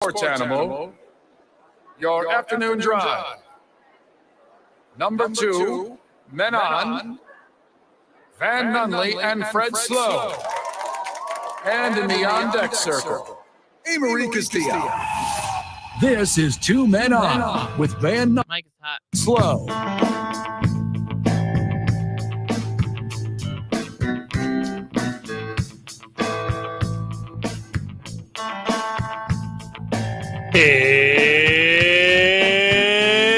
Sports animal, your afternoon drive. Number 2, Men On, Van Nunley and Fred Slow. And in the on-deck circle, Amory Castillo. This is 2 Men On with Van Nunley Mike is hot. Slow.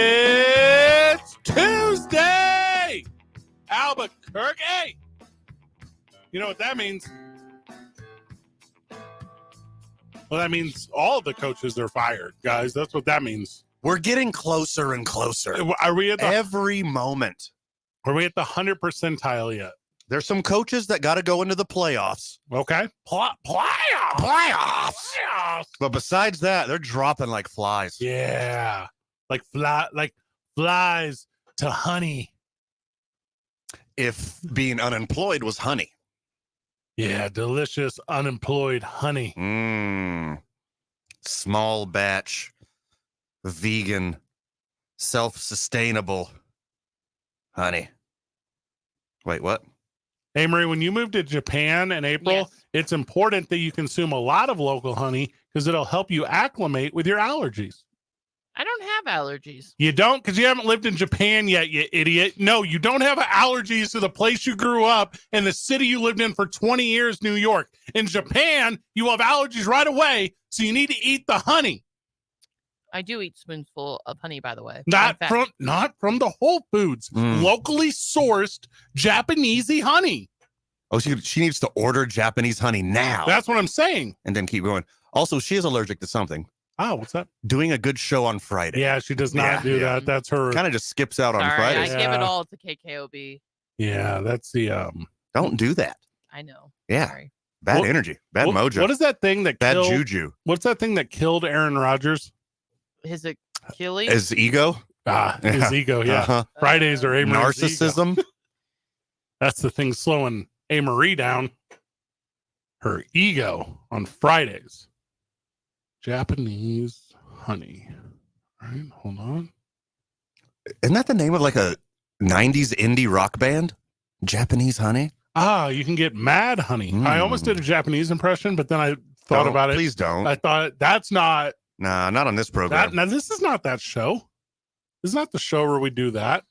It's Tuesday, Albuquerque. You know what that means? Well, that means all the coaches are fired, guys. That's what that means. We're getting closer and closer. Are we at the Every moment. Are we at the 100th percentile yet? There's some coaches that got to go into the playoffs. Okay. Playoffs. But besides that, they're dropping like flies. Yeah. Like flies to honey. If being unemployed was honey. Yeah, delicious unemployed honey. Small batch, vegan, self-sustainable honey. Wait, what? Hey, Marie, when you move to Japan in April, Yes. it's important that you consume a lot of local honey because it'll help you acclimate with your allergies. I don't have allergies. You don't? Because you haven't lived in Japan yet, you idiot. No, you don't have allergies to the place you grew up and the city you lived in for 20 years, New York. In Japan, you have allergies right away, so you need to eat the honey. I do eat spoonful of honey, by the way. Not In fact, from the Whole Foods. Locally sourced Japanesey honey. Oh, she needs to order Japanese honey now. That's what I'm saying. And then keep going. Also, she is allergic to something. Oh, what's that? Doing a good show on Friday. Yeah, she does not do that. That's her. Kind of just skips out on sorry, Fridays. I give it Yeah. all to KKOB. Yeah, that's the Don't do that. I know. Yeah. Sorry. Bad What- energy. Bad mojo. What is that thing that Bad killed? juju. What's that thing that killed Aaron Rodgers? His Achilles. Is ego? His ego. Yeah. Uh-huh. Fridays are Amory's ego. Narcissism. That's the thing slowing Amory down. Her ego on Fridays. Japanese honey. All right, hold on. Isn't that the name of like a 90s indie rock band? Japanese honey? You can get mad honey. I almost did a Japanese impression, but then I thought Don't, about it. Please don't. I thought that's not Nah, not on this program. that. Now, this is not that show. This is not the show where we do that.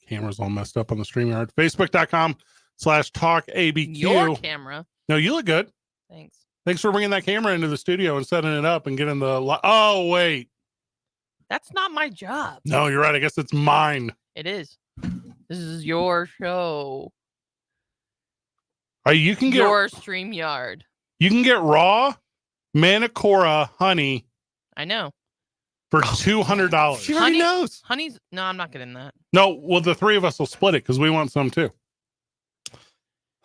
Camera's all messed up on the StreamYard. Facebook.com/talkabq. Your camera. No, you look good. Thanks. Thanks for bringing that camera into the studio and setting it up and getting the. Oh, wait. That's not my job. No, you're right. I guess it's mine. It is. This is your show. You can get Your StreamYard. raw Manicora honey I know. for $200. She already knows. Honey's. No, I'm not getting that. No, well, the three of us will split it because we want some too.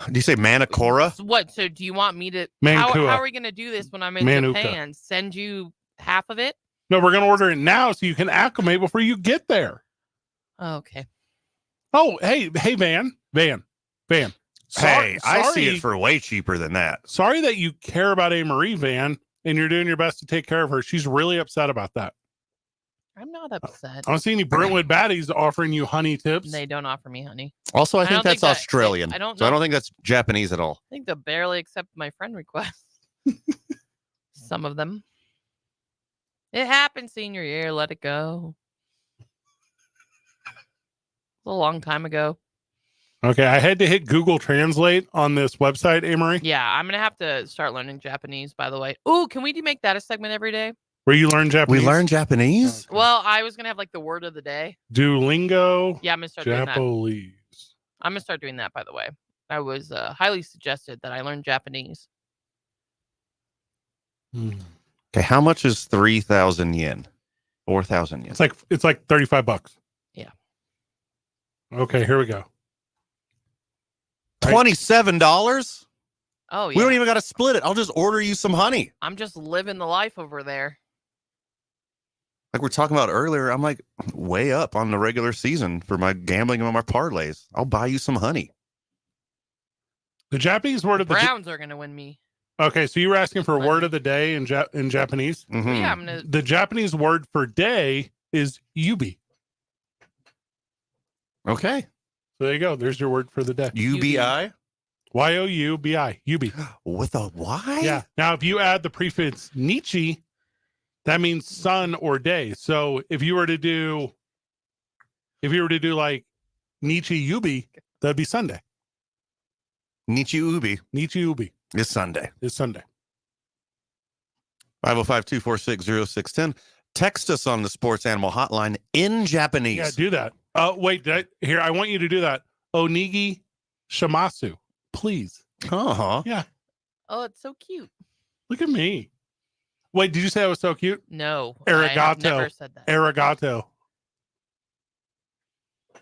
Do you say Manicora? So what? So do you want me to? Mancua. How are we going to do this when I'm in Manuka. Japan? Send you half of it? No, we're going to order it now so you can acclimate before you get there. Oh, okay. Oh, hey, Van. Hey, I see it for way cheaper than that. Sorry that you care about Marie, Van, and you're doing your best to take care of her. She's really upset about that. I'm not upset. I don't see any Brentwood baddies offering you honey tips. They don't offer me honey. Also, I I think don't that's think that- Australian. I don't So I know. don't think that's Japanese at all. I think they'll barely accept my friend requests. Some of them. It happened senior year. Let it go. A long time ago. Okay, I had to hit Google Translate on this website, Amory, Yeah, I'm gonna have to start learning Japanese. By the way, ooh, can we make that a segment every day? where you learn Japanese. We learn Japanese? Well, I was gonna have like the word of the day. Duolingo, Yeah, I'm gonna start doing that. Japanese. I'm gonna start doing that. By the way, I was highly suggested that I learn Japanese. Okay, how much is 3,000 yen? 4,000 yen. It's like $35. Yeah. Okay, here we go. $27? Oh yeah, We don't even got to split it. I'll just order you some honey. I'm just living the life over there. Like we're talking about earlier, I'm like way up on the regular season for my gambling on my parlays. I'll buy you some honey. The Japanese word of the Browns are gonna win me. Okay, so you were asking for a word of the day in Japanese. Mhm. Yeah, I'm gonna. The Japanese word for day is yubi. Okay. So there you go. There's your word for the day. UBI Y-O-U-B-I. Yubi. with a Y? Yeah. Now, if you add the prefix Nichi, that means sun or day. So if you were to do like Nichi Yubi, that'd be Sunday. Nichi Ubi Nichi Yubi is Sunday. is Sunday. 505-246-0610. Text us on the Sports Animal Hotline in Japanese. Yeah, do that. Wait, here, I want you to do that. Onigi Shimasu, please. Uh-huh. Yeah. Oh, it's so cute. Look at me. Wait, did you say I was so cute? No, I have Arigato. never said that. Arigato.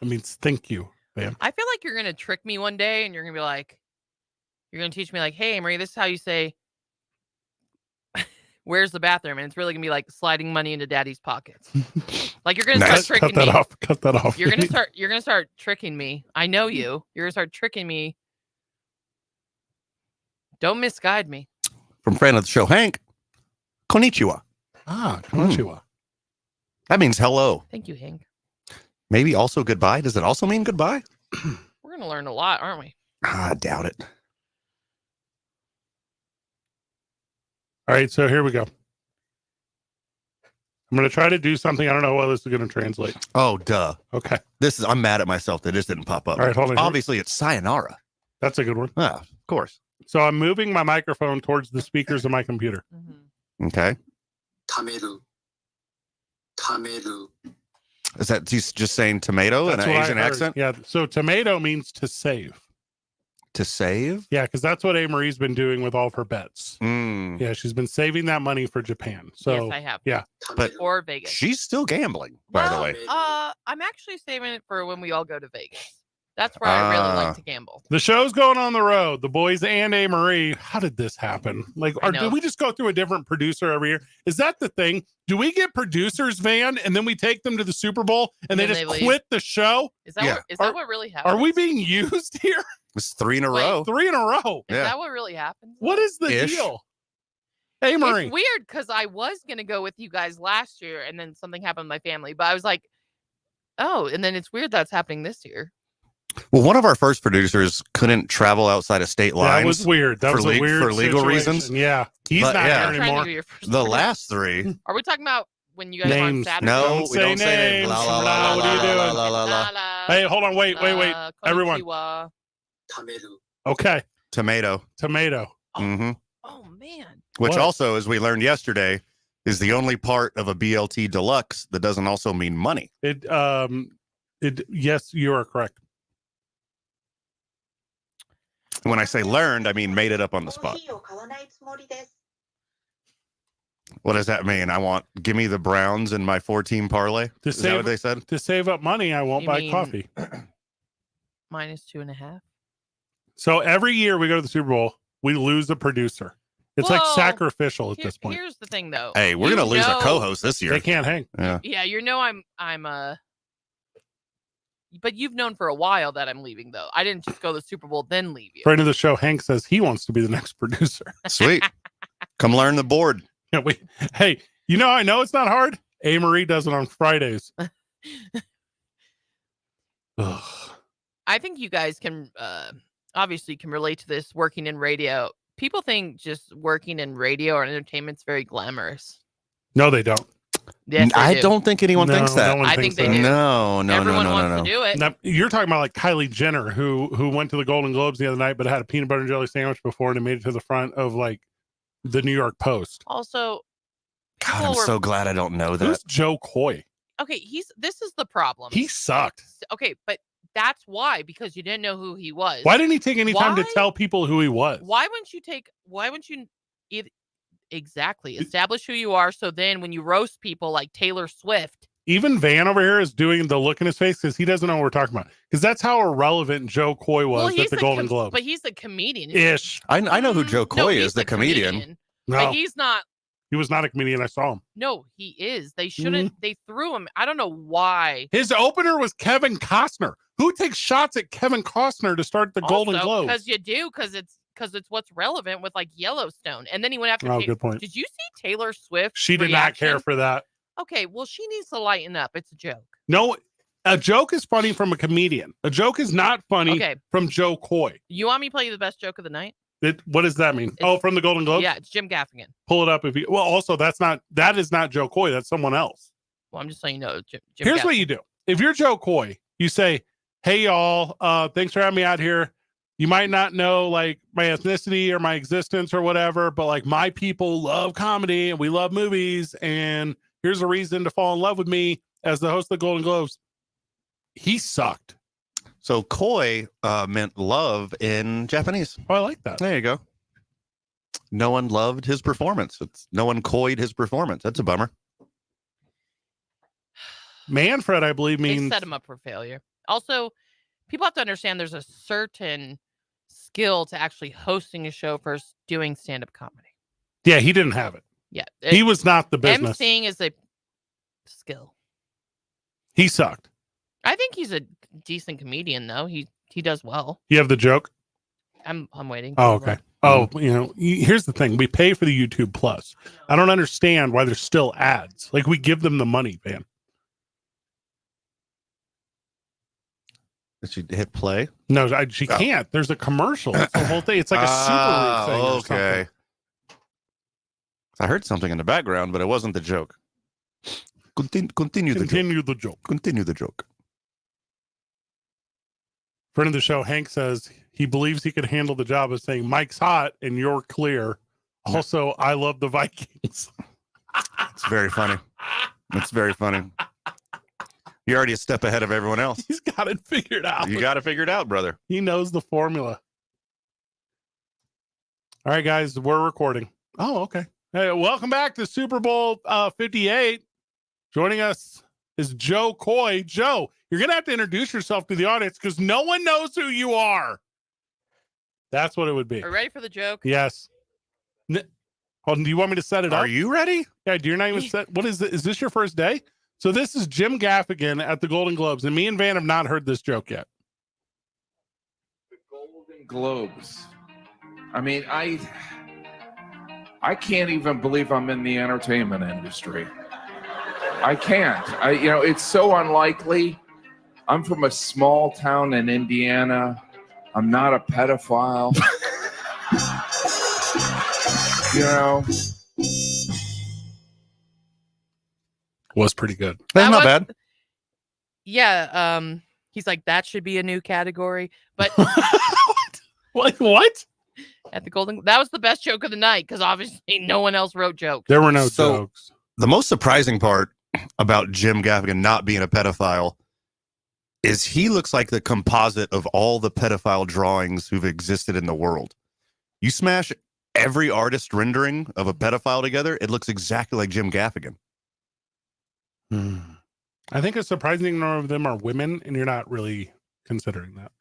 It means thank you, man. I feel like you're gonna trick me one day, and you're gonna be like, you're gonna teach me like, hey, Marie, this is how you say, "Where's the bathroom?" And it's really gonna be like sliding money into Daddy's pockets. Like you're gonna Nice. start tricking Cut that me. off. Cut that off. You're gonna start tricking me. I know you. You're gonna start tricking me. Don't misguide me. From friend of the show, Hank. Konnichiwa. Konnichiwa. That means hello. Thank you, Hank. Maybe also goodbye. Does it also mean goodbye? We're gonna learn a lot, aren't we? I doubt it. All right, so here we go. I'm going to try to do something. I don't know how this is going to translate. Oh, duh. Okay. I'm mad at myself that this didn't pop up. All right, hold on. Obviously, it's sayonara. That's a good one. Ah, of course. So I'm moving my microphone towards the speakers of my computer. Mm-hmm. Okay. 貯める貯める Is that he's just saying tomato in That's an what I Asian heard. accent? Yeah. So tomato means to save. To save? Yeah, because that's what Marie's been doing with all of her bets. Mm. Yeah, she's been saving that money for Japan. So yes, I have. yeah. 貯め But る Or Vegas. She's still gambling, by the Well, way. I'm actually saving it for when we all go to Vegas. That's where I really like to gamble. The show's going on the road. The boys and A. Marie. How did this happen? Like, I do know. we just go through a different producer every year? Is that the thing? Do we get producers, Van, and then we take them to the Super Bowl and they And then just they leave? quit the show? Is that Yeah. what, is that what really happens? Are we being used here? It's 3 in a Wait. row. 3 in a row. Is Yeah. that what really happens? What is the Ish. deal? Hey, Marie. It's weird because I was gonna go with you guys last year, and then something happened with my family. But I was like, oh, and then it's weird that's happening this year. Well, one of our first producers couldn't travel outside of state lines. That was weird. That for was le- a weird for legal situation. reasons. Yeah. He's But, not yeah. I'm here trying to anymore. do your first. The last 3. Are we talking about when you guys were on Names. Saturday? No, Don't we say don't say names. names. La, la, Nah, la, what are you la, doing? la, la, la. La, Hey, hold on. Wait. la, Everyone. konnichiwa. 貯める Okay. Tomato. Tomato. hmm Oh man. Which What? also, as we learned yesterday, is the only part of a BLT deluxe that doesn't also mean money. Yes, you are correct. When I say learned, I mean made it up on the spot. コーヒーを買わないつもりです。 What does that mean? Give me the Browns in my 4-team parlay. To Is that save- what they said? To save up money, I won't You buy mean- coffee. -2.5. So every year we go to the Super Bowl, we lose a producer. It's like Well, sacrificial at this point. Here's the thing, though. Hey, we're You gonna lose a know- co-host this year. They can't hang. Yeah. Yeah, you know I'm but you've known for a while that I'm leaving, though. I didn't just go to the Super Bowl then leave you. Friend of the show, Hank, says he wants to be the next producer. Sweet. Come learn the board. Yeah, hey, I know it's not hard. A. Marie does it on Fridays. Ugh. I think you guys can obviously can relate to this working in radio. People think just working in radio or entertainment's very glamorous. No, they don't. Yes, they I do. don't think anyone No, thinks that. no one I thinks think they that. do. No, Everyone wants no. to do it. Now, you're talking about like Kylie Jenner, who went to the Golden Globes the other night, but had a peanut butter and jelly sandwich before, and it made it to the front of like the New York Post. Also, God, people I'm were- so glad I don't know that. Who's Joe Coy? okay, this is the problem. He sucked. Okay, but that's why, because you didn't know who he was. Why didn't he take any time to Why? tell people who he was? Why wouldn't you exactly establish who you are, so then when you roast people like Taylor Swift, Even Van over here is doing the look in his face because he doesn't know what we're talking about. Because that's how irrelevant Joe Coy was at the Golden Globe. but he's the comedian. Ish. I know who Joe No, Coy he's is, the comedian. No, But he's not. he was not a comedian. I saw him. No, he is. They shouldn't. They threw him. I don't know why. His opener was Kevin Costner. Who takes shots at Kevin Costner to start the Golden Globe? Because you do. Because it's because it's what's relevant with like Yellowstone. And then he went after. Oh, good point. Did you see Taylor Swift? She did not care for that. Okay, well, she needs to lighten up. It's a joke. No, a joke is funny from a comedian. A joke is not funny from Joe Coy. You want me to play you the best joke of the night? What does that mean? From the Golden Globes? Yeah, it's Jim Gaffigan. Pull it up if you. Well, also that is not Joe Coy. That's someone else. Well, I'm just saying, Jim Here's Gaffigan. what you do. If you're Joe Coy, you say, "Hey y'all, thanks for having me out here. You might not know like my ethnicity or my existence or whatever, but like my people love comedy and we love movies, and here's a reason to fall in love with me as the host of the Golden Globes." He sucked. So koi meant love in Japanese. Oh, I like that. There you go. No one loved his performance. No one coyed his performance. That's a bummer. Manfred, I believe, means they set him up for failure. Also, people have to understand there's a certain skill to actually hosting a show versus doing stand-up comedy. Yeah, he didn't have it. Yeah. He was not the business. emceeing is a skill. He sucked. I think he's a decent comedian, though. He does well. You have the joke? I'm waiting. Oh, okay. Oh, here's the thing. We pay for the YouTube Plus. I don't understand why there's still ads. Like, we give them the money, man. Did she hit play? No, she can't. There's a commercial. It's the whole thing. It's like a Subaru thing or something. I heard something in the background, but it wasn't the joke. Continue the joke. Continue the joke. Friend of the show, Hank, says he believes he could handle the job of saying Mike's hot and you're clear. Also, I love the Vikings. It's very funny. It's very funny. You're already a step ahead of everyone else. He's got it figured out. You got it figured out, brother. He knows the formula. All right, guys, we're recording. Oh, okay. Hey, welcome back to Super Bowl 58. Joining us is Joe Coy. Joe, you're going to have to introduce yourself to the audience because no one knows who you are. That's what it would be. Are you ready for the joke? Yes. Hold on, do you want me to set it up? Are you ready? Yeah, you're not even set. What is this? Is this your first day? So this is Jim Gaffigan at the Golden Globes, and me and Van have not heard this joke yet. The Golden Globes. I mean, I can't even believe I'm in the entertainment industry. I can't. It's so unlikely. I'm from a small town in Indiana. I'm not a pedophile. Was pretty good. That's not bad. Yeah. He's like, that should be a new category. But what? At the that was the best joke of the night because obviously no one else wrote jokes. There were no jokes. The most surprising part about Jim Gaffigan not being a pedophile is he looks like the composite of all the pedophile drawings who've existed in the world. You smash every artist rendering of a pedophile together, it looks exactly like Jim Gaffigan. I think a surprising number of them are women, and you're not really considering that.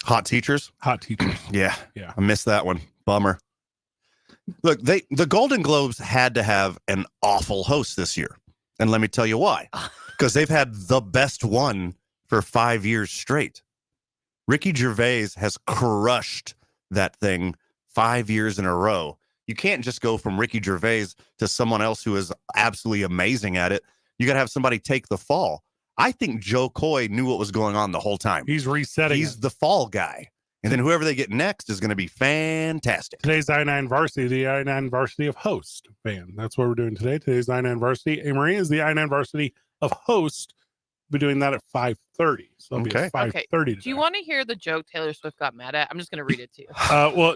Hot teachers? Hot teachers. Yeah. Yeah. I missed that one. Bummer. Look, the Golden Globes had to have an awful host this year. And let me tell you why. Because they've had the best one for 5 years straight. Ricky Gervais has crushed that thing 5 years in a row. You can't just go from Ricky Gervais to someone else who is absolutely amazing at it. You got to have somebody take the fall. I think Joe Coy knew what was going on the whole time. He's resetting. He's the fall guy. And then whoever they get next is going to be fantastic. Today's I-9 Varsity, the I-9 Varsity of Host fan. That's what we're doing today. Today's I-9 Varsity. A. Marie is the I-9 Varsity of Host. We'll be doing that at 5:30. So it'll be at 5:30 today. Do you want to hear the joke Taylor Swift got mad at? I'm just going to read it to you. Well,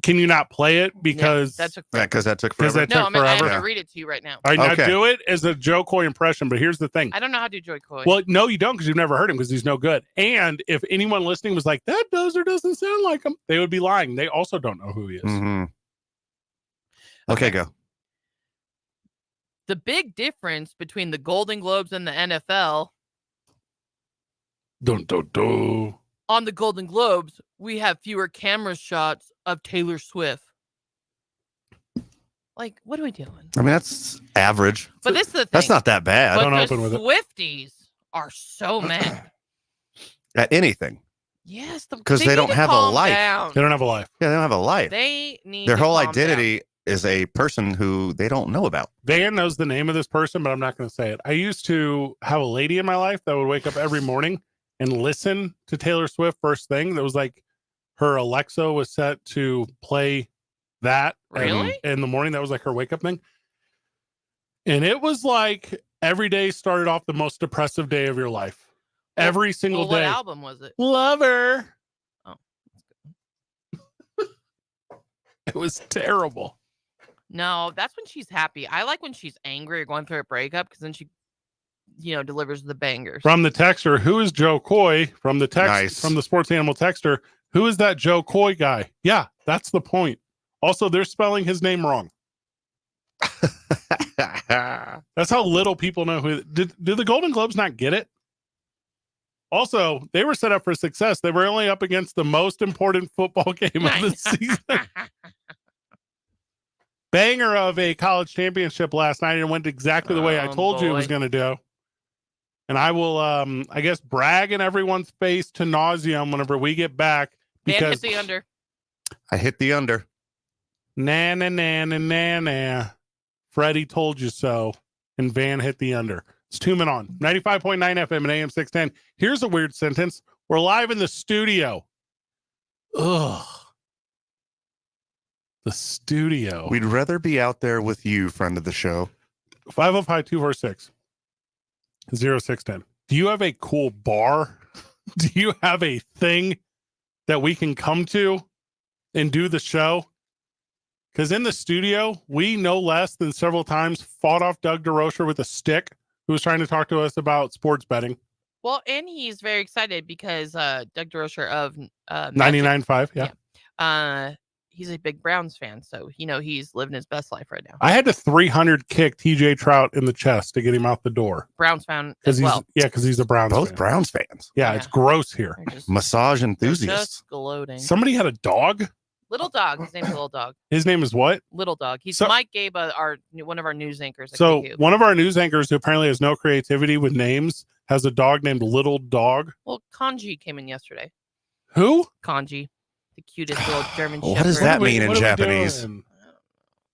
can you not play it? Because that took forever. Because that took forever. I'm going to read it to you right now. All right, now do it as a Joe Coy impression, but here's the thing. I don't know how to do Joe Coy. Well, no, you don't, because you've never heard him, because he's no good. And if anyone listening was like, that does or doesn't sound like him, they would be lying. They also don't know who he is. Mm-hmm. Okay, go. The big difference between the Golden Globes and the NFL. Dun, dun, dun. On the Golden Globes, we have fewer camera shots of Taylor Swift. Like, what are we doing? I mean, that's average. But this is the thing. That's not that bad. But Don't the open with it. Swifties are so mad. At anything. Yes, because they don't need to have a calm life. down. They don't have a life. Yeah, they don't have a life. They need Their to whole calm identity is a person who they don't know about. Van knows the name of this person, but I'm not going to say it. I used to have a lady in my life that would wake up every morning and listen to Taylor Swift first thing. That was like her Alexa was set to play that. Really? In the morning. That was like her wake up thing. And it was like every day started off the most depressive day of your life. Every single What day. album was it? Lover. Oh. It was terrible. No, that's when she's happy. I like when she's angry or going through a breakup because then she, delivers the bangers. From the texter, who is Joe Coy? From the text, Nice. From the Sports Animal texter, who is that Joe Coy guy? Yeah, that's the point. Also, they're spelling his name wrong. That's how little people know who. Did the Golden Globes not get it? Also, they were set up for success. They were only up against the most important football game of the season. Banger of a college championship last night, and went exactly the way I told you it was going to do. And I will, I guess, brag in everyone's face to nauseum whenever we get back. Van Because hit the under. I hit the under. na na na na na na. Freddie told you so, and Van hit the under. It's 2 men on 95.9 FM and AM 610. Here's a weird sentence. We're live in the studio. Ugh. The studio. We'd rather be out there with you, friend of the show. 505-246-0610. Do you have a cool bar? Do you have a thing that we can come to and do the show? Because in the studio, we no less than several times fought off Doug DeRocher with a stick, who was trying to talk to us about sports betting. Well, and he's very excited because Doug DeRocher of 99.5, yeah. He's a big Browns fan, so he's living his best life right now. I had to 300 kick TJ Trout in the chest to get him out the door. Browns fan Because as well. he's a Browns Both fan. Browns fans. Yeah, it's gross here. They're just- Massage they're enthusiasts. just gloating. Somebody had a dog. Little Dog. His name's Little Dog. His name is what? Little Dog. He's So- Mike Gabe, one of our news anchors. So one of our news anchors who apparently has no creativity with names has a dog named Little Dog. Well, Kanji came in yesterday. Who? Kanji, the cutest little German What Shepherd. does that What are we- mean in what are we Japanese? doing? But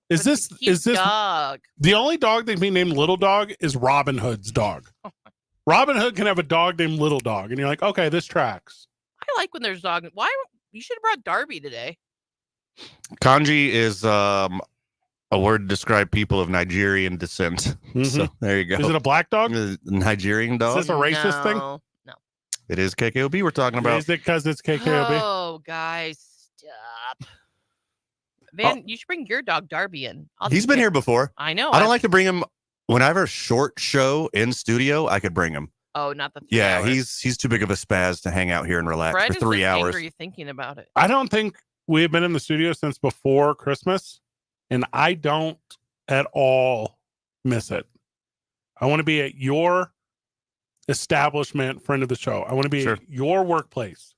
Is this it's a cute is this dog? the only dog that can be named Little Dog is Robin Hood's dog. Robin Hood can have a dog named Little Dog, and you're like, okay, this tracks. I like when there's dog. Why you should have brought Darby today? Kanji is a word to describe people of Nigerian descent. Mhm. So there you go. Is it a black dog? Nigerian Is dog? this a racist thing? No. It is KKOB we're talking about. Is it because it's KKOB? Oh, guys, stop. Van, you should bring your dog Darby in. He's been here before. I know. I don't like to bring him whenever a short show in studio. I could bring him. Oh, not the 3 Yeah, hours. he's too big of a spaz to hang out here and relax Fred for is 3 just hours. angry thinking about it. I don't think we've been in the studio since before Christmas, and I don't at all miss it. I want to be at your establishment, friend of the show. I want to be Sure. at your workplace.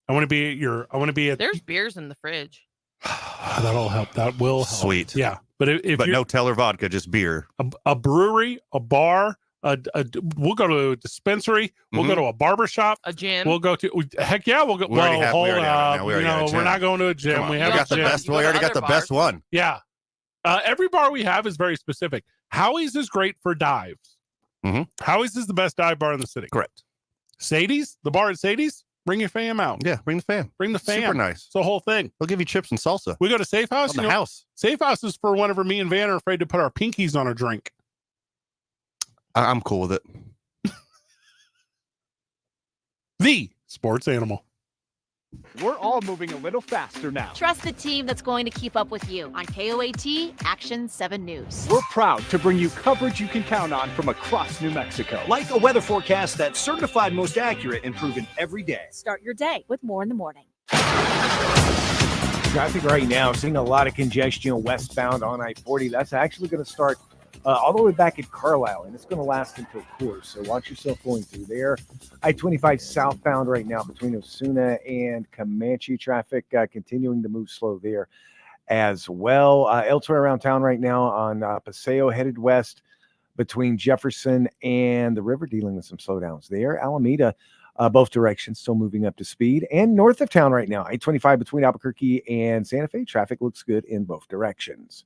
I want to be at your. I want to be at. There's beers in the fridge. That'll help. That will help. Sweet. Yeah, but if But you're no Teller vodka, just beer. a brewery, a bar, we'll go to a dispensary. We'll go Mhm. to a barber shop. A gym. We'll go to heck yeah. We'll go. We already Well, have- we hold already have it up. now. We already got a we're gym. not going to a gym. Come on, We we have got a the gym. best. You We go to already got other the best bars. one. Yeah. Every bar we have is very specific. Howie's is great for dives. Mhm. Howie's is the best dive bar in the city. Correct. Sadie's, the bar at Sadie's, bring your fam out. Yeah, bring the fam. Bring the fam. Super nice. It's the whole thing. They'll give you chips and salsa We go to Safe House. on the house. Safe House is for whenever me and Van are afraid to put our pinkies on a drink. I'm cool with it. The sports animal. We're all moving a little faster now. Trust the team that's going to keep up with you on KOAT Action 7 News. We're proud to bring you coverage you can count on from across New Mexico. Like a weather forecast that's certified most accurate and proven every day. Start your day with more in the morning. Traffic right now, seeing a lot of congestion westbound on I-40. That's actually going to start all the way back at Carlisle, and it's going to last until Coors. So watch yourself going through there. I-25 southbound right now between Osuna and Comanche. Traffic continuing to move slow there as well. Elsewhere around town right now on Paseo headed west between Jefferson and the river, dealing with some slowdowns there. Alameda both directions, still moving up to speed. And north of town right now, I-25 between Albuquerque and Santa Fe, traffic looks good in both directions.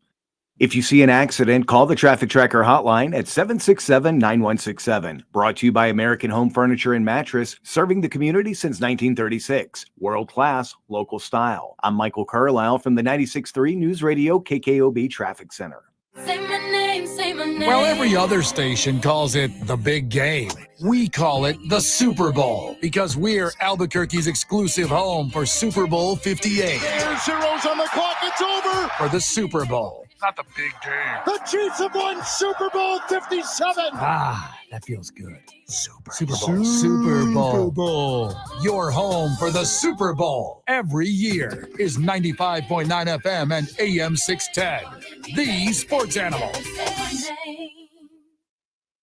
If you see an accident, call the Traffic Tracker hotline at 767-9167. Brought to you by American Home Furniture and Mattress, serving the community since 1936. World-class, local style. I'm Michael Carlisle from the 96.3 News Radio KKOB Traffic Center. Say my name, say my name. Well, every other station calls it the big game. We call it the Super Bowl because we're Albuquerque's exclusive home for Super Bowl 58. There's zeros on the clock. It's over. For the Super Bowl. Not the big game. The Chiefs have won Super Bowl 57. Ah, that feels good. Super Bowl. Your home for the Super Bowl every year is 95.9 FM and AM 610. The Sports Animal.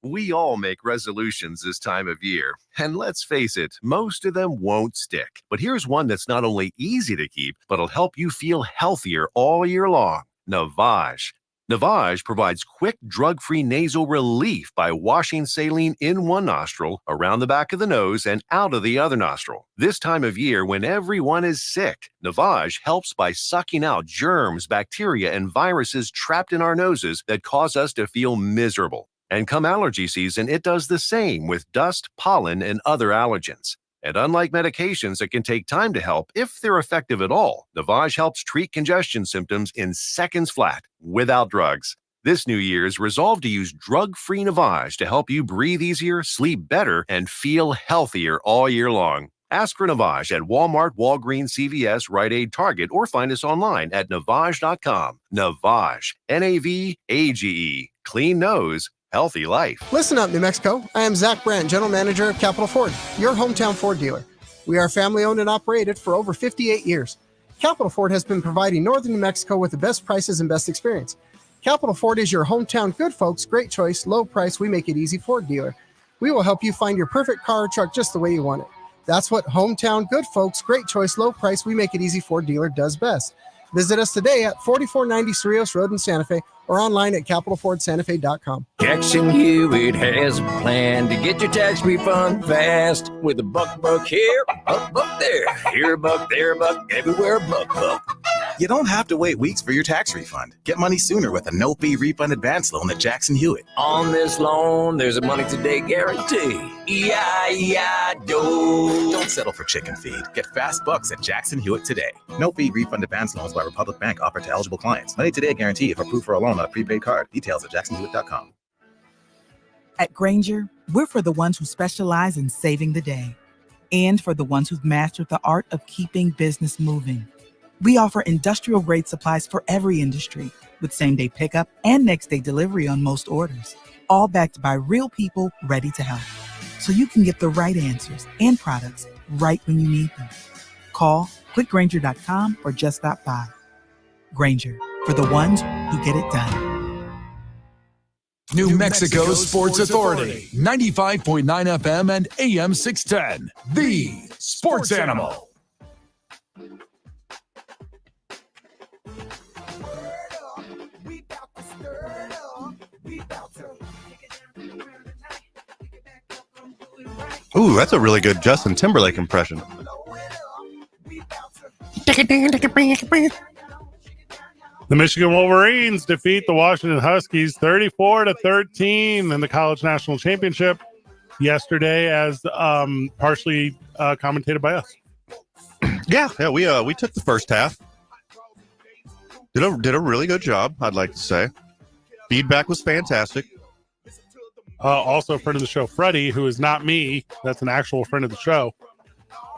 We all make resolutions this time of year, and let's face it, most of them won't stick. But here's one that's not only easy to keep, but will help you feel healthier all year long. Navage. Navage provides quick, drug-free nasal relief by washing saline in one nostril, around the back of the nose, and out of the other nostril. This time of year, when everyone is sick, Navage helps by sucking out germs, bacteria, and viruses trapped in our noses that cause us to feel miserable. And come allergy season, it does the same with dust, pollen, and other allergens. And unlike medications that can take time to help, if they're effective at all, Navage helps treat congestion symptoms in seconds flat, without drugs. This New Year's, resolve to use drug-free Navage to help you breathe easier, sleep better, and feel healthier all year long. Ask for Navage at Walmart, Walgreens, CVS, Rite Aid, Target, or find us online at Navage.com. Navage, N-A-V-A-G-E. Clean nose, healthy life. Listen up, New Mexico. I am Zach Brandt, General Manager of Capital Ford, your hometown Ford dealer. We are family owned and operated for over 58 years. Capital Ford has been providing Northern New Mexico with the best prices and best experience. Capital Ford is your hometown good folks, great choice, low price, we make it easy Ford dealer. We will help you find your perfect car or truck just the way you want it. That's what hometown good folks, great choice, low price, we make it easy Ford dealer does best. Visit us today at 4490 Cerrillos Road in Santa Fe or online at capitalfordsantafefe.com. Jackson Hewitt has a plan to get your tax refund fast with a buck here, buck there, here a buck, there a buck, everywhere a buck. You don't have to wait weeks for your tax refund. Get money sooner with a no-fee refund advance loan at Jackson Hewitt. On this loan, there's a money today guarantee. E-I-E-I-Do. Don't settle for chicken feed. Get fast bucks at Jackson Hewitt today. No-fee refund advance loans by Republic Bank offered to eligible clients. Money today guarantee if approved for a loan on a prepaid card. Details at jacksonhewitt.com. At Grainger, we're for the ones who specialize in saving the day and for the ones who've mastered the art of keeping business moving. We offer industrial-grade supplies for every industry with same-day pickup and next-day delivery on most orders, all backed by real people ready to help. So you can get the right answers and products right when you need them. Call quickgrainger.com or just stop by. Grainger, for the ones who get it done. New Mexico's Sports Authority, 95.9 FM and AM 610. The Sports Animal. Ooh, that's a really good Justin Timberlake impression. The Michigan Wolverines defeat the Washington Huskies 34-13 in the College National Championship yesterday, as partially commentated by us. Yeah, we took the first half. Did a really good job, I'd like to say. Feedback was fantastic. Also a friend of the show, Freddie, who is not me, that's an actual friend of the show.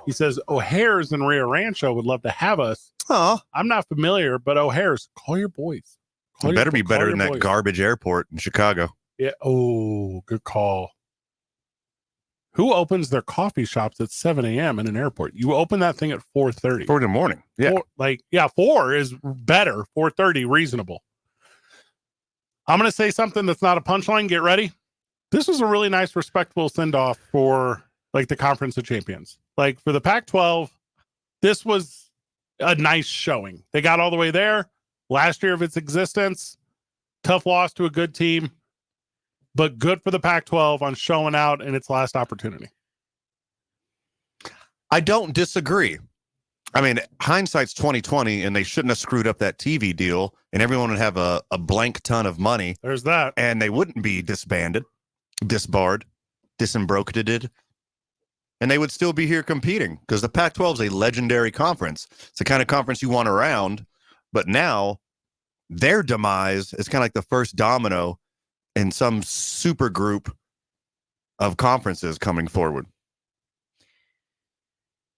He says, O'Hare's in Rio Rancho would love to have us. Oh, I'm not familiar, but O'Hare's, call your boys. It better be better than that garbage airport in Chicago. Yeah. Oh, good call. Who opens their coffee shops at 7 a.m. in an airport? You open that thing at 4:30. 4 in the morning. Yeah. 4 is better. 4:30, reasonable. I'm going to say something that's not a punchline. Get ready. This was a really nice, respectful send-off for the Conference of Champions. For the Pac-12, this was a nice showing. They got all the way there. Last year of its existence, tough loss to a good team, but good for the Pac-12 on showing out in its last opportunity. I don't disagree. I mean, hindsight's 2020, and they shouldn't have screwed up that TV deal, and everyone would have a blank ton of money. There's that. And they wouldn't be disbanded, disbarred, disembroketed, and they would still be here competing because the Pac-12 is a legendary conference. It's the kind of conference you want around, but now their demise is kind of like the first domino in some super group of conferences coming forward.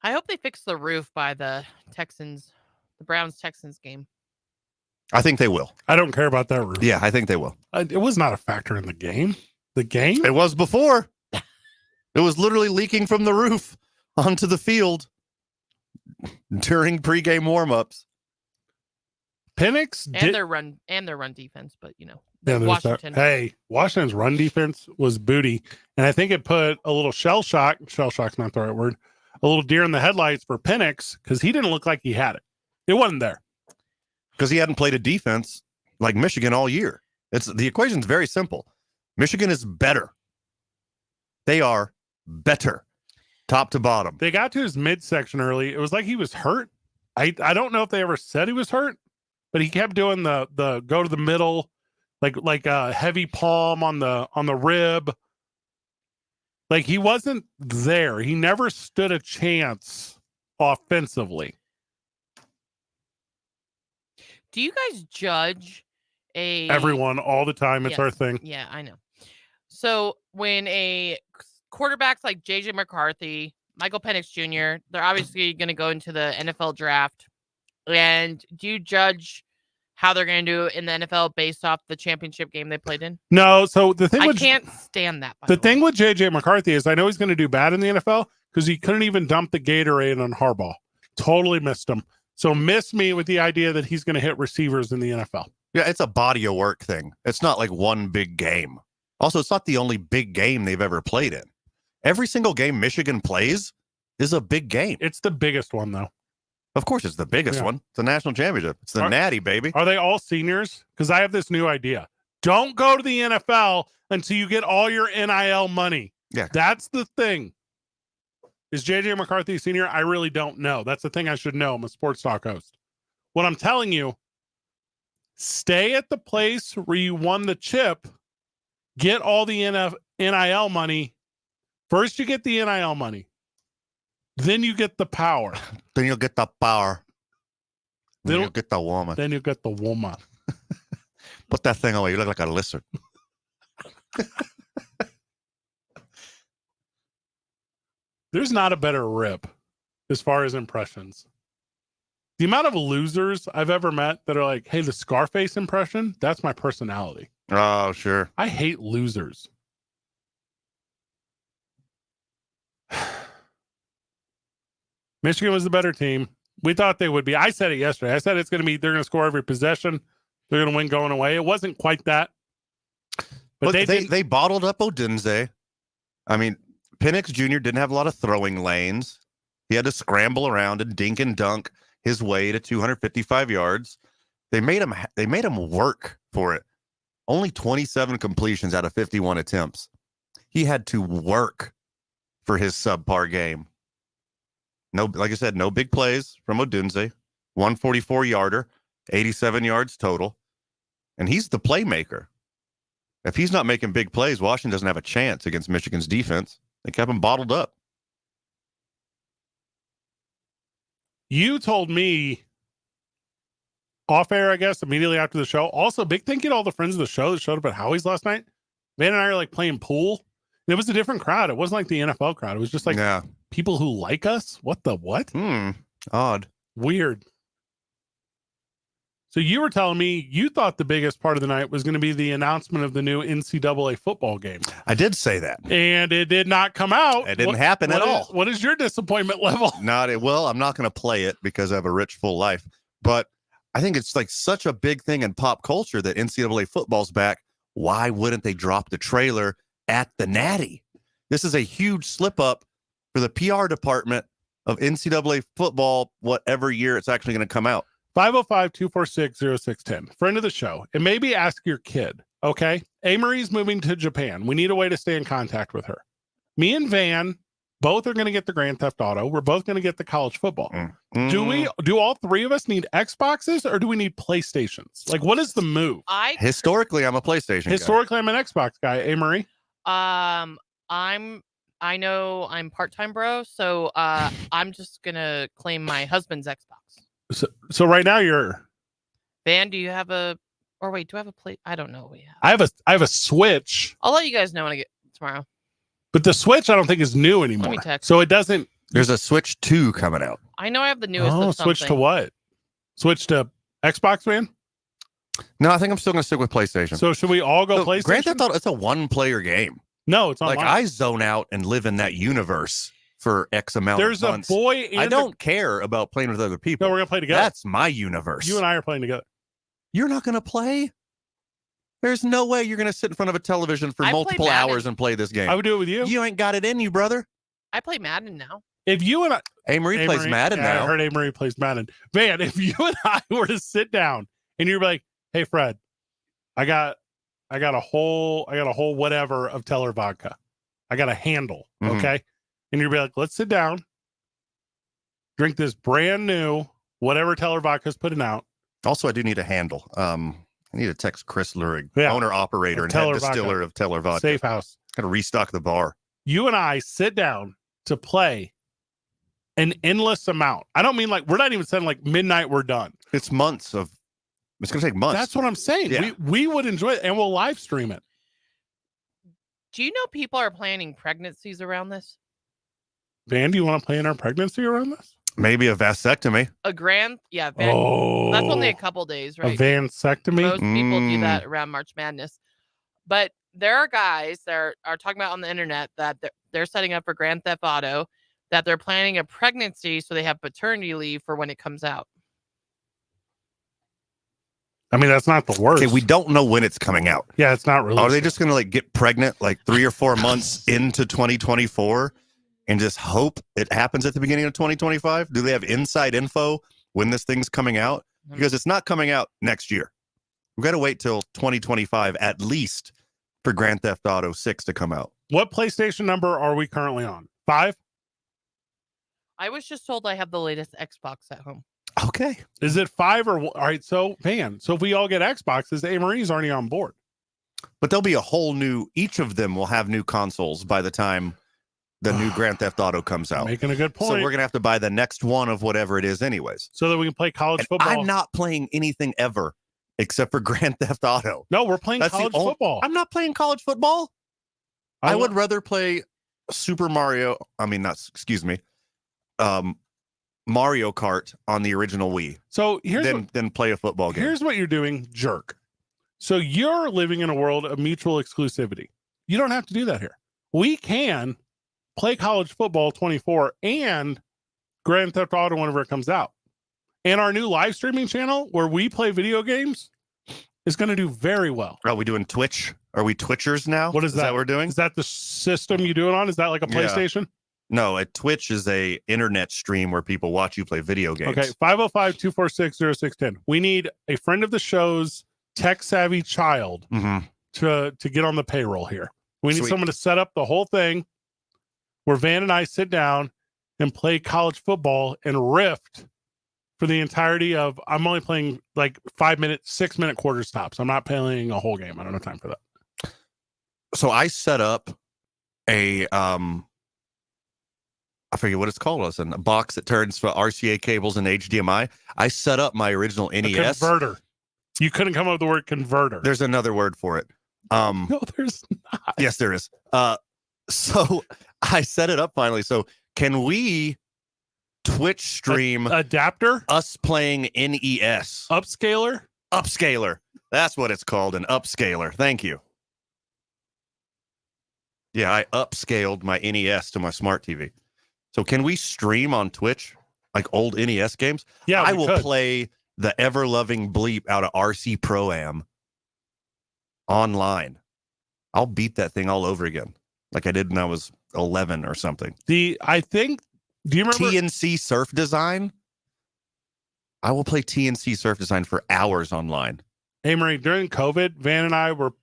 I hope they fix the roof by the Browns-Texans game. I think they will. I don't care about that roof. Yeah, I think they will. It was not a factor in the game. The game? It was before. It was literally leaking from the roof onto the field during pregame warmups. Penix and their run defense, but Washington. Washington's run defense was booty, and I think it put a little shell shock. Shell shock's not the right word. A little deer in the headlights for Penix because he didn't look like he had it. It wasn't there because he hadn't played a defense like Michigan all year. The equation's very simple. Michigan is better. They are better, top to bottom. They got to his midsection early. It was like he was hurt. I don't know if they ever said he was hurt, but he kept doing the go to the middle, like a heavy palm on the rib. Like he wasn't there. He never stood a chance offensively. Do you guys judge everyone all the time? It's our thing. Yeah, I know. So when a quarterbacks like JJ McCarthy, Michael Penix Jr., they're obviously going to go into the NFL draft. And do you judge how they're going to do in the NFL based off the championship game they played in? No. So the thing I can't stand that. The thing with JJ McCarthy is I know he's going to do bad in the NFL because he couldn't even dump the Gatorade on Harbaugh. Totally missed him. So miss me with the idea that he's going to hit receivers in the NFL. Yeah, it's a body of work thing. It's not like one big game. Also, it's not the only big game they've ever played in. Every single game Michigan plays is a big game. It's the biggest one, though. Of course, it's the biggest one. It's the national championship. It's the Natty, baby. Are they all seniors? Because I have this new idea. Don't go to the NFL until you get all your NIL money. Yeah. That's the thing. Is JJ McCarthy a senior? I really don't know. That's the thing I should know. I'm a sports talk host. What I'm telling you, stay at the place where you won the chip. Get all the NIL money. First, you get the NIL money. Then you get the power. Then you'll get the power. Then you'll get the woman. Then you get the woman. Put that thing away. You look like a lizard. There's not a better rip as far as impressions. The amount of losers I've ever met that are like, hey, the Scarface impression, that's my personality. Oh, sure. I hate losers. Michigan was the better team. We thought they would be. I said it yesterday. I said they're going to score every possession. They're going to win going away. It wasn't quite that. But look, they bottled up Odunze. I mean, Penix Jr. didn't have a lot of throwing lanes. He had to scramble around and dink and dunk his way to 255 yards. They made him work for it. Only 27 completions out of 51 attempts. He had to work for his subpar game. No, like I said, no big plays from Odunze. 144-yarder, 87 yards total. And he's the playmaker. If he's not making big plays, Washington doesn't have a chance against Michigan's defense. They kept him bottled up. You told me off air, I guess, immediately after the show. Also, big thank you to all the friends of the show that showed up at Howie's last night. Van and I are like playing pool. And it was a different crowd. It wasn't like the NFL crowd. It was just like people who like us. What the what? Odd. Weird. So you were telling me you thought the biggest part of the night was going to be the announcement of the new NCAA football game. I did say that. And it did not come out. It didn't happen at all. What is your disappointment level? Well, I'm not going to play it because I have a rich, full life. But I think it's like such a big thing in pop culture that NCAA football's back. Why wouldn't they drop the trailer at the Natty? This is a huge slip up for the PR department of NCAA football, whatever year it's actually going to come out. 505-246-0610. Friend of the show. And maybe ask your kid, okay? Amory's moving to Japan. We need a way to stay in contact with her. Me and Van Both are going to get the Grand Theft Auto. We're both going to get the college football. Mm. Do all three of us need Xboxes or do we need PlayStations? Like, what is the move? Historically, I'm a PlayStation guy. Historically, I'm an Xbox guy. Hey, Marie? I know I'm part-time bro, so I'm just gonna claim my husband's Xbox. So right now you're Van, do you have a or wait, do I have a play? I don't know what we have. I have a Switch. I'll let you guys know when I get tomorrow. But the Switch I don't think is new anymore. Let me text. So it doesn't There's a Switch 2 coming out. I know I have the newest of something. Switch to what? Switch to Xbox, man? No, I think I'm still going to stick with PlayStation. So should we all go PlayStation? Grand Theft Auto, it's a one-player game. No, it's online. Like, I zone out and live in that universe for X amount There's of months. a boy and I don't care about playing with other people. No, we're going to play together. That's my universe. You and I are playing together. You're not going to play? There's no way you're going to sit in front of a television for multiple hours and play this game. I would do it with you. You ain't got it in you, brother. I play Madden now. If you and I... Marie plays Madden now. I heard Marie plays Madden. Man, if you and I were to sit down and you're like, hey, Fred, I got a whole whatever of Teller vodka. I got a handle, okay? And you'd be like, let's sit down, drink this brand new whatever Teller vodka's putting out. Also, I do need a handle. I need to text Chris Lurig, owner operator and head distiller of Teller vodka. Safe House. Got to restock the bar. You and I sit down to play an endless amount. I don't mean like we're not even saying like midnight we're done. It's going to take months. That's what I'm saying. Yeah. We would enjoy it and we'll live stream it. Do you know people are planning pregnancies around this? Van, do you want to plan our pregnancy around this? Maybe a vasectomy. That's only a couple days, right? A vasectomy? Most people do that around March Madness. But there are guys that are talking about on the internet that they're setting up for Grand Theft Auto, that they're planning a pregnancy so they have paternity leave for when it comes out. I mean, that's not the worst. Okay, we don't know when it's coming out. Yeah, it's not really. Are they just going to like get pregnant like 3 or 4 months into 2024 and just hope it happens at the beginning of 2025? Do they have inside info when this thing's coming out? Because it's not coming out next year. We've got to wait till 2025 at least for Grand Theft Auto 6 to come out. What PlayStation number are we currently on? 5? I was just told I have the latest Xbox at home. Okay. Is it 5 or all right? So, man, so if we all get Xboxes, Marie's already on board. But there'll be a whole new, each of them will have new consoles by the time the new Grand Theft Auto comes out. Making a good point. So we're going to have to buy the next one of whatever it is anyways. So that we can play college football. I'm not playing anything ever except for Grand Theft Auto. No, we're playing college football. I'm not playing college football. I would rather play Super Mario. I mean, Mario Kart on the original Wii. So then play a football game. Here's what you're doing, jerk. So you're living in a world of mutual exclusivity. You don't have to do that here. We can play college football 24 and Grand Theft Auto whenever it comes out. And our new live streaming channel where we play video games is going to do very well. Are we doing Twitch? Are we Twitchers now? What is that we're doing? Is that the system you do it on? Is that like a PlayStation? No, a Twitch is a internet stream where people watch you play video games. Okay, 505-246-0610. We need a friend of the show's tech-savvy child to get on the payroll here. We need someone to set up the whole thing where Van and I sit down and play college football and rift for the entirety of, I'm only playing like 5-minute, 6-minute quarter stops. I'm not playing a whole game. I don't have time for that. So I set up a, I forget what it's called. It's a box that turns for RCA cables and HDMI. I set up my original NES. Converter. You couldn't come up with the word converter. There's another word for it. No, there's not. Yes, there is. So I set it up finally. So can we Twitch stream adapter? Us playing NES. Upscaler? Upscaler. That's what it's called, an upscaler. Thank you. Yeah, I upscaled my NES to my smart TV. So can we stream on Twitch like old NES games? Yeah, I will play the ever-loving bleep out of RC Pro-Am online. I'll beat that thing all over again like I did when I was 11 or something. Do you remember TNC Surf Design? I will play TNC Surf Design for hours online. Hey, Marie, during COVID, Van and I would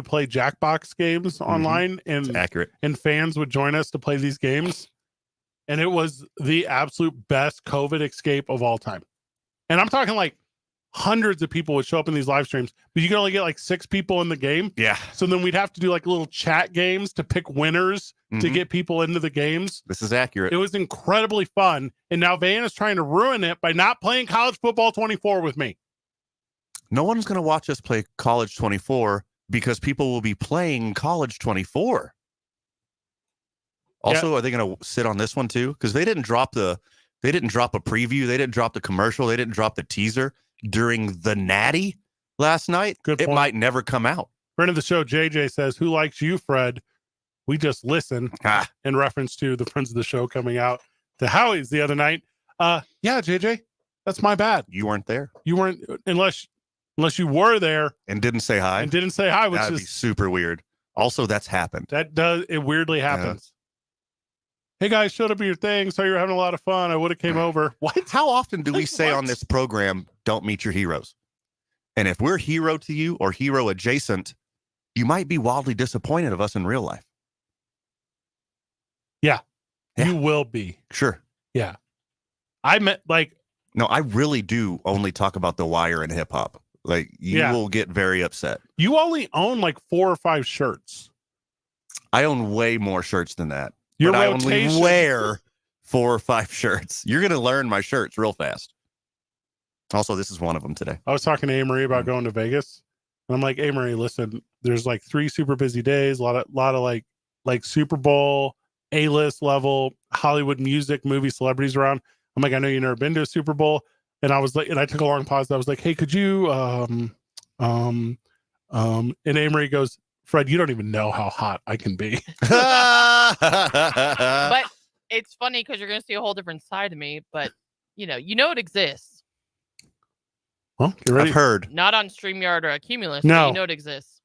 play Jackbox games online, and it's accurate. And fans would join us to play these games. and it was the absolute best COVID escape of all time. And I'm talking like hundreds of people would show up in these live streams, but you can only get like 6 people in the game. Yeah. So then we'd have to do like little chat games to pick winners to get people into the games. This is accurate. It was incredibly fun. And now Van is trying to ruin it by not playing College Football 24 with me. No one's going to watch us play College 24 because people will be playing College 24. Also, are they going to sit on this one too? Because they didn't drop a preview. They didn't drop the commercial. They didn't drop the teaser during the Natty last night. Good It point. might never come out. Friend of the show, JJ says, "Who likes you, Fred?" We just listen in reference to the Friends of the Show coming out to Howie's the other night. Yeah, JJ, that's my bad. You weren't there. You weren't, unless you were there and didn't say hi. which That'd is be super weird. Also, that's happened. it weirdly happens. Hey guys, showed up at your thing, so you're having a lot of fun. I would have came over. What? How often do we say on this program, don't meet your heroes? And if we're hero to you or hero adjacent, you might be wildly disappointed of us in real life. Yeah. You will be. Sure. Yeah. I meant no, I really do only talk about The Wire and hip hop. Like you will get very upset. You only own like 4 or 5 shirts. I own way more shirts than that. Your but rotation. I only wear 4 or 5 shirts. You're going to learn my shirts real fast. Also, this is one of them today. I was talking to Amory about going to Vegas. And I'm like, Amory, listen, there's like 3 super busy days, a lot of like Super Bowl, A-list level, Hollywood music, movie celebrities around. I'm like, I know you've never been to a Super Bowl. And I was like, and I took a long pause. I was like, hey, could you, and Amory goes, Fred, you don't even know how hot I can be. But it's funny because you're going to see a whole different side of me, but you know it exists. Well, get ready. I've heard. Not on StreamYard or Accumulus, No. but you know it exists.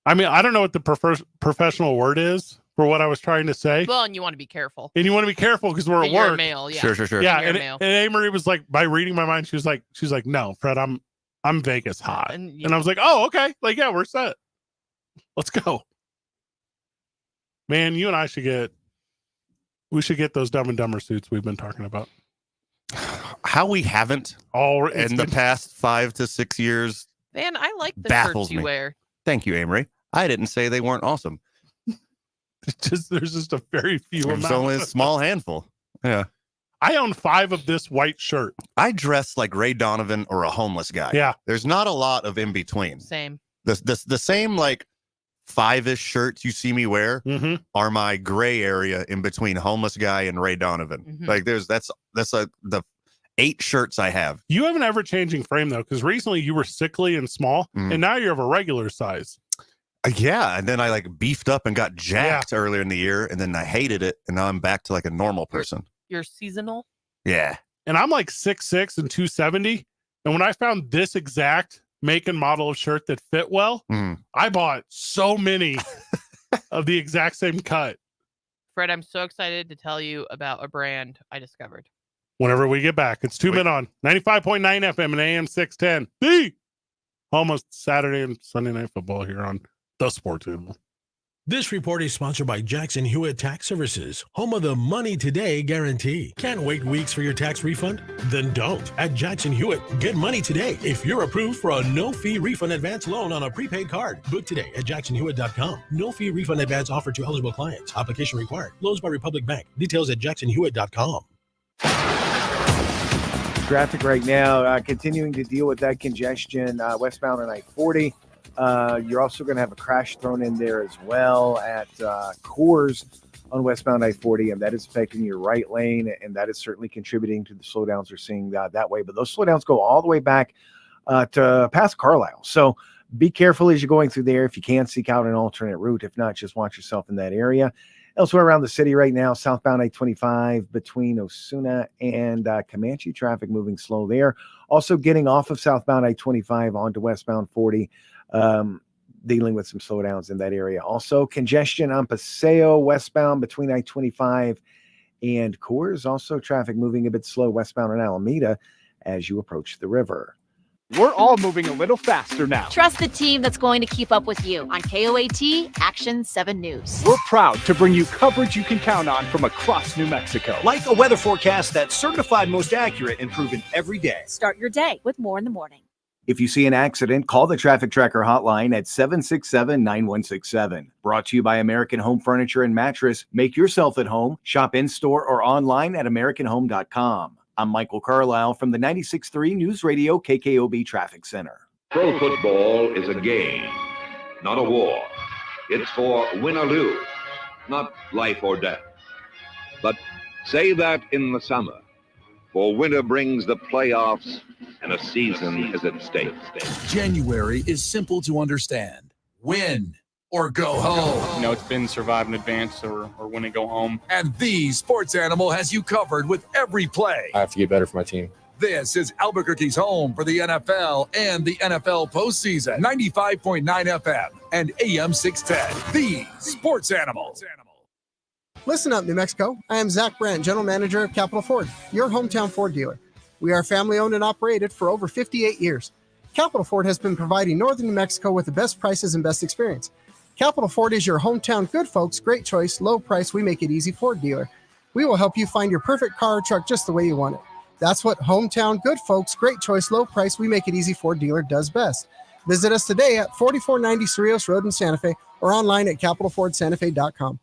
I mean, I don't know what the professional word is for what I was trying to say. Well, and you want to be careful. And you want to be careful because we're at You're a work. male, yeah. Sure. Yeah, You're a and male. Amory was like, by reading my mind, she's like, no, Fred, I'm Vegas hot. And I was like, oh, okay. Like, yeah, we're set. Let's go. Man, you and I should get those Dumb and Dumber suits we've been talking about. How we haven't in the past 5 to 6 years Man, I like the baffles shirts you me. wear. Thank you, Amory. I didn't say they weren't awesome. There's just a very few There's amount. only a small handful. Yeah. I own 5 of this white shirt. I dress like Ray Donovan or a homeless guy. Yeah. There's not a lot of in between. Same. The same like 5-ish shirts you see me wear are my gray area in between homeless guy and Ray Donovan. Like that's the 8 shirts I have. You have an ever-changing frame though, because recently you were sickly and small, and now you have a regular size. Yeah, and then I like beefed up and got jacked earlier in the year, and then I hated it, and now I'm back to like a normal person. You're seasonal. Yeah. And I'm like 6'6" and 270. And when I found this exact make and model of shirt that fit well, I bought so many of the exact same cut. Fred, I'm so excited to tell you about a brand I discovered. Whenever we get back, it's 2 Men On 95.9 FM and AM 610. The almost Saturday and Sunday Night Football here on the Sports Animal. This report is sponsored by Jackson Hewitt Tax Services, home of the Money Today guarantee. Can't wait weeks for your tax refund? Then don't. At Jackson Hewitt, get money today if you're approved for a no-fee refund advance loan on a prepaid card. Book today at jacksonhewitt.com. No-fee refund advance offered to eligible clients. Application required. Loans by Republic Bank. Details at jacksonhewitt.com. Traffic right now, continuing to deal with that congestion westbound on I-40. You're also going to have a crash thrown in there as well at Coors on westbound I-40, and that is affecting your right lane, and that is certainly contributing to the slowdowns we're seeing that way. But those slowdowns go all the way back to past Carlisle. So be careful as you're going through there. If you can, seek out an alternate route. If not, just watch yourself in that area. Elsewhere around the city right now, southbound I-25 between Osuna and Comanche, traffic moving slow there. Also getting off of southbound I-25 onto westbound 40, dealing with some slowdowns in that area. Also congestion on Paseo westbound between I-25 and Coors. Also traffic moving a bit slow westbound on Alameda as you approach the river. We're all moving a little faster now. Trust the team that's going to keep up with you on KOAT Action 7 News. We're proud to bring you coverage you can count on from across New Mexico. Like a weather forecast that's certified most accurate and proven every day. Start your day with more in the morning. If you see an accident, call the Traffic Tracker hotline at 767-9167. Brought to you by American Home Furniture and Mattress. Make yourself at home. Shop in-store or online at AmericanHome.com. I'm Michael Carlisle from the 96.3 News Radio KKOB Traffic Center. Pro football is a game, not a war. It's for win or lose, not life or death. But say that in the summer, for winter brings the playoffs and a season is at stake. January is simple to understand. Win or go home. You know, it's been survive in advance or win and go home. And the Sports Animal has you covered with every play. I have to get better for my team. This is Albuquerque's home for the NFL and the NFL postseason. 95.9 FM and AM 610. The Sports Animal. Listen up, New Mexico. I am Zach Brandt, General Manager of Capital Ford, your hometown Ford dealer. We are family owned and operated for over 58 years. Capital Ford has been providing Northern New Mexico with the best prices and best experience. Capital Ford is your hometown good folks, great choice, low price, we make it easy Ford dealer. We will help you find your perfect car or truck just the way you want it. That's what hometown good folks, great choice, low price, we make it easy Ford dealer does best. Visit us today at 4490 Cerrillos Road in Santa Fe or online at capitalfordsantafe.com.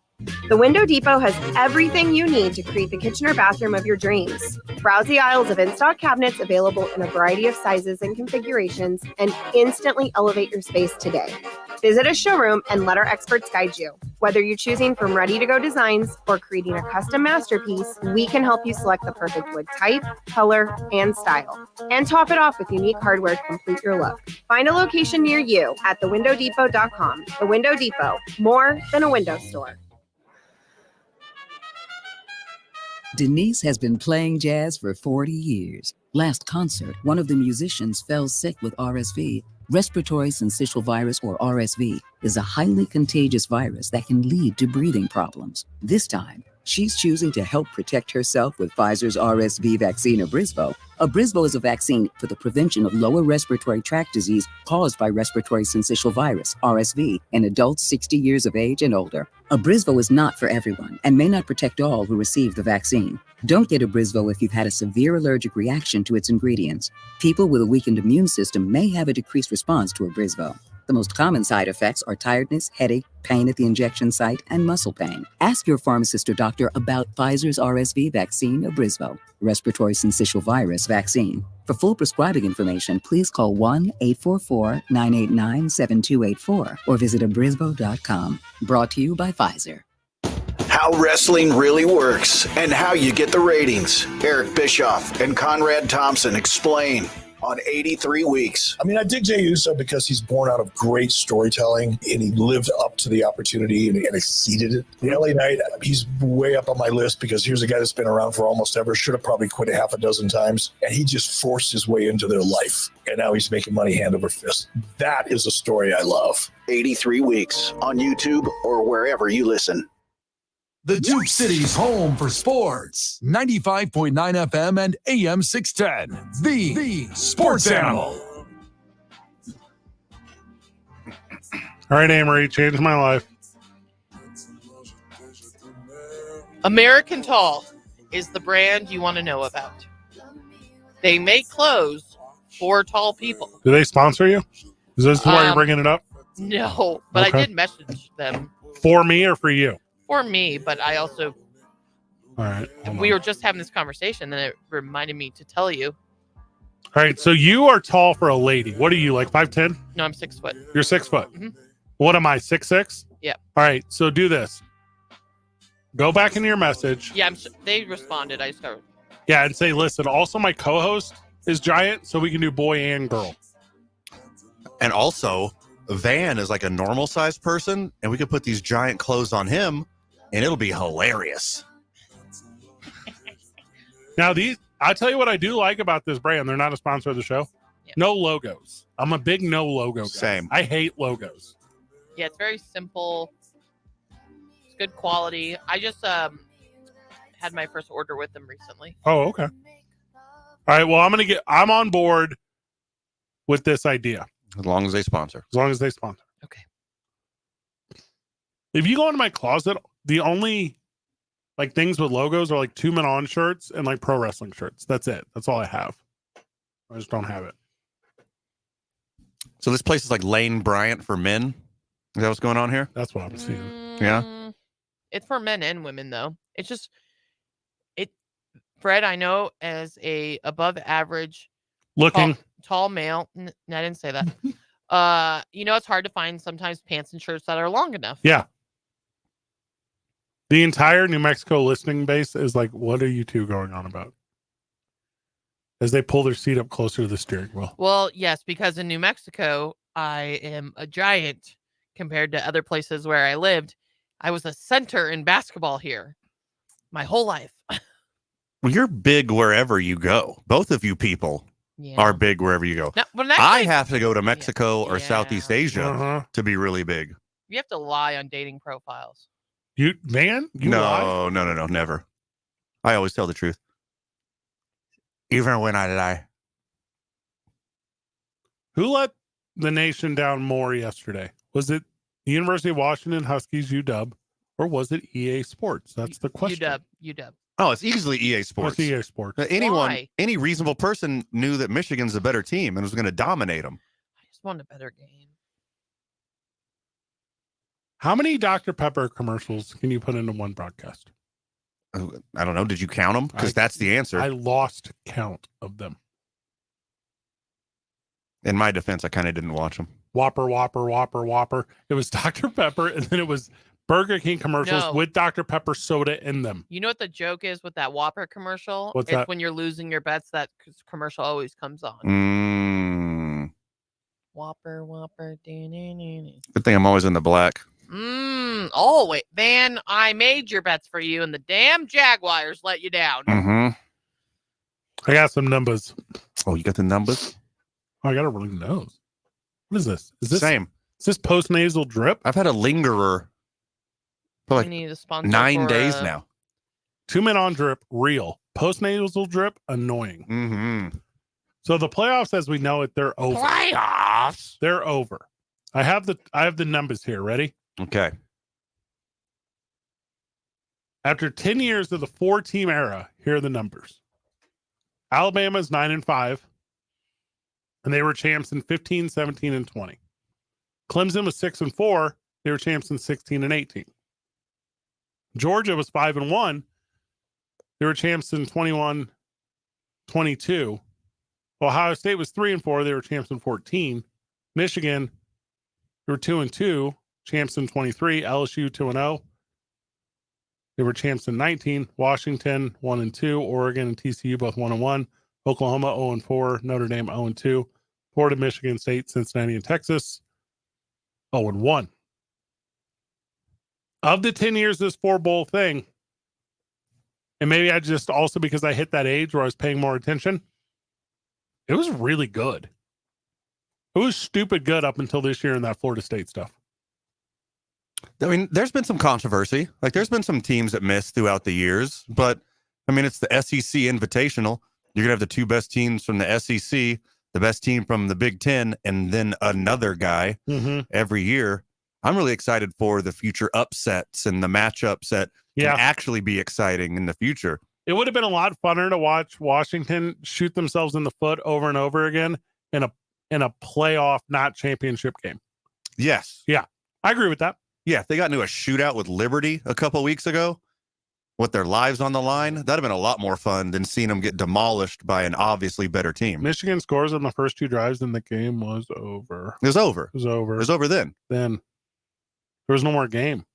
The Window Depot has everything you need to create the kitchen or bathroom of your dreams. Browse the aisles of in-stock cabinets available in a variety of sizes and configurations and instantly elevate your space today. Visit a showroom and let our experts guide you. Whether you're choosing from ready-to-go designs or creating a custom masterpiece, we can help you select the perfect wood type, color, and style. And top it off with unique hardware to complete your look. Find a location near you at thewindowdepot.com. The Window Depot, more than a window store. Denise has been playing jazz for 40 years. Last concert, one of the musicians fell sick with RSV. Respiratory syncytial virus, or RSV, is a highly contagious virus that can lead to breathing problems. This time, she's choosing to help protect herself with Pfizer's RSV vaccine, Abrysvo. Abrysvo is a vaccine for the prevention of lower respiratory tract disease caused by respiratory syncytial virus, RSV, in adults 60 years of age and older. Abrysvo is not for everyone and may not protect all who receive the vaccine. Don't get Abrysvo if you've had a severe allergic reaction to its ingredients. People with a weakened immune system may have a decreased response to Abrysvo. The most common side effects are tiredness, headache, pain at the injection site, and muscle pain. Ask your pharmacist or doctor about Pfizer's RSV vaccine, Abrysvo, respiratory syncytial virus vaccine. For full prescribing information, please call 1-844-989-7284 or visit abrysvo.com. Brought to you by Pfizer. How wrestling really works and how you get the ratings. Eric Bischoff and Conrad Thompson explain on 83 Weeks. I mean, I dig Jey Uso because he's born out of great storytelling and he lived up to the opportunity and exceeded it. The LA Knight, he's way up on my list because here's a guy that's been around for almost ever, should have probably quit a half a dozen times, and he just forced his way into their life. And now he's making money hand over fist. That is a story I love. 83 Weeks on YouTube or wherever you listen. The Duke City's home for sports. 95.9 FM and AM 610. The Sports Animal. All right, Amory, changed my life. American Tall is the brand you want to know about. They make clothes for tall people. Do they sponsor you? Is this why you're bringing it up? No, but Okay. I did message them. For me or for you? For me, but I also, All right. we were just having this conversation, then it reminded me to tell you. All right, so you are tall for a lady. What are you, like 5'10"? No, I'm 6 foot. You're 6 foot. Mhm. What am I, 6'6"? Yeah. All right, so do this. Go back into your message. Yeah, they responded. I just got. Yeah, and say, listen, also my co-host is giant, so we can do boy and girl. And also, Van is like a normal sized person, and we could put these giant clothes on him, and it'll be hilarious. Now, I'll tell you what I do like about this brand. They're not a sponsor of the show. Yeah. No logos. I'm a big no logo guy. Same. I hate logos. Yeah, it's very simple. It's good quality. I just had my first order with them recently. Oh, okay. All right, well, I'm on board with this idea. As long as they sponsor. As long as they sponsor. Okay. If you go into my closet, the only like things with logos are like 2 Men On shirts and like pro wrestling shirts. That's it. That's all I have. I just don't have it. So this place is like Lane Bryant for men. Is that what's going on here? That's what I'm seeing. Yeah. It's for men and women, though. It's just Fred, I know as a above average looking tall male. I didn't say that. It's hard to find sometimes pants and shirts that are long enough. Yeah. The entire New Mexico listening base is like, what are you two going on about? As they pull their seat up closer to the steering wheel. Well, yes, because in New Mexico, I am a giant compared to other places where I lived. I was a center in basketball here my whole life. Well, you're big wherever you go. Both of you people are big wherever you go. Now, I have to go to Mexico or Southeast Asia to be really big. You have to lie on dating profiles. You lie? No, never. I always tell the truth. Even when I lie. Who let the nation down more yesterday? Was it the University of Washington Huskies, UW, or was it EA Sports? That's the question. UW. Oh, it's easily EA Sports. It's EA Sports. Why? Any reasonable person knew that Michigan's a better team and was going to dominate them. I just want a better game. How many Dr. Pepper commercials can you put into one broadcast? I don't know. Did you count them? Because that's the answer. I lost count of them. In my defense, I kind of didn't watch them. Whopper, Whopper, Whopper, Whopper. It was Dr. Pepper, and then it was Burger King commercials with Dr. Pepper soda in them. You know what the joke is with that Whopper commercial? What's it's that? When you're losing your bets, that commercial always comes on. Whopper, Whopper. Good thing I'm always in the black. Oh, wait. Van, I made your bets for you, and the damn Jaguars let you down. I got some numbers. Oh, you got the numbers? Oh, I got a really nose. What is this? Is this same? Is this post-nasal drip? I've had a lingerer for like We need a sponsor 9 for, days now. 2 Men On drip, real. Post-nasal drip, annoying. So the playoffs, as we know it, they're over. Playoffs? They're over. I have the numbers here. Ready? Okay. After 10 years of the 4-team era, here are the numbers. Alabama's 9-5, and they were champs in 15, 17, and 20. Clemson was 6-4. They were champs in 16 and 18. Georgia was 5-1. They were champs in 21, 22. Ohio State was 3-4. They were champs in 14. Michigan, they were 2-2, champs in 23. LSU 2-0. They were champs in 19. Washington 1-2. Oregon and TCU both 1-1. Oklahoma 0-4. Notre Dame 0-2. Florida, Michigan State, Cincinnati, and Texas 0-1. Of the 10 years of this 4-bowl thing, and maybe I just also because I hit that age where I was paying more attention, it was really good. It was stupid good up until this year in that Florida State stuff. I mean, there's been some controversy. Like, there's been some teams that missed throughout the years, but I mean, it's the SEC Invitational. You're gonna have the 2 best teams from the SEC, the best team from the Big Ten, and then another guy every year. I'm really excited for the future upsets and the matchups that can actually be exciting in the future. It would have been a lot funner to watch Washington shoot themselves in the foot over and over again in a playoff, not championship game. Yes. Yeah, I agree with that. Yeah, if they got into a shootout with Liberty a couple weeks ago with their lives on the line, that'd have been a lot more fun than seeing them get demolished by an obviously better team. Michigan scores on the first 2 drives, and the game was over. It was over. It was over. It was over then. Then there was no more game.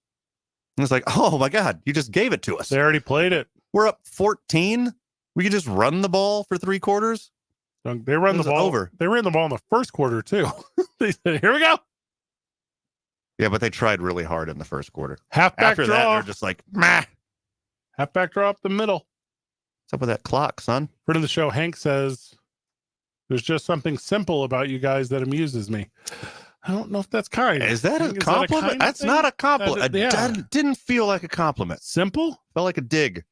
And it's like, oh my God, you just gave it to us. They already played it. We're up 14. We could just run the ball for 3 quarters. They ran the ball over. They ran the ball in the first quarter too. They said, "Here we go." Yeah, but they tried really hard in the first quarter. Halfback After draw. that, they're just like, meh. Halfback draw up the middle. What's up with that clock, son? Friend of the show, Hank says, "There's just something simple about you guys that amuses me." I don't know if that's kind. Is that a Hank, compliment? That's not a compliment. That didn't feel like a compliment. Simple? Felt like a dig.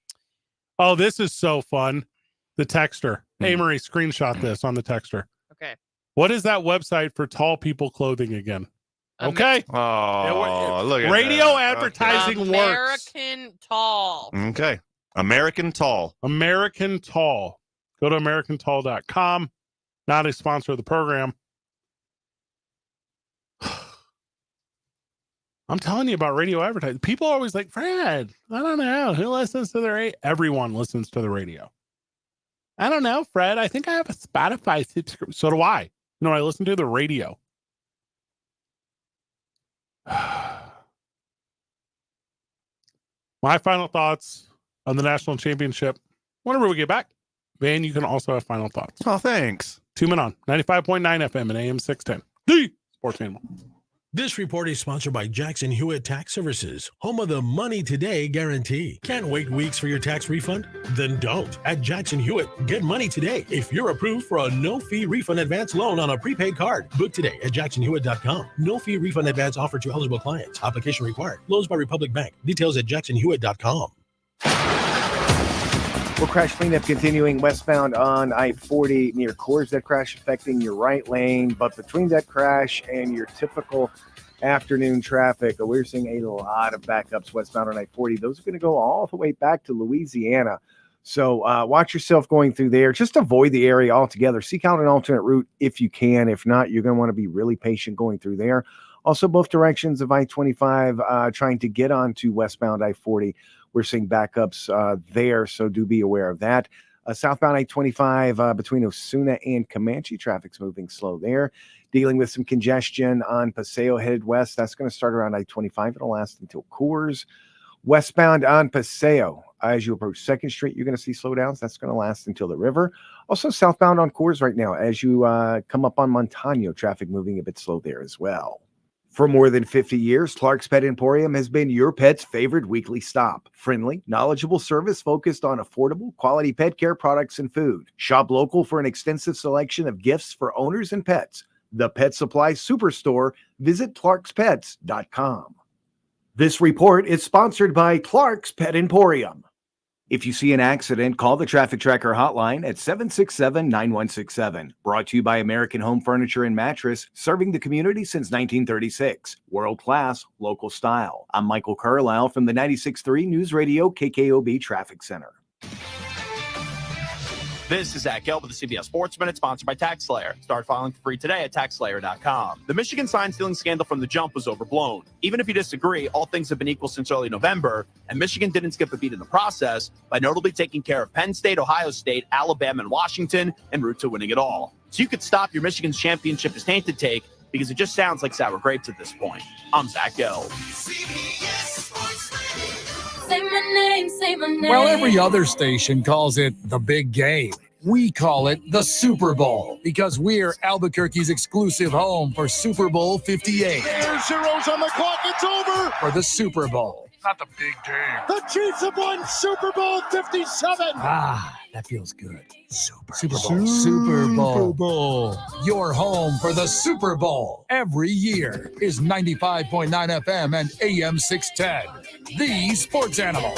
Oh, this is so fun. The texter. Hey, Marie, screenshot this on the texter. Okay. What is that website for tall people clothing again? Okay. Oh, look at radio that. advertising works. American Tall. Okay. American Tall. American Tall. Go to americantall.com. Not a sponsor of the program. I'm telling you about radio advertising. People are always like, Fred, I don't know. Who listens to the radio? Everyone listens to the radio. I don't know, Fred. I think I have a Spotify subscription. So do I. No, I listen to the radio. My final thoughts on the national championship. Whenever we get back, Van, you can also have final thoughts. Oh, thanks. 2 Men On 95.9 FM and AM 610. The Sports Animal. This report is sponsored by Jackson Hewitt Tax Services, home of the Money Today guarantee. Can't wait weeks for your tax refund? Then don't. At Jackson Hewitt, get money today if you're approved for a no-fee refund advance loan on a prepaid card. Book today at jacksonhewitt.com. No-fee refund advance offered to eligible clients. Application required. Loans by Republic Bank. Details at jacksonhewitt.com. Well, crash cleanup continuing westbound on I-40 near Coors. That crash affecting your right lane, but between that crash and your typical afternoon traffic, we're seeing a lot of backups westbound on I-40. Those are going to go all the way back to Louisiana. So watch yourself going through there. Just avoid the area altogether. Seek out an alternate route if you can. If not, you're going to want to be really patient going through there. Also, both directions of I-25 trying to get onto westbound I-40. We're seeing backups there, so do be aware of that. Southbound I-25 between Osuna and Comanche, traffic's moving slow there. Dealing with some congestion on Paseo headed west. That's going to start around I-25. It'll last until Coors. Westbound on Paseo, as you approach 2nd Street, you're going to see slowdowns. That's going to last until the river. Also, southbound on Coors right now, as you come up on Montano, traffic moving a bit slow there as well. For more than 50 years, Clark's Pet Emporium has been your pet's favorite weekly stop. Friendly, knowledgeable service focused on affordable, quality pet care products and food. Shop local for an extensive selection of gifts for owners and pets. The Pet Supply Superstore. Visit clarkspets.com. This report is sponsored by Clark's Pet Emporium. If you see an accident, call the Traffic Tracker hotline at 767-9167. Brought to you by American Home Furniture and Mattress, serving the community since 1936. World class, local style. I'm Michael Carlisle from the 96.3 News Radio KKOB Traffic Center. This is Zach Gelb with the CBS Sports Minute, sponsored by TaxSlayer. Start filing for free today at TaxSlayer.com. The Michigan sign stealing scandal from the jump was overblown. Even if you disagree, all things have been equal since early November, and Michigan didn't skip a beat in the process by notably taking care of Penn State, Ohio State, Alabama, and Washington en route to winning it all. So you could stop your Michigan's championship is tainted take because it just sounds like sour grapes at this point. I'm Zach Gelb. Say my name, say my name. Well, every other station calls it the big game. We call it the Super Bowl because we're Albuquerque's exclusive home for Super Bowl 58. There's zeros on the clock. It's over. For the Super Bowl. Not the big game. The Chiefs have won Super Bowl 57. Ah, that feels good. Super Bowl. Your home for the Super Bowl every year is 95.9 FM and AM 610. The Sports Animal.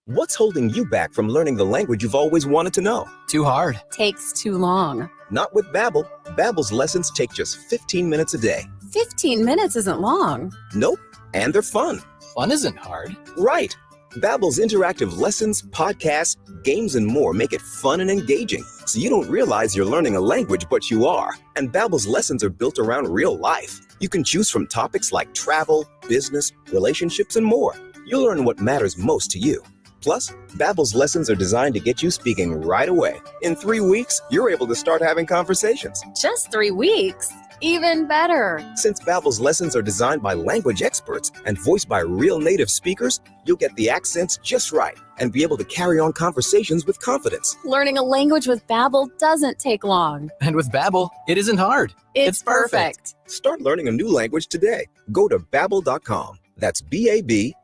What's holding you back from learning the language you've always wanted to know? Too hard. Takes too long. Not with Babbel. Babbel's lessons take just 15 minutes a day. 15 minutes isn't long. Nope. And they're fun. Fun isn't hard. Right. Babbel's interactive lessons, podcasts, games, and more make it fun and engaging, so you don't realize you're learning a language, but you are. And Babbel's lessons are built around real life. You can choose from topics like travel, business, relationships, and more. You'll learn what matters most to you. Plus, Babbel's lessons are designed to get you speaking right away. In 3 weeks, you're able to start having conversations. Just 3 weeks? Even better. Since Babbel's lessons are designed by language experts and voiced by real native speakers, you'll get the accents just right and be able to carry on conversations with confidence. Learning a language with Babbel doesn't take long. And with Babbel, it isn't hard. It's perfect. Start learning a new language today. Go to Babbel.com. That's Babbel.com.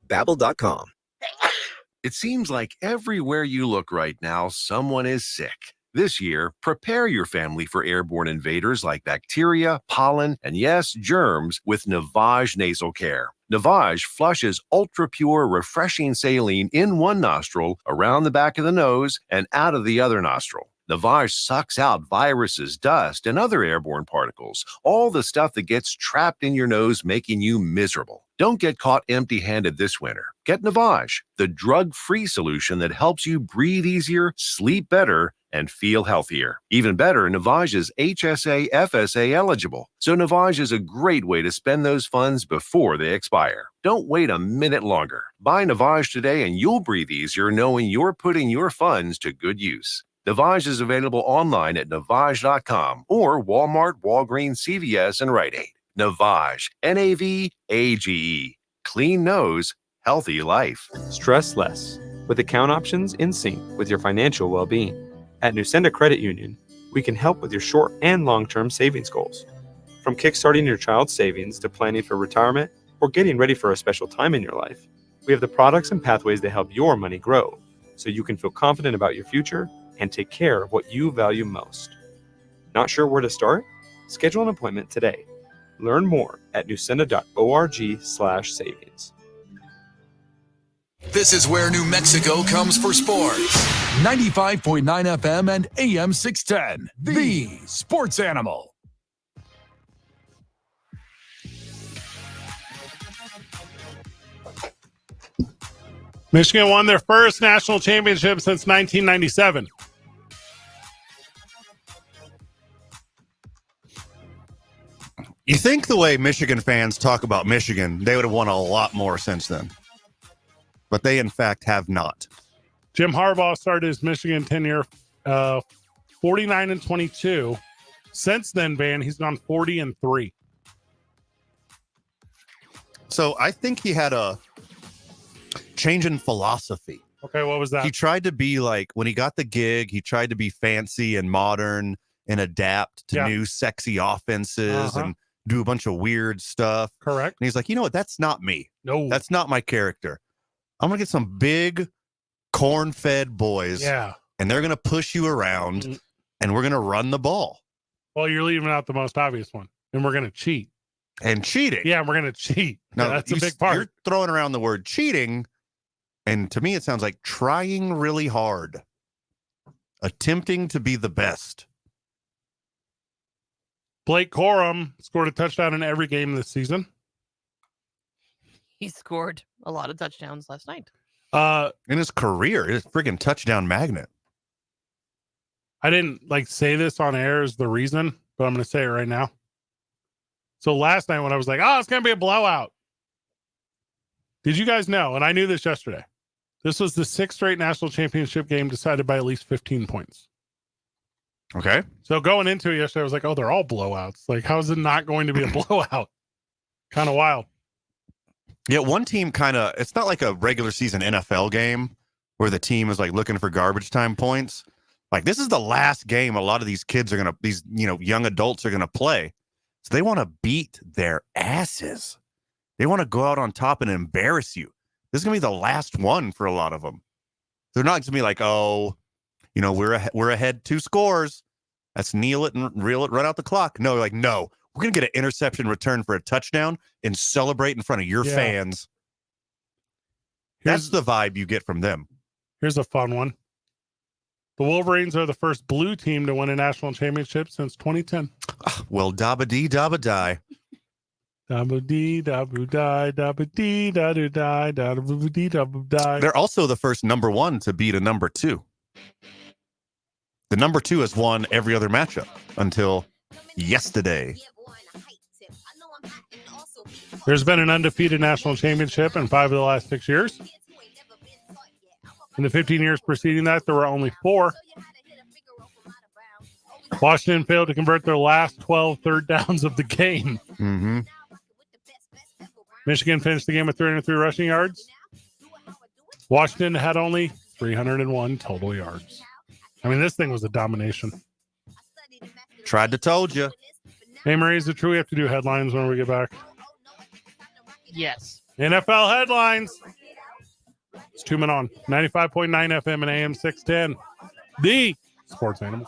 Babbel.com. It seems like everywhere you look right now, someone is sick. This year, prepare your family for airborne invaders like bacteria, pollen, and yes, germs with Navage Nasal Care. Navage flushes ultra-pure, refreshing saline in one nostril, around the back of the nose, and out of the other nostril. Navage sucks out viruses, dust, and other airborne particles, all the stuff that gets trapped in your nose, making you miserable. Don't get caught empty-handed this winter. Get Navage, the drug-free solution that helps you breathe easier, sleep better, and feel healthier. Even better, Navage is HSA, FSA eligible. So Navage is a great way to spend those funds before they expire. Don't wait a minute longer. Buy Navage today and you'll breathe easier knowing you're putting your funds to good use. Navage is available online at Navage.com or Walmart, Walgreens, CVS, and Rite Aid. Navage, N-A-V-A-G-E. Clean nose, healthy life. Stress less with account options in sync with your financial well-being. At Nusenda Credit Union, we can help with your short and long-term savings goals. From kickstarting your child's savings to planning for retirement or getting ready for a special time in your life, we have the products and pathways to help your money grow so you can feel confident about your future and take care of what you value most. Not sure where to start? Schedule an appointment today. Learn more at nusenda.org/savings. This is where New Mexico comes for sports. 95.9 FM and AM 610. The Sports Animal. Michigan won their first national championship since 1997. You think the way Michigan fans talk about Michigan, they would have won a lot more since then. But they, in fact, have not. Jim Harbaugh started his Michigan tenure 49-22. Since then, Van, he's gone 40-3. So I think he had a change in philosophy. Okay, what was that? He tried to be like, when he got the gig, he tried to be fancy and modern and adapt to new sexy offenses and do a bunch of weird stuff. Correct. And he's like, you know what? That's not me. No. That's not my character. I'm going to get some big corn-fed boys. Yeah. And they're going to push you around and we're going to run the ball. Well, you're leaving out the most obvious one. And we're going to cheat. And cheating. Yeah, we're going to cheat. No, yeah, that's a big part. You're throwing around the word cheating. And to me, it sounds like trying really hard. Attempting to be the best. Blake Corum scored a touchdown in every game this season. He scored a lot of touchdowns last night. In his career, his freaking touchdown magnet. I didn't say this on air as the reason, but I'm going to say it right now. So last night when I was like, oh, it's going to be a blowout. Did you guys know? And I knew this yesterday. This was the 6th straight national championship game decided by at least 15 points. Okay. So going into it yesterday, I was like, oh, they're all blowouts. Like, how is it not going to be a blowout? Kind of wild. Yeah, one team it's not like a regular season NFL game where the team is like looking for garbage time points. Like, this is the last game a lot of these kids are these young adults are going to play. So they want to beat their asses. They want to go out on top and embarrass you. This is going to be the last one for a lot of them. They're not going to be like, oh, we're ahead 2 scores. Let's kneel it and reel it, run out the clock. No, like, no, we're going to get an interception return for a touchdown and celebrate in front of your fans. That's the vibe you get from them. Here's a fun one. The Wolverines are the first blue team to win a national championship since 2010. Well, dabba-dee, dabba-die. Dabba-dee, dabba-die, dabba-dee, dabba-die, dabba-dee, dabba-die. They're also the first number 1 to beat a number 2. The number 2 has won every other matchup until yesterday. There's been an undefeated national championship in 5 of the last 6 years. In the 15 years preceding that, there were only 4. Washington failed to convert their last 12 third downs of the game. Mm-hmm. Michigan finished the game with 303 rushing yards. Washington had only 301 total yards. I mean, this thing was a domination. Tried to told you. Hey, Marie, is it true we have to do headlines when we get back? Yes. NFL headlines. It's 2 Men On. 95.9 FM and AM 610. The Sports Animal.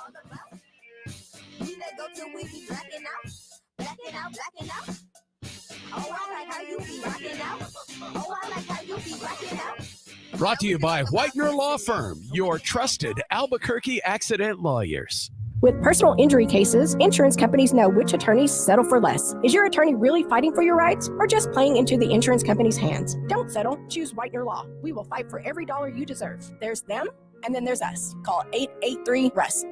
Brought to you by Whitener Law Firm, your trusted Albuquerque accident lawyers. With personal injury cases, insurance companies know which attorneys settle for less. Is your attorney really fighting for your rights or just playing into the insurance company's hands? Don't settle. Choose Whitener Law. We will fight for every dollar you deserve. There's them, and then there's us. Call 883-RUSS.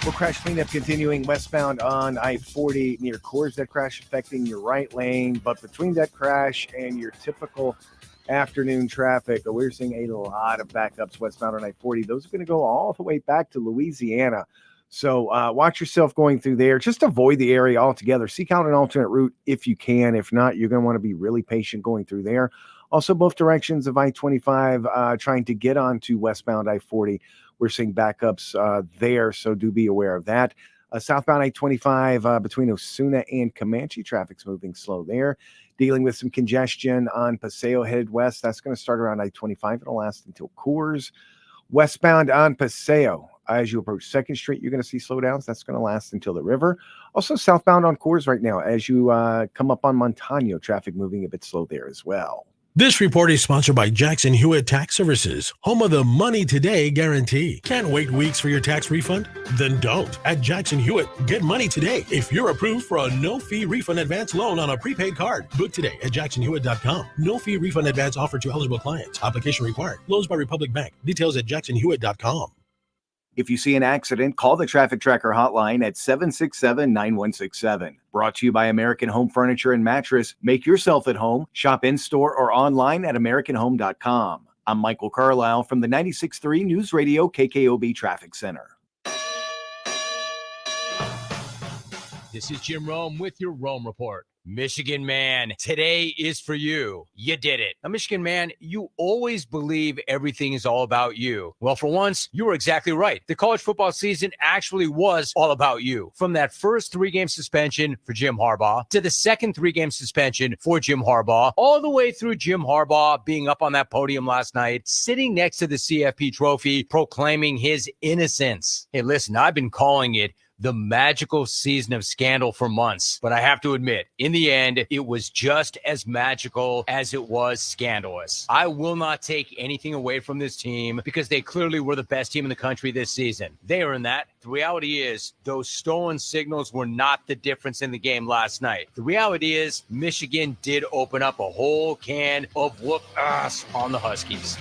Well, crash cleanup continuing westbound on I-40 near Coors. That crash affecting your right lane, but between that crash and your typical afternoon traffic, we're seeing a lot of backups westbound on I-40. Those are going to go all the way back to Louisiana. So watch yourself going through there. Just avoid the area altogether. Seek out an alternate route if you can. If not, you're going to want to be really patient going through there. Also, both directions of I-25 trying to get onto westbound I-40. We're seeing backups there, so do be aware of that. Southbound I-25 between Osuna and Comanche, traffic's moving slow there. Dealing with some congestion on Paseo headed west. That's going to start around I-25. It'll last until Coors. Westbound on Paseo, as you approach 2nd Street, you're going to see slowdowns. That's going to last until the river. Also, southbound on Coors right now, as you come up on Montano, traffic moving a bit slow there as well. This report is sponsored by Jackson Hewitt Tax Services, home of the Money Today guarantee. Can't wait weeks for your tax refund? Then don't. At Jackson Hewitt, get money today if you're approved for a no-fee refund advance loan on a prepaid card. Book today at jacksonhewitt.com. No-fee refund advance offered to eligible clients. Application required. Loans by Republic Bank. Details at jacksonhewitt.com. If you see an accident, call the Traffic Tracker hotline at 767-9167. Brought to you by American Home Furniture and Mattress. Make yourself at home. Shop in-store or online at AmericanHome.com. I'm Michael Carlisle from the 96.3 News Radio KKOB Traffic Center. This is Jim Rome with your Rome Report. Michigan man, today is for you. You did it. Now, Michigan man, you always believe everything is all about you. Well, for once, you were exactly right. The college football season actually was all about you. From that first 3-game suspension for Jim Harbaugh to the second 3-game suspension for Jim Harbaugh, all the way through Jim Harbaugh being up on that podium last night, sitting next to the CFP trophy, proclaiming his innocence. Hey, listen, I've been calling it the magical season of scandal for months. But I have to admit, in the end, it was just as magical as it was scandalous. I will not take anything away from this team because they clearly were the best team in the country this season. They earned that. The reality is those stolen signals were not the difference in the game last night. The reality is Michigan did open up a whole can of whoop ass on the Huskies.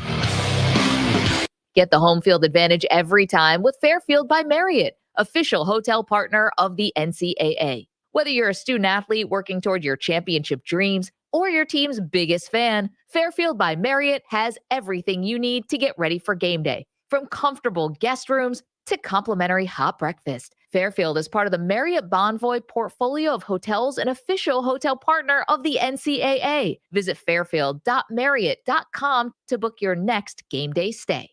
Get the home field advantage every time with Fairfield by Marriott, official hotel partner of the NCAA. Whether you're a student athlete working toward your championship dreams or your team's biggest fan, Fairfield by Marriott has everything you need to get ready for game day. From comfortable guest rooms to complimentary hot breakfast, Fairfield is part of the Marriott Bonvoy portfolio of hotels and official hotel partner of the NCAA. Visit fairfield.marriott.com to book your next game day stay.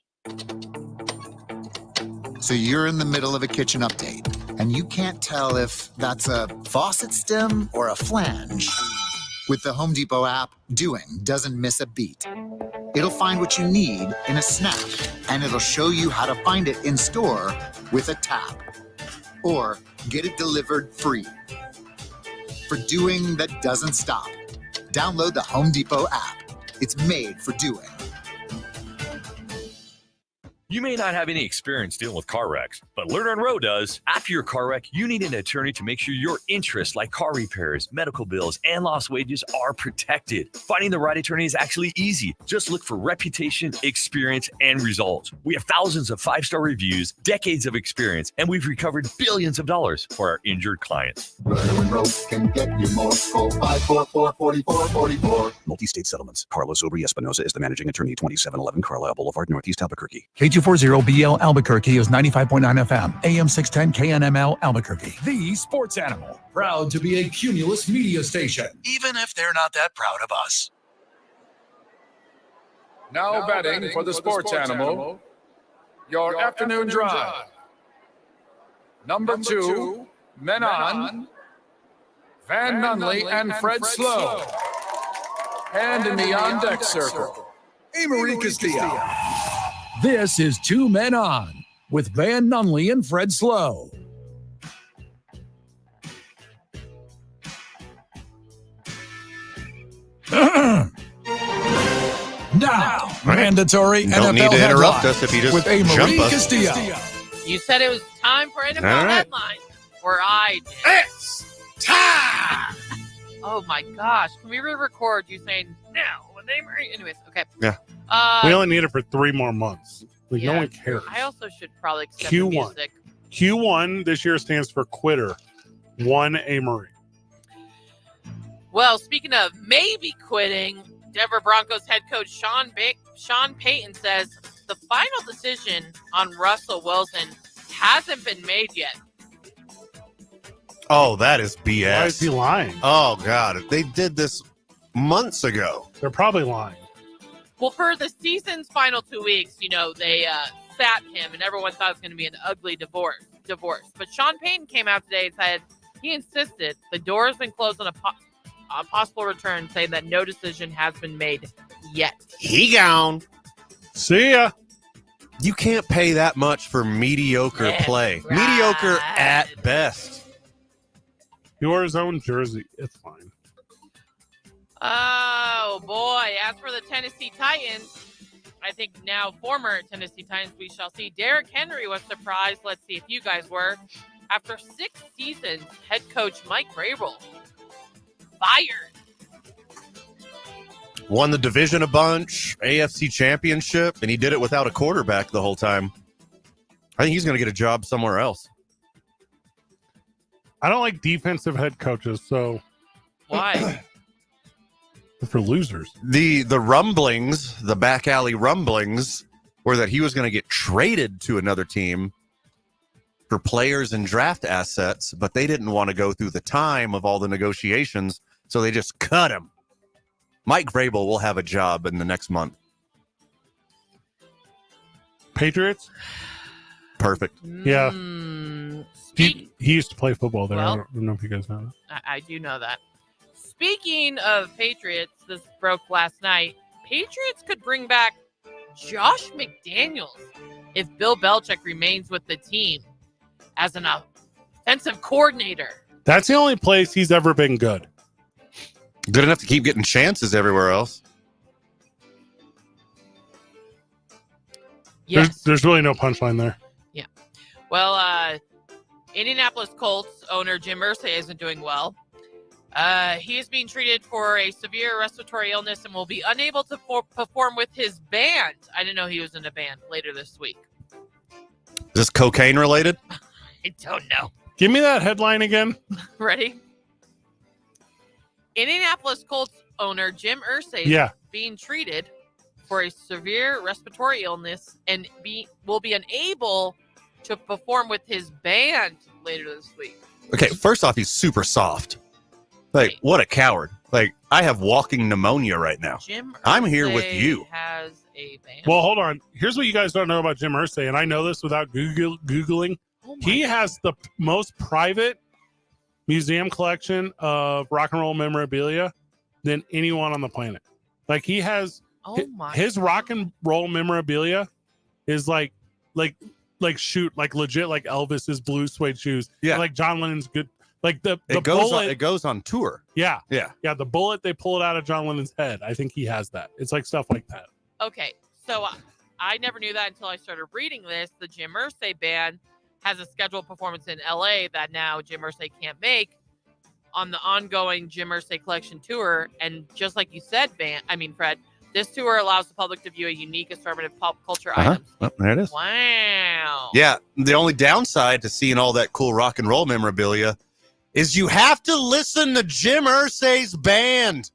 So you're in the middle of a kitchen update, and you can't tell if that's a faucet stem or a flange. With the Home Depot app, doing doesn't miss a beat. It'll find what you need in a snap, and it'll show you how to find it in store with a tap. Or get it delivered free. For doing that doesn't stop, download the Home Depot app. It's made for doing. You may not have any experience dealing with car wrecks, but Lerner & Rowe does. After your car wreck, you need an attorney to make sure your interests like car repairs, medical bills, and lost wages are protected. Finding the right attorney is actually easy. Just look for reputation, experience, and results. We have thousands of 5-star reviews, decades of experience, and we've recovered billions of dollars for our injured clients. Lerner & Rowe can get you more. Call 544-4444. Multi-state settlements. Carlos Obri-Espinosa is the managing attorney, 2711 Carlisle Boulevard, Northeast Albuquerque. K240BL Albuquerque is 95.9 FM, AM 610 KNML Albuquerque. The sports animal, proud to be a Cumulus media station, even if they're not that proud of us. Now betting for the sports animal, your afternoon drive. Number 2, men on, Van Nunley and Fred Slow. And in the on-deck circle, Amory Castillo. This is 2 Men On with Van Nunley and Fred Slow. Now, mandatory Don't NFL need to interrupt headlines us if you just with A. jump Marie us. Castillo. You said it was time for NFL All right. headlines, or I did. It's time. Oh my gosh! Can we re-record you saying now? Anyways, okay. Yeah. Uh, We only need it for 3 more months. Like, no yeah, one cares. I also should probably accept the Q1. music. Q1 this year stands for quitter. 1 A. Marie. Well, speaking of maybe quitting, Denver Broncos head coach Sean Payton says the final decision on Russell Wilson hasn't been made yet. Oh, that is BS. Why is he lying? Oh, God. They did this months ago. They're probably lying. Well, for the season's final 2 weeks, they sat him, and everyone thought it was going to be an ugly divorce. But Sean Payton came out today and said he insisted the door has been closed on a possible return, saying that no decision has been made yet. He gone. See ya. You can't pay that much for mediocre play. right. Mediocre at best. He wore his own jersey. It's fine. Oh, boy. As for the Tennessee Titans, I think now former Tennessee Titans, we shall see. Derrick Henry was surprised. Let's see if you guys were. After 6 seasons, head coach Mike Vrabel fired. Won the division a bunch, AFC championship, and he did it without a quarterback the whole time. I think he's going to get a job somewhere else. I don't like defensive head coaches, so Why? they're for losers. The rumblings, the back alley rumblings, were that he was going to get traded to another team for players and draft assets, but they didn't want to go through the time of all the negotiations, so they just cut him. Mike Vrabel will have a job in the next month. Patriots? Perfect. Yeah. He used to play football there. Well, I don't know if you guys know that. I do know that. Speaking of Patriots, this broke last night. Patriots could bring back Josh McDaniels if Bill Belichick remains with the team as an offensive coordinator. That's the only place he's ever been good. Good enough to keep getting chances everywhere else. Yes. There's really no punchline there. Yeah. Well, Indianapolis Colts owner Jim Irsay isn't doing well. He is being treated for a severe respiratory illness and will be unable to perform with his band. I didn't know he was in a band later this week. Is this cocaine related? I don't know. Give me that headline again. Ready? Indianapolis Colts owner Jim Irsay is being treated for a severe respiratory illness and will be unable to perform with his band later this week. Okay, first off, he's super soft. Like, what a coward. Like, I have walking pneumonia right now. Jim I'm here with Irsay you. has a band. Well, hold on. Here's what you guys don't know about Jim Irsay, and I know this without Googling. He has the most private museum collection of rock and roll memorabilia than anyone on the planet. Like, he has his rock and roll memorabilia is like legit, like Elvis's blue suede shoes. Yeah. Like John Lennon's good. Like the It goes on tour. Yeah. Yeah. Yeah. The bullet they pull it out of John Lennon's head. I think he has that. It's like stuff like that. Okay, so I never knew that until I started reading this. The Jim Irsay band has a scheduled performance in LA that now Jim Irsay can't make on the ongoing Jim Irsay collection tour. And just like you said, Fred, this tour allows the public to view a unique assortment of pop culture items. Oh, there it is. Wow. Yeah, the only downside to seeing all that cool rock and roll memorabilia is you have to listen to Jim Irsay's band.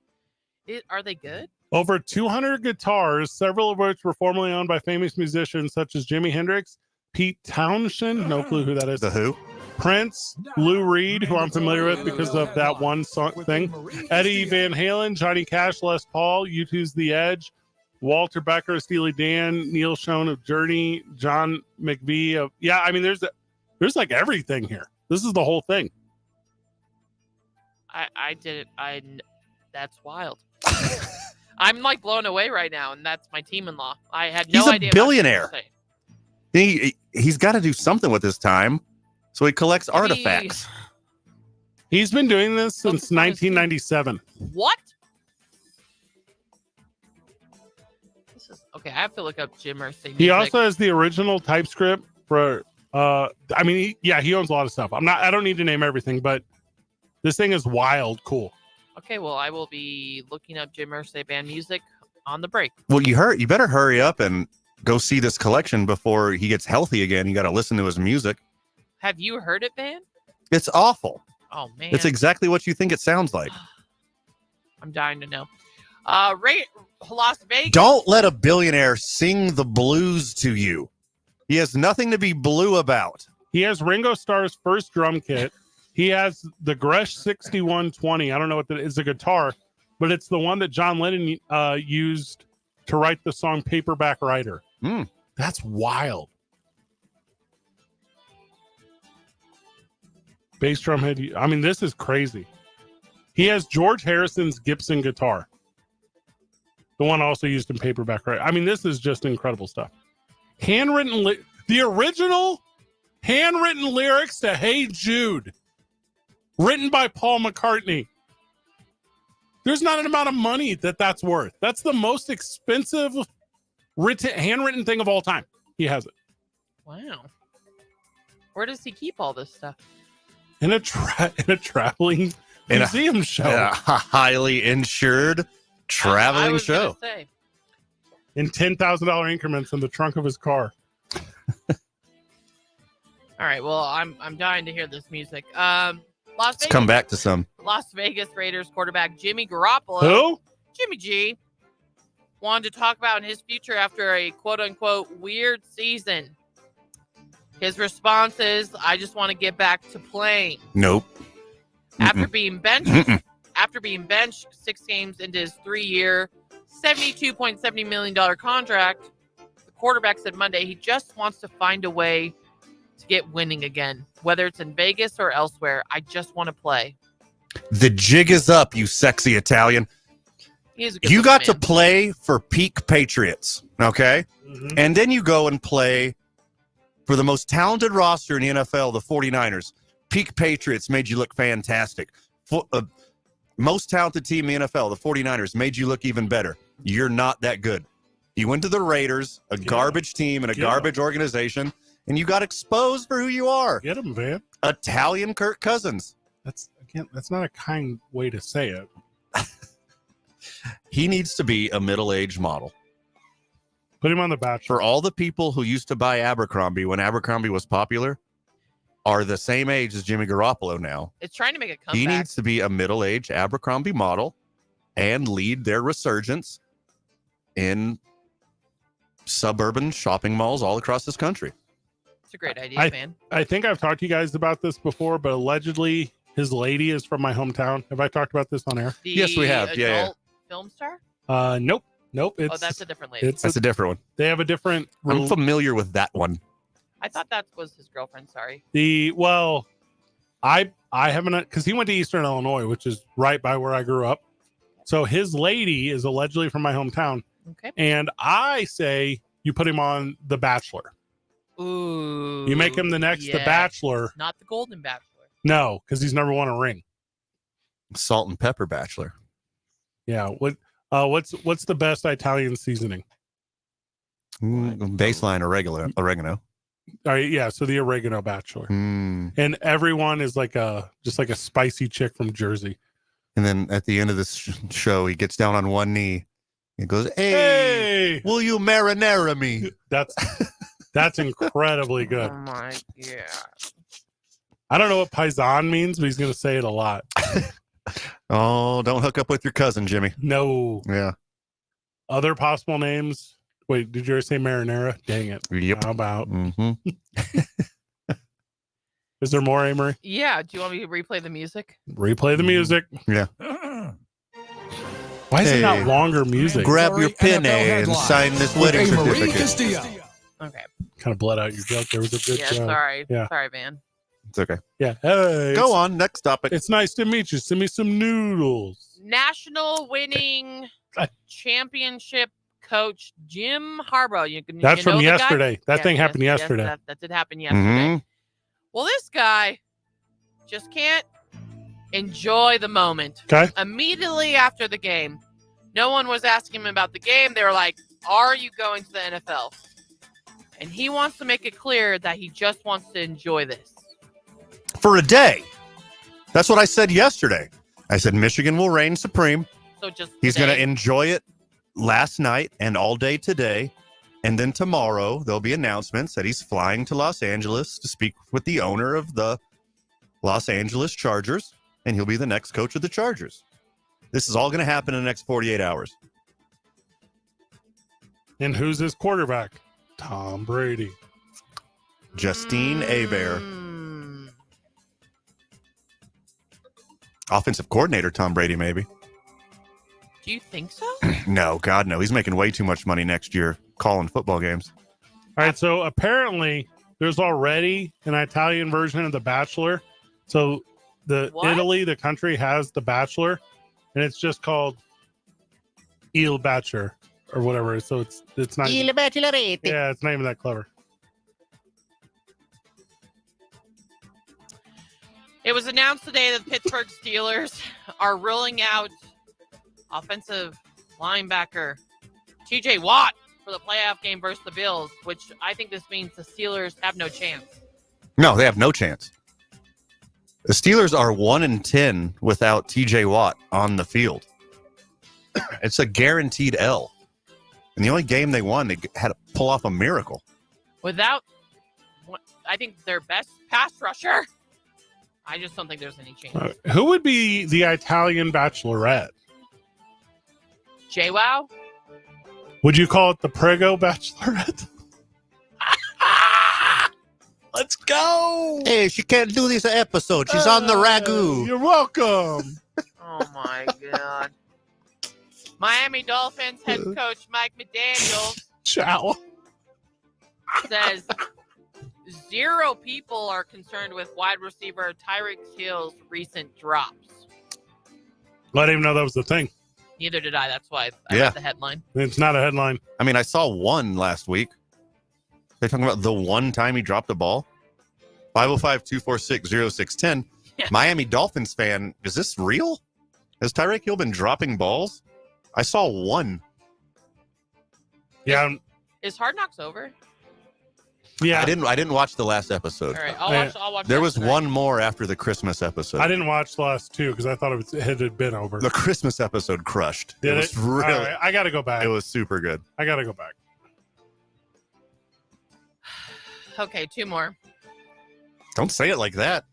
Are they good? Over 200 guitars, several of which were formerly owned by famous musicians such as Jimi Hendrix, Pete Townshend, no clue who that is. The Who? Prince, Lou Reed, who I'm familiar with because of that one song thing, Eddie Van Halen, Johnny Cash, Les Paul, U2's The Edge, Walter Becker, Steely Dan, Neil Schon of Journey, John McVie of there's like everything here. This is the whole thing. I did it. That's wild. I'm like blown away right now, and that's my team-in-law. I had no idea. He's a billionaire. He's got to do something with his time, so he collects artifacts. He's been doing this since 1997. What? This is okay. I have to look up Jim Irsay music. He also has the original TypeScript for. He owns a lot of stuff. I don't need to name everything, but this thing is wild cool. Okay, well, I will be looking up Jim Irsay band music on the break. Well, you better hurry up and go see this collection before he gets healthy again. You got to listen to his music. Have you heard it, Van? It's awful. Oh man, It's exactly what you think it sounds like. I'm dying to know. Las Vegas. Don't let a billionaire sing the blues to you. He has nothing to be blue about. He has Ringo Starr's first drum kit. He has the Gresh 6120. I don't know what that is, a guitar, but it's the one that John Lennon used to write the song Paperback Writer. That's wild. Bass drum head. I mean, this is crazy. He has George Harrison's Gibson guitar. The one also used in Paperback Writer. I mean, this is just incredible stuff. The original handwritten lyrics to Hey Jude, written by Paul McCartney. There's not an amount of money that's worth. That's the most expensive handwritten thing of all time. He has it. Wow. Where does he keep all this stuff? In a traveling museum show. A highly insured traveling show. In $10,000 increments in the trunk of his car. All right. Well, I'm dying to hear this music. Let's come back to some. Las Vegas Raiders quarterback Jimmy Garoppolo. Who? Jimmy G. Wanted to talk about his future after a quote-unquote weird season. His response is, I just want to get back to playing. Nope. After being benched 6 games into his 3-year, $72.70 million contract, the quarterback said Monday he just wants to find a way to get winning again, whether it's in Vegas or elsewhere. I just want to play. The jig is up, you sexy Italian. You got to play for peak Patriots, okay? Mm-hmm. And then you go and play for the most talented roster in the NFL, the 49ers. Peak Patriots made you look fantastic. Most talented team in the NFL, the 49ers, made you look even better. You're not that good. You went to the Raiders, a garbage team and a garbage organization, and you got exposed for who you are. Get him, man. Italian Kirk Cousins. That's not a kind way to say it. He needs to be a middle-aged model. Put him on The Bachelor. For all the people who used to buy Abercrombie when Abercrombie was popular are the same age as Jimmy Garoppolo now. It's trying to make a comeback. He needs to be a middle-aged Abercrombie model and lead their resurgence in suburban shopping malls all across this country. It's a great idea, man. I think I've talked to you guys about this before, but allegedly his lady is from my hometown. Have I talked about this on air? Yes, we have. Yeah. Film star? Nope. That's a different lady. That's a different one. They have a different. I'm familiar with that one. I thought that was his girlfriend. Sorry. I haven't, because he went to Eastern Illinois, which is right by where I grew up. So his lady is allegedly from my hometown. Okay. And I say you put him on The Bachelor. Ooh. You make him the next The Bachelor. Not the Golden Bachelor. No, because he's never won a ring. Salt and pepper Bachelor. Yeah. What's the best Italian seasoning? Baseline oregano. All right, yeah. So the oregano Bachelor, and everyone is just like a spicy chick from Jersey. And then at the end of this show, he gets down on one knee. He goes, "Hey, will you marinara me?" That's incredibly good. Oh my god! I don't know what paisan means, but he's going to say it a lot. Oh, don't hook up with your cousin, Jimmy. No. Yeah. Other possible names? Wait, did you ever say marinara? Dang it. Yep. How about? Mm-hmm. Is there more, Amory? Yeah. Do you want me to replay the music? Replay the music. Yeah. Why is it not longer music? Grab your pen and sign this wedding certificate. Okay. Kind of bled out your joke. There was a good joke. Sorry. Yeah. Sorry, Van. It's okay. Yeah. Hey, go on. Next topic. It's nice to meet you. Send me some noodles. National winning championship coach Jim Harbaugh. That's from yesterday. That thing happened yesterday. That did happen yesterday. Mm-hmm. Well, this guy just can't enjoy the moment. Okay. Immediately after the game, no one was asking him about the game. They were like, are you going to the NFL? And he wants to make it clear that he just wants to enjoy this. For a day. That's what I said yesterday. I said Michigan will reign supreme. So just he's going to today? enjoy it last night and all day today. And then tomorrow there'll be announcements that he's flying to Los Angeles to speak with the owner of the Los Angeles Chargers, and he'll be the next coach of the Chargers. This is all going to happen in the next 48 hours. And who's his quarterback? Tom Brady. Justine Hebert. Offensive coordinator Tom Brady, maybe. Do you think so? No, God, no. He's making way too much money next year calling football games. All right, so apparently there's already an Italian version of The Bachelor. So Italy, the country, has The Bachelor, and it's just called Il Bachelor or whatever. So it's not Il Bachelorette. Yeah, it's not even that clever. It was announced today that the Pittsburgh Steelers are ruling out offensive linebacker TJ Watt for the playoff game versus the Bills, which I think this means the Steelers have no chance. No, they have no chance. The Steelers are 1-10 without TJ Watt on the field. It's a guaranteed L. And the only game they won, they had to pull off a miracle. Without, I think, their best pass rusher, I just don't think there's any chance. Who would be the Italian Bachelorette? JWoww? Would you call it the Prego Bachelorette? Let's go. Hey, she can't do this episode. She's on the ragu. You're welcome. Oh, my God. Miami Dolphins head coach Mike McDaniel Ciao. says 0 people are concerned with wide receiver Tyreek Hill's recent drops. I didn't even know that was the thing. Neither did I. That's why I Yeah. read the headline. It's not a headline. I mean, I saw one last week. They're talking about the one time he dropped a ball. 505-246-0610. Yeah. Miami Dolphins fan, is this real? Has Tyreek Hill been dropping balls? I saw one. Yeah. Is Hard Knocks over? Yeah. I didn't watch the last episode. All right, I'll watch There that was tonight. one more after the Christmas episode. I didn't watch the last two because I thought it had been over. The Christmas episode crushed. Did it was it? really. All right, I got to go back. It was super good. I got to go back. Okay, 2 more. Don't say it like that.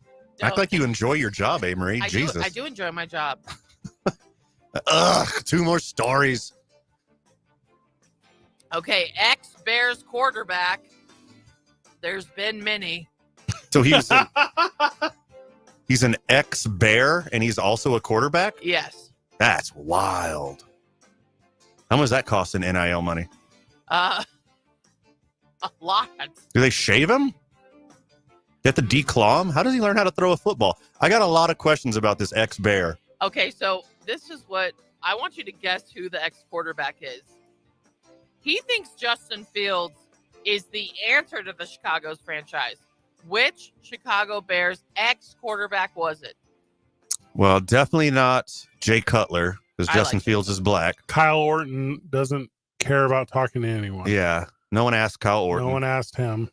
Act like you enjoy your job, Amory. Jesus. I do enjoy my job. Ugh, 2 more stories. Okay, ex-Bears quarterback. There's been many. So he's an ex-Bear and he's also a quarterback? Yes. That's wild. How much does that cost in NIL money? A lot. Do they shave him? You have to declaw him? How does he learn how to throw a football? I got a lot of questions about this ex-Bear. Okay, so this is what I want you to guess who the ex-quarterback is. He thinks Justin Fields is the answer to the Chicago's franchise. Which Chicago Bears ex-quarterback was it? Well, definitely not Jay Cutler because I Justin like Fields is black. Kyle Orton doesn't care about talking to anyone. Yeah. No one asked Kyle Orton. No one asked him.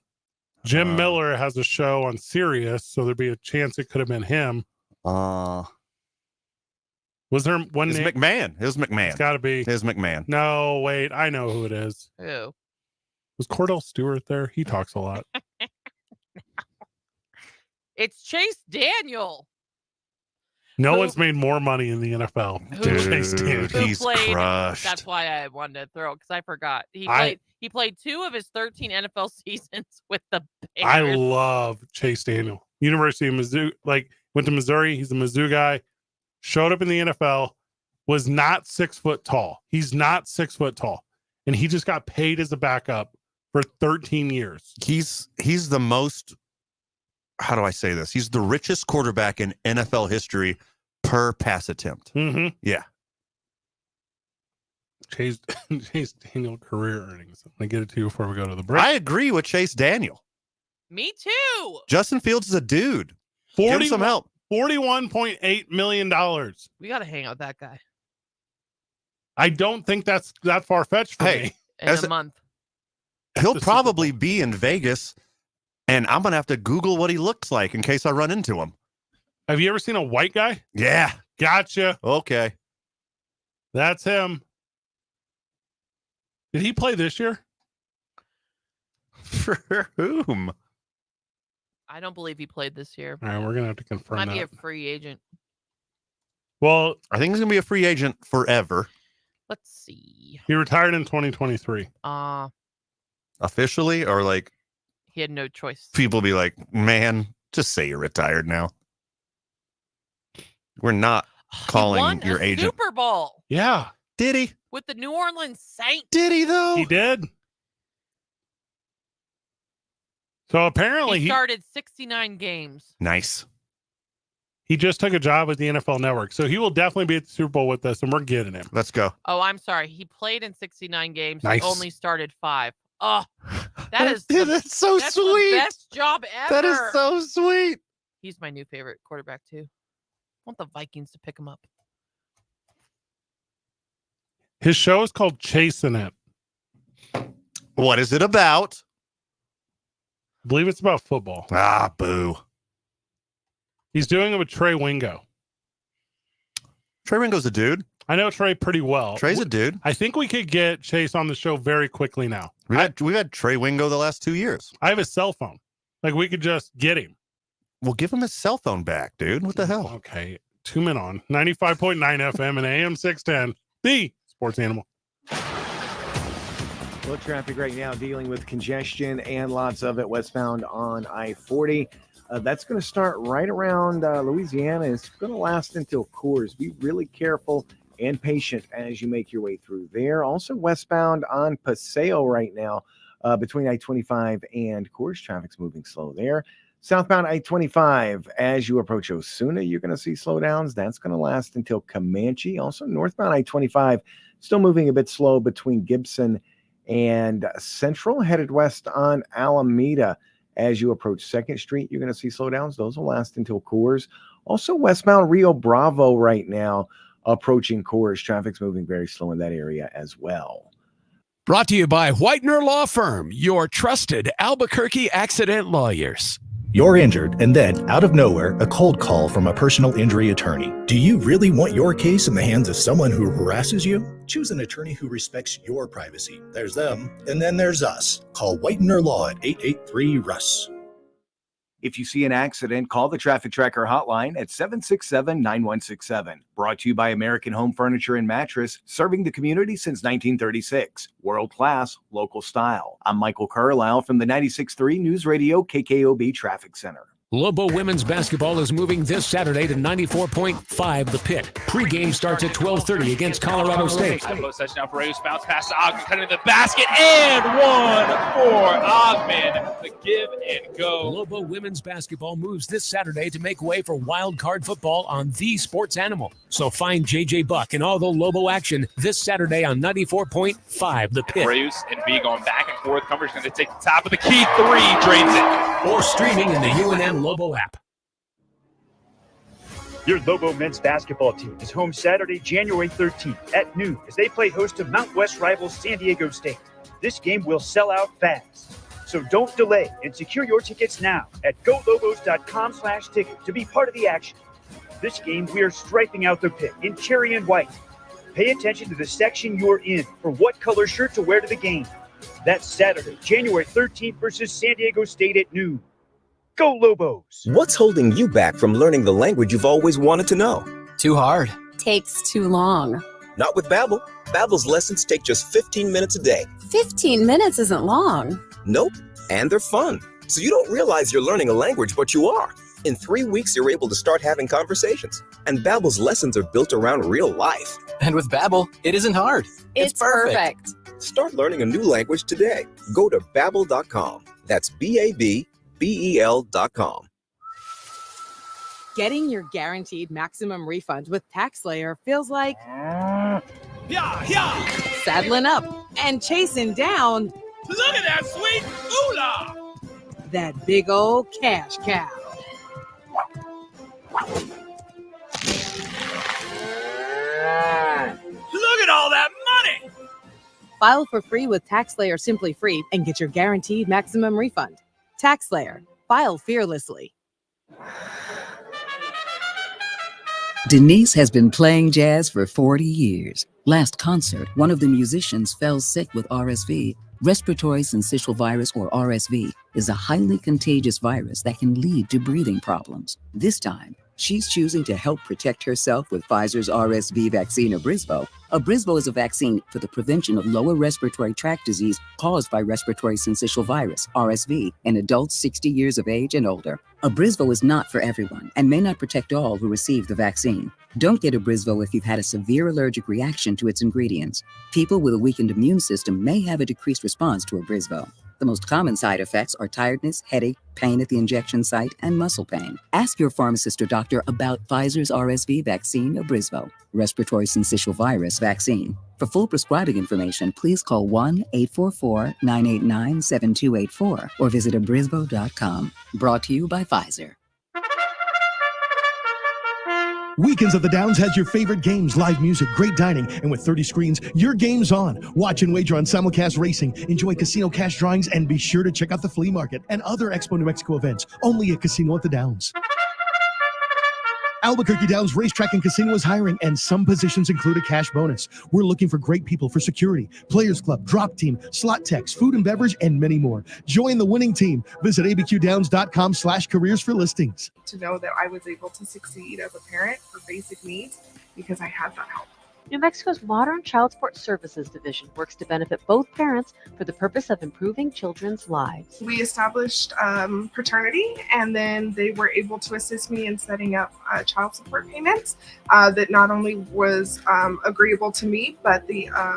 Jim Miller has a show on Sirius, so there'd be a chance it could have been him. Was there one It's name? McMahon. It was McMahon. It's got to be. It was McMahon. No, wait. I know who it is. Who? Was Cordell Stewart there? He talks a lot. It's Chase Daniel. No one's made more money in the NFL. than Chase Daniel. Who played, That's why I wanted to throw because I forgot. He played 2 of his 13 NFL seasons with the Bears. I love Chase Daniel. University of Mizzou, went to Missouri. He's a Mizzou guy. Showed up in the NFL. Was not 6 foot tall. He's not 6 foot tall, and he just got paid as a backup for 13 years. He's the most. How do I say this? He's the richest quarterback in NFL history per pass attempt. Mm-hmm. Yeah. Chase Daniel career earnings. I'm gonna get it to you before we go to the break. I agree with Chase Daniel. Me too. Justin Fields is a dude. Give him some help. $41.8 million. We got to hang out with that guy. I don't think that's that far fetched for me. in As a a- month. He'll probably be in Vegas, and I'm going to have to Google what he looks like in case I run into him. Have you ever seen a white guy? Yeah. Gotcha. Okay. That's him. Did he play this year? For whom? I don't believe he played this year. All right, we're going to have to confirm Might that. be a free agent. Well, I think he's going to be a free agent forever. Let's see. He retired in 2023. Officially, or like He had no choice. people be like, man, just say you're retired now. We're not calling Won your a agent. Super Bowl Yeah. Did he? with the New Orleans Saints. Did he, though? He did. So apparently He started 69 games. Nice. he just took a job with the NFL Network. So he will definitely be at the Super Bowl with us, and we're getting him. Let's go. Oh, I'm sorry. He played in 69 games. Nice. He only started 5. Oh, that's That's so that's sweet. the best job ever. That is so sweet. He's my new favorite quarterback, too. I want the Vikings to pick him up. His show is called Chasing It. What is it about? I believe it's about football. Ah, boo. He's doing it with Trey Wingo. Trey Wingo's a dude. I know Trey pretty well. Trey's a dude. I think we could get Chase on the show very quickly now. We've had Trey Wingo the last 2 years. I have his cell phone. Like, we could just get him. Well, give him his cell phone back, dude. What the hell? Okay. 2 men on 95.9 FM and AM 610. The Sports Animal. Slow traffic right now, dealing with congestion and lots of it westbound on I-40. That's going to start right around Louisiana. It's going to last until Coors. Be really careful and patient as you make your way through there. Also westbound on Paseo right now, between I-25 and Coors. Traffic's moving slow there. Southbound I-25, as you approach Osuna, you're going to see slowdowns. That's going to last until Comanche. Also northbound I-25, still moving a bit slow between Gibson and Central, headed west on Alameda. As you approach 2nd Street, you're going to see slowdowns. Those will last until Coors. Also westbound Rio Bravo right now, approaching Coors. Traffic's moving very slow in that area as well. Brought to you by Whitener Law Firm, your trusted Albuquerque accident lawyers. You're injured, and then, out of nowhere, a cold call from a personal injury attorney. Do you really want your case in the hands of someone who harasses you? Choose an attorney who respects your privacy. There's them, and then there's us. Call Whitener Law at 883-RUSS. If you see an accident, call the Traffic Tracker hotline at 767-9167. Brought to you by American Home Furniture and Mattress, serving the community since 1936. World class, local style. I'm Michael Carlisle from the 96.3 News Radio KKOB Traffic Center. Lobo women's basketball is moving this Saturday to 94.5 The Pit. Pre-game starts at 12:30 against Colorado State. Post touchdown for Raiders. Bounce pass to Ogman, cutting the basket, and one for Ogman. The give and go. Lobo women's basketball moves this Saturday to make way for wild card football on The Sports Animal. So find JJ Buck and all the Lobo action this Saturday on 94.5 The Pit. Braves and B going back and forth. Coverage going to take the top of the key. 3 drains it. Or streaming in the UNM Lobo app. Your Lobo men's basketball team is home Saturday, January 13th at noon as they play host to Mount West rivals San Diego State. This game will sell out fast. So don't delay and secure your tickets now at golobos.com/ticket to be part of the action. This game, we are striping out the pit in cherry and white. Pay attention to the section you're in for what color shirt to wear to the game. That's Saturday, January 13th versus San Diego State at noon. Go Lobos! What's holding you back from learning the language you've always wanted to know? Too hard. Takes too long. Not with Babbel. Babbel's lessons take just 15 minutes a day. 15 minutes isn't long. Nope. And they're fun. So you don't realize you're learning a language, but you are. In 3 weeks, you're able to start having conversations. And Babbel's lessons are built around real life. And with Babbel, it isn't hard. It's perfect. Start learning a new language today. Go to Babbel.com. That's BABBEL.com. Getting your guaranteed maximum refund with TaxSlayer feels like saddling up and chasing down. Look at that sweet moolah! That big old cash cow. Look at all that money! File for free with TaxSlayer Simply Free and get your guaranteed maximum refund. TaxSlayer. File fearlessly. Denise has been playing jazz for 40 years. Last concert, one of the musicians fell sick with RSV. Respiratory syncytial virus, or RSV, is a highly contagious virus that can lead to breathing problems. This time, she's choosing to help protect herself with Pfizer's RSV vaccine, Abrysvo. Abrysvo is a vaccine for the prevention of lower respiratory tract disease caused by respiratory syncytial virus, RSV, in adults 60 years of age and older. Abrysvo is not for everyone and may not protect all who receive the vaccine. Don't get Abrysvo if you've had a severe allergic reaction to its ingredients. People with a weakened immune system may have a decreased response to Abrysvo. The most common side effects are tiredness, headache, pain at the injection site, and muscle pain. Ask your pharmacist or doctor about Pfizer's RSV vaccine, Abrysvo, respiratory syncytial virus vaccine. For full prescribing information, please call 1-844-989-7284 or visit abrysvo.com. Brought to you by Pfizer. Weekends of the Downs has your favorite games, live music, great dining, and with 30 screens, your game's on. Watch and wager on simulcast racing, enjoy casino cash drawings, and be sure to check out the flea market and other Expo New Mexico events, only at Casino at the Downs. Albuquerque Downs Racetrack and Casino is hiring, and some positions include a cash bonus. We're looking for great people for security, players club, drop team, slot techs, food and beverage, and many more. Join the winning team. Visit abqdowns.com/careers for listings. To know that I was able to succeed as a parent for basic needs because I had that help. New Mexico's Modern Child Support Services Division works to benefit both parents for the purpose of improving children's lives. We established paternity, and then they were able to assist me in setting up child support payments that not only was agreeable to me, but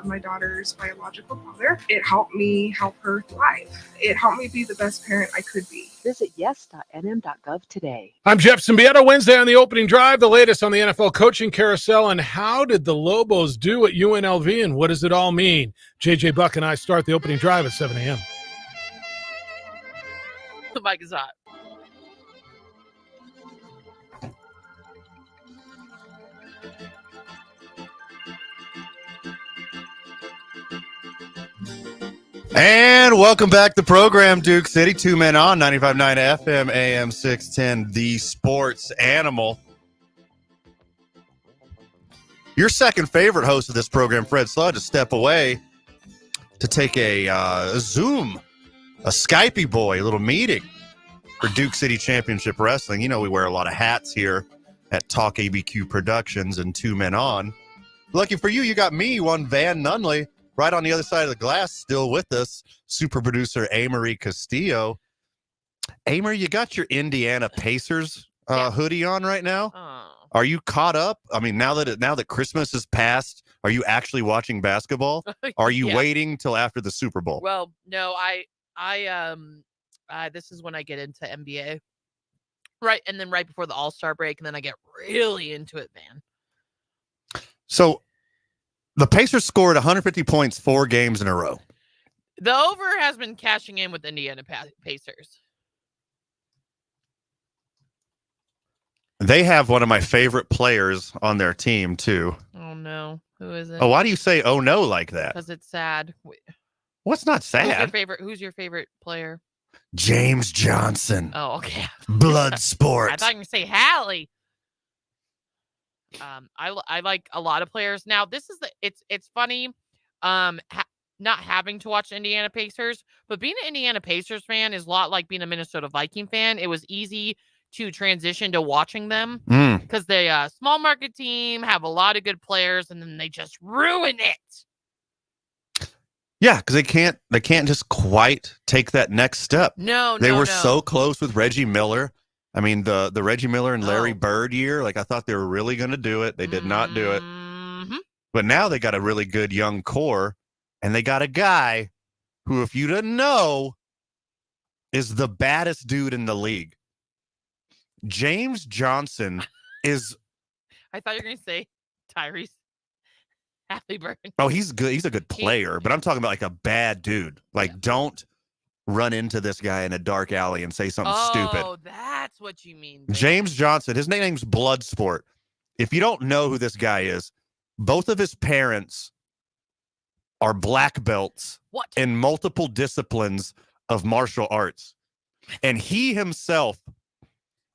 my daughter's biological father. It helped me help her thrive. It helped me be the best parent I could be. Visit yes.nm.gov today. I'm Jeff Zimbieta. Wednesday on the opening drive, the latest on the NFL coaching carousel, and how did the Lobos do at UNLV, and what does it all mean? JJ Buck and I start the opening drive at 7 a.m. The mic is hot. And welcome back to the program, Duke City. 2 men on 95.9 FM, AM 610, the sports animal. Your second favorite host of this program, Fred Sludge, to step away to take a Zoom, a Skypey boy, a little meeting for Duke City Championship Wrestling. You know, we wear a lot of hats here at Talk ABQ Productions and 2 Men On. Lucky for you, you got me, one Van Nunley, right on the other side of the glass, still with us, super producer Amory Castillo. Amory, you got your Indiana Pacers hoodie on right now? Are you caught up? I mean, now that Christmas has passed, are you actually watching basketball? Are you waiting till after the Super Bowl? Well, no, I this is when I get into NBA. Right, and then right before the All-Star break, and then I get really into it, man. So the Pacers scored 150 points 4 games in a row. The over has been cashing in with Indiana Pacers. They have one of my favorite players on their team, too. Oh, no. Who is it? Oh, why do you say, oh, no, like that? Because it's sad. What's not sad? Who's your favorite player? James Johnson. Oh, okay. Blood sport. I thought you were going to say Hallie. I like a lot of players. Now, this is it's funny, not having to watch Indiana Pacers, but being an Indiana Pacers fan is a lot like being a Minnesota Viking fan. It was easy to transition to watching them because they small market team, have a lot of good players, and then they just ruin it. Yeah, because they can't just quite take that next step. They were so close with Reggie Miller. I mean, the Reggie Miller and Larry Bird year, like I thought they were really going to do it. They did not do it. But now they got a really good young core, and they got a guy who, if you didn't know, is the baddest dude in the league. James Johnson is... I thought you were going to say Tyrese Halliburton. Oh, he's good. He's a good player, but I'm talking about like a bad dude. Like, don't run into this guy in a dark alley and say something stupid. Oh, that's what you mean. James Johnson, his nickname's Bloodsport. If you don't know who this guy is, both of his parents are black belts in multiple disciplines of martial arts. And he himself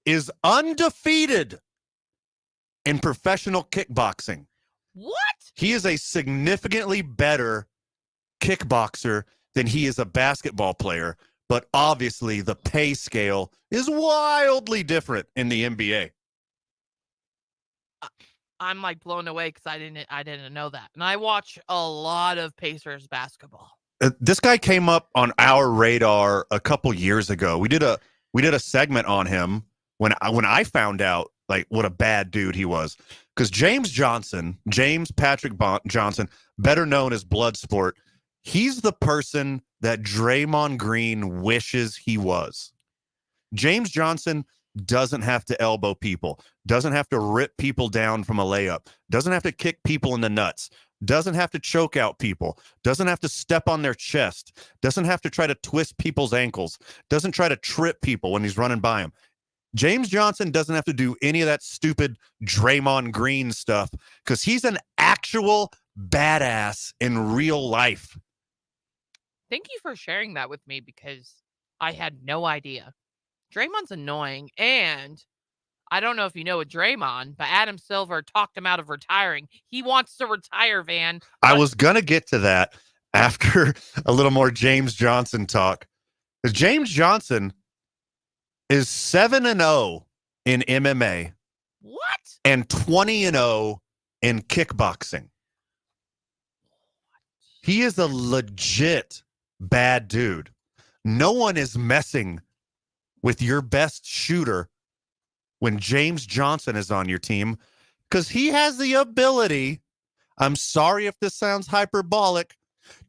is undefeated in professional kickboxing. What? He is a significantly better kickboxer than he is a basketball player, but obviously the pay scale is wildly different in the NBA. I'm like blown away because I didn't know that. And I watch a lot of Pacers basketball. This guy came up on our radar a couple years ago. We did a segment on him when I found out like what a bad dude he was. Because James Patrick Johnson, better known as Bloodsport, he's the person that Draymond Green wishes he was. James Johnson doesn't have to elbow people, doesn't have to rip people down from a layup, doesn't have to kick people in the nuts, doesn't have to choke out people, doesn't have to step on their chest, doesn't have to try to twist people's ankles, doesn't try to trip people when he's running by him. James Johnson doesn't have to do any of that stupid Draymond Green stuff because he's an actual badass in real life. Thank you for sharing that with me because I had no idea. Draymond's annoying, and I don't know if you know with Draymond, but Adam Silver talked him out of retiring. He wants to retire, Van. I was going to get to that after a little more James Johnson talk. Because James Johnson is 7-0 in MMA. What? And 20-0 in kickboxing. He is a legit bad dude. No one is messing with your best shooter when James Johnson is on your team because he has the ability, I'm sorry if this sounds hyperbolic,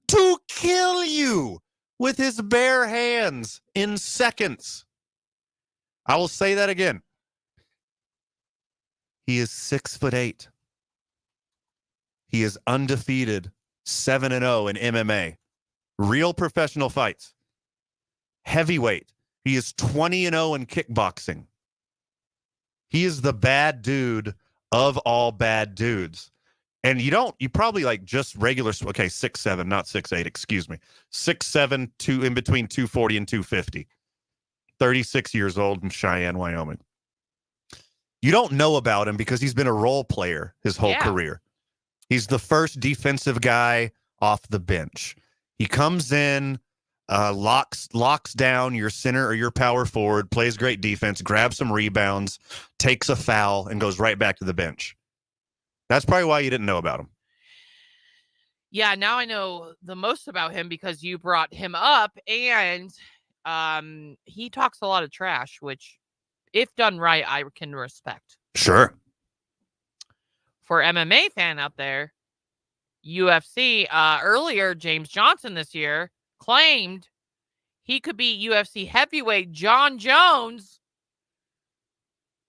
to kill you with his bare hands in seconds. I will say that again. He is 6'8". He is undefeated, 7-0 in MMA. Real professional fights. Heavyweight. He is 20-0 in kickboxing. He is the bad dude of all bad dudes. And you probably like just regular, okay, 6'7", not 6'8", excuse me. 6'7", in between 240 and 250. 36 years old in Cheyenne, Wyoming. You don't know about him because he's been a role player his whole career. He's the first defensive guy off the bench. He comes in, locks down your center or your power forward, plays great defense, grabs some rebounds, takes a foul, and goes right back to the bench. That's probably why you didn't know about him. Yeah, now I know the most about him because you brought him up, and he talks a lot of trash, which, if done right, I can respect. Sure. For MMA fan out there, UFC, earlier, James Johnson this year claimed he could beat UFC heavyweight John Jones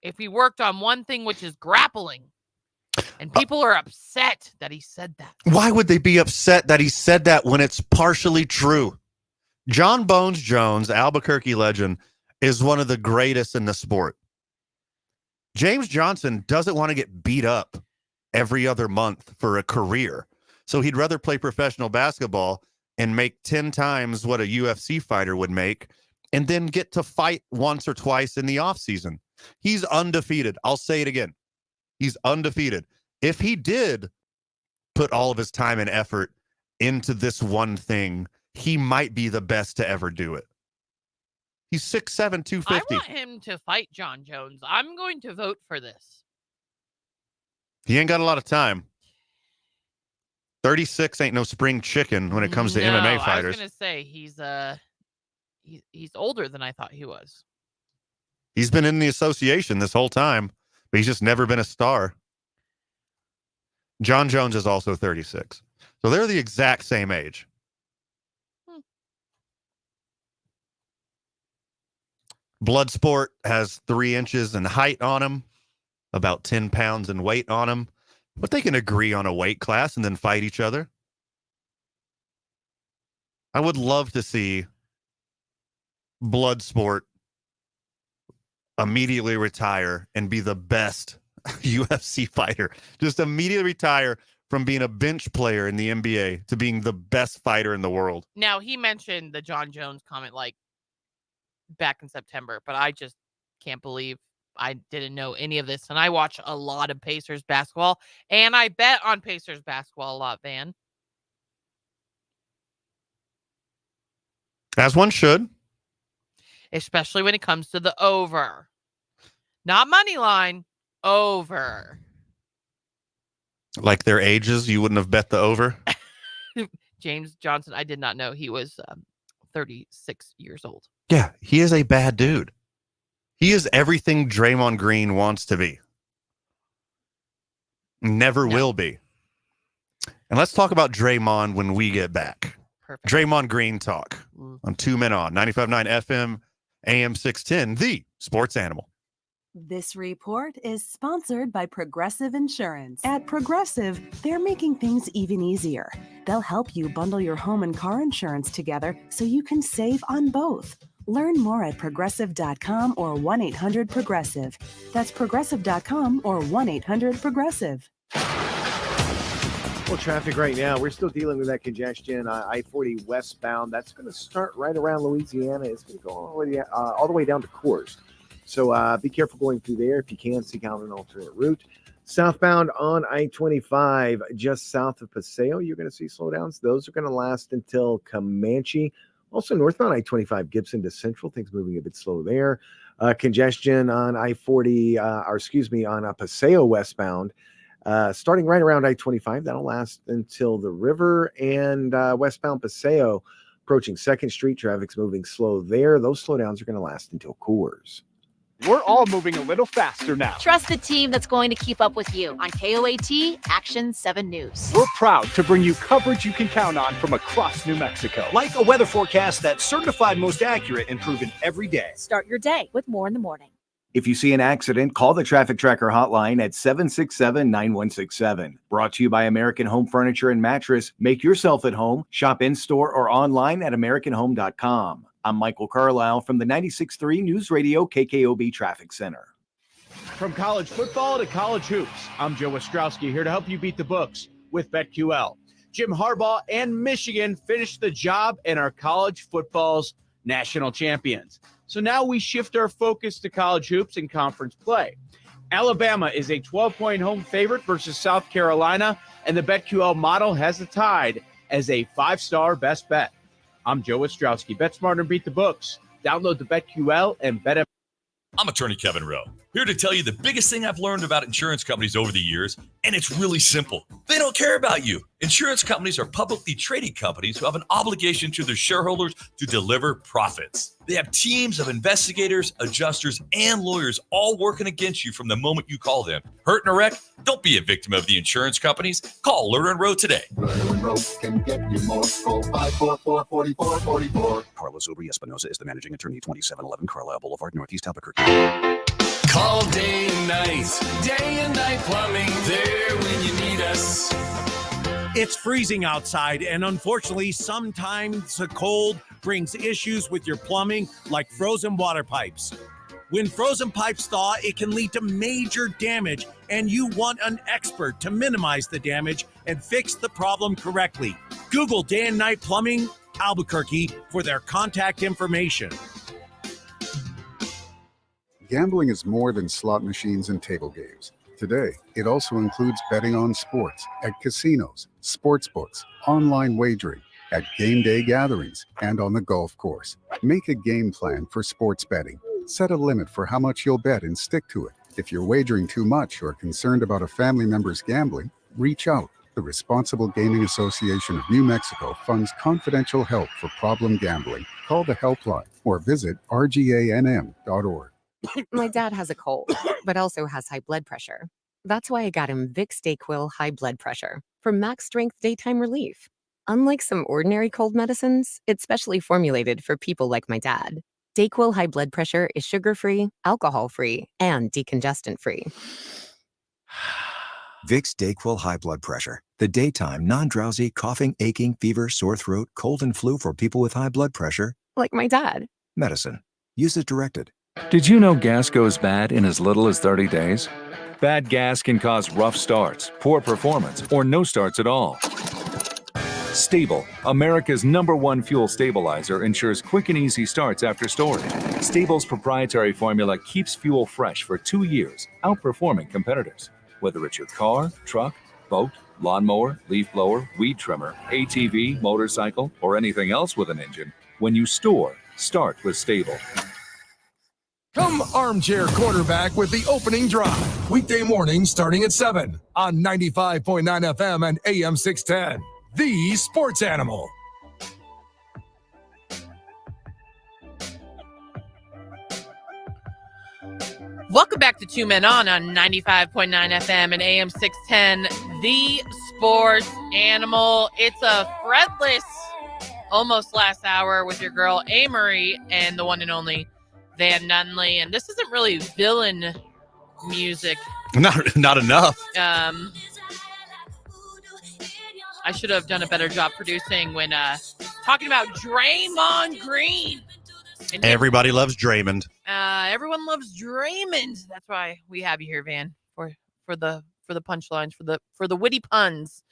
if he worked on one thing, which is grappling. And people are upset that he said that. Why would they be upset that he said that when it's partially true? John Bones Jones, Albuquerque legend, is one of the greatest in the sport. James Johnson doesn't want to get beat up every other month for a career. So he'd rather play professional basketball and make 10 times what a UFC fighter would make and then get to fight once or twice in the offseason. He's undefeated. I'll say it again. He's undefeated. If he did put all of his time and effort into this one thing, he might be the best to ever do it. He's 6'7", 250. I want him to fight John Jones. I'm going to vote for this. He ain't got a lot of time. 36 ain't no spring chicken when it comes to MMA fighters. I was going to say he's older than I thought he was. He's been in the association this whole time, but he's just never been a star. John Jones is also 36. So they're the exact same age. Bloodsport has 3 inches in height on him, about 10 pounds in weight on him. But they can agree on a weight class and then fight each other. I would love to see Bloodsport immediately retire and be the best UFC fighter. Just immediately retire from being a bench player in the NBA to being the best fighter in the world. Now, he mentioned the John Jones comment like back in September, but I just can't believe I didn't know any of this. And I watch a lot of Pacers basketball, and I bet on Pacers basketball a lot, Van. As one should. Especially when it comes to the over. Not money line, over. Like their ages, you wouldn't have bet the over? James Johnson, I did not know he was 36 years old. Yeah, he is a bad dude. He is everything Draymond Green wants to be. Never will be. And let's talk about Draymond when we get back. Perfect. Draymond Green talk on 2 Men On, 95.9 FM, AM 610, the sports animal. This report is sponsored by Progressive Insurance. At Progressive, they're making things even easier. They'll help you bundle your home and car insurance together so you can save on both. Learn more at progressive.com or 1-800-PROGRESSIVE. That's progressive.com or 1-800-PROGRESSIVE. Well, traffic right now, we're still dealing with that congestion. I-40 westbound, that's going to start right around Louisiana. It's going to go all the way down to Coors. So be careful going through there. If you can, seek out an alternate route. Southbound on I-25, just south of Paseo, you're going to see slowdowns. Those are going to last until Comanche. Also, northbound I-25, Gibson to Central, things moving a bit slow there. Congestion on I-40, on Paseo westbound, starting right around I-25. That'll last until the river, and westbound Paseo approaching 2nd Street. Traffic's moving slow there. Those slowdowns are going to last until Coors. We're all moving a little faster now. Trust the team that's going to keep up with you on KOAT Action 7 News. We're proud to bring you coverage you can count on from across New Mexico. Like a weather forecast that's certified most accurate and proven every day. Start your day with More in the Morning. If you see an accident, call the Traffic Tracker hotline at 767-9167. Brought to you by American Home Furniture and Mattress. Make yourself at home. Shop in-store or online at AmericanHome.com. I'm Michael Carlisle from the 96.3 News Radio KKOB Traffic Center. From college football to college hoops, I'm Joe Ostrowski here to help you beat the books with BetQL. Jim Harbaugh and Michigan finished the job and are college football's national champions. So now we shift our focus to college hoops and conference play. Alabama is a 12-point home favorite versus South Carolina, and the BetQL model has it tied as a 5-star best bet. I'm Joe Ostrowski. Bet smarter and beat the books. Download the BetQL and Bet. I'm attorney Kevin Rowe, here to tell you the biggest thing I've learned about insurance companies over the years, and it's really simple. They don't care about you. Insurance companies are publicly traded companies who have an obligation to their shareholders to deliver profits. They have teams of investigators, adjusters, and lawyers all working against you from the moment you call them. Hurt in a wreck? Don't be a victim of the insurance companies. Call Lerner & Rowe today. Lerner & Rowe can get you more. Call 544-4444. Carlos Obri-Espinosa is the managing attorney, 2711 Carlisle Boulevard, Northeast Albuquerque. Call day and night plumbing, there when you need us. It's freezing outside, and unfortunately, sometimes the cold brings issues with your plumbing, like frozen water pipes. When frozen pipes thaw, it can lead to major damage, and you want an expert to minimize the damage and fix the problem correctly. Google Day and Night Plumbing Albuquerque for their contact information. Gambling is more than slot machines and table games. Today, it also includes betting on sports at casinos, sports books, online wagering, at game day gatherings, and on the golf course. Make a game plan for sports betting. Set a limit for how much you'll bet and stick to it. If you're wagering too much or concerned about a family member's gambling, reach out. The Responsible Gaming Association of New Mexico funds confidential help for problem gambling. Call the helpline or visit rganm.org. My dad has a cold, but also has high blood pressure. That's why I got him Vicks DayQuil High Blood Pressure for max strength daytime relief. Unlike some ordinary cold medicines, it's specially formulated for people like my dad. DayQuil High Blood Pressure is sugar-free, alcohol-free, and decongestant-free. Vicks DayQuil High Blood Pressure. The daytime, non-drowsy, coughing, aching, fever, sore throat, cold, and flu for people with high blood pressure. Like my dad. Medicine. Use as directed. Did you know gas goes bad in as little as 30 days? Bad gas can cause rough starts, poor performance, or no starts at all. Stable, America's #1 fuel stabilizer, ensures quick and easy starts after storage. Stable's proprietary formula keeps fuel fresh for 2 years, outperforming competitors. Whether it's your car, truck, boat, lawnmower, leaf blower, weed trimmer, ATV, motorcycle, or anything else with an engine, when you store, start with Stable. Come armchair quarterback with the opening drive. Weekday mornings starting at 7 on 95.9 FM and AM 610. The Sports Animal. Welcome back to Two Men On 95.9 FM and AM 610, The Sports Animal. It's a Fredless almost last hour with your girl Amory and the one and only Van Nunley. And this isn't really villain music. Not enough. I should have done a better job producing when talking about Draymond Green. And Everybody loves Draymond. Everyone loves Draymond. That's why we have you here, Van, for the punchlines, for the witty puns.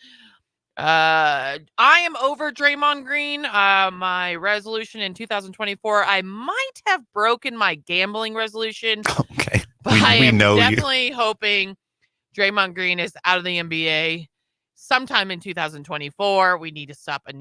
I am over Draymond Green. My resolution in 2024, I might have broken my gambling resolution. Okay. But I am definitely hoping Draymond Green is out of the NBA sometime in 2024. We need to stop a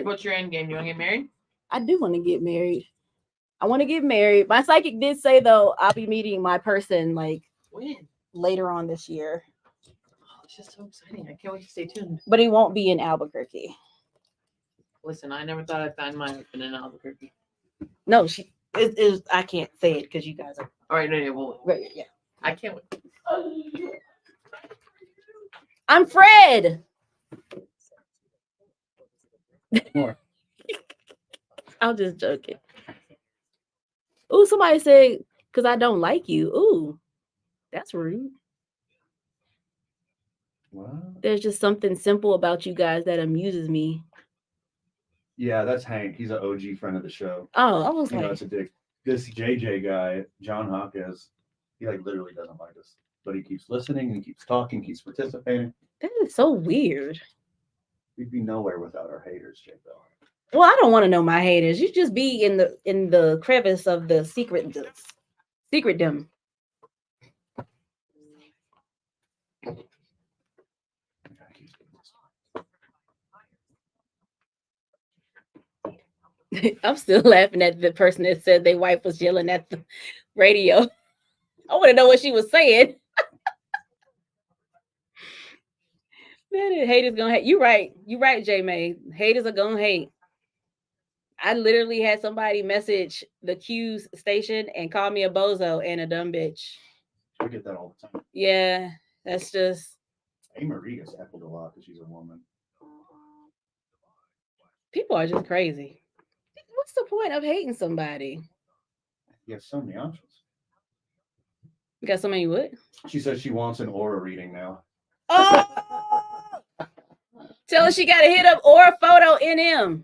What's your end game? You want to get married? I do want to get married. I want to get married. My psychic did say though I'll be meeting my person like When? later on this year. Oh, it's just so exciting. I can't wait to stay tuned. But he won't be in Albuquerque. Listen, I never thought I'd find my husband in Albuquerque. No, it is. I can't say it because you guys are. All right, no, well, Right, yeah. I can't wait. I'm Fred. More. I'm just joking. Ooh, somebody said because I don't like you. Ooh, that's rude. What? There's just something simple about you guys that amuses me. Yeah, that's Hank. He's an OG friend of the show. Oh, I was You know, like, it's a dick. This JJ guy, John Hawkins, he like literally doesn't like us, but he keeps listening and he keeps talking, keeps participating. that is so weird. We'd be nowhere without our haters, J Bell. Well, I don't want to know my haters. You just be in the crevice of the secretdom. I'm still laughing at the person that said their wife was yelling at the radio. I want to know what she was saying. Man, haters gonna hate. You right, J May. Haters are gonna hate. I literally had somebody message the Q's station and call me a bozo and a dumb bitch. We get that all the time. Yeah, that's just A. Marie gets heckled a lot because she's a woman. people are just crazy. What's the point of hating somebody? You have so many options. You got so many what? She says she wants an aura reading now. Oh! Tell her she got to hit up Aura Photo NM.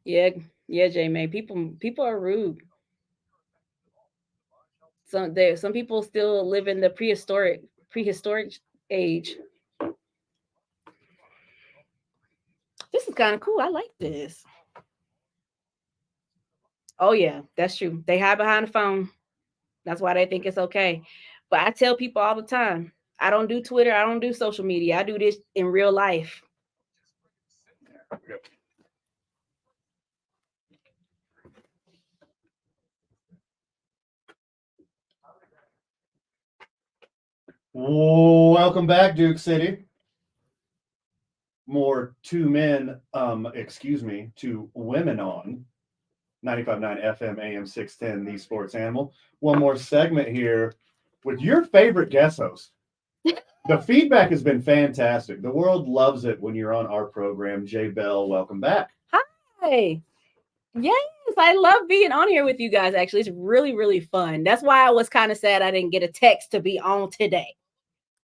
Yeah, J May. People are rude. Some people still live in the prehistoric age. This is kind of cool. I like this. Oh yeah, that's true. They hide behind the phone. That's why they think it's okay. But I tell people all the time, I don't do Twitter. I don't do social media. I do this in real life. Welcome back, Duke City. More two men, two women on 95.9 FM AM 610, The Sports Animal. One more segment here with your favorite guest host. The feedback has been fantastic. The world loves it when you're on our program. Jay Bell, welcome back. Hi. Yes, I love being on here with you guys. Actually, it's really, really fun. That's why I was kind of sad I didn't get a text to be on today.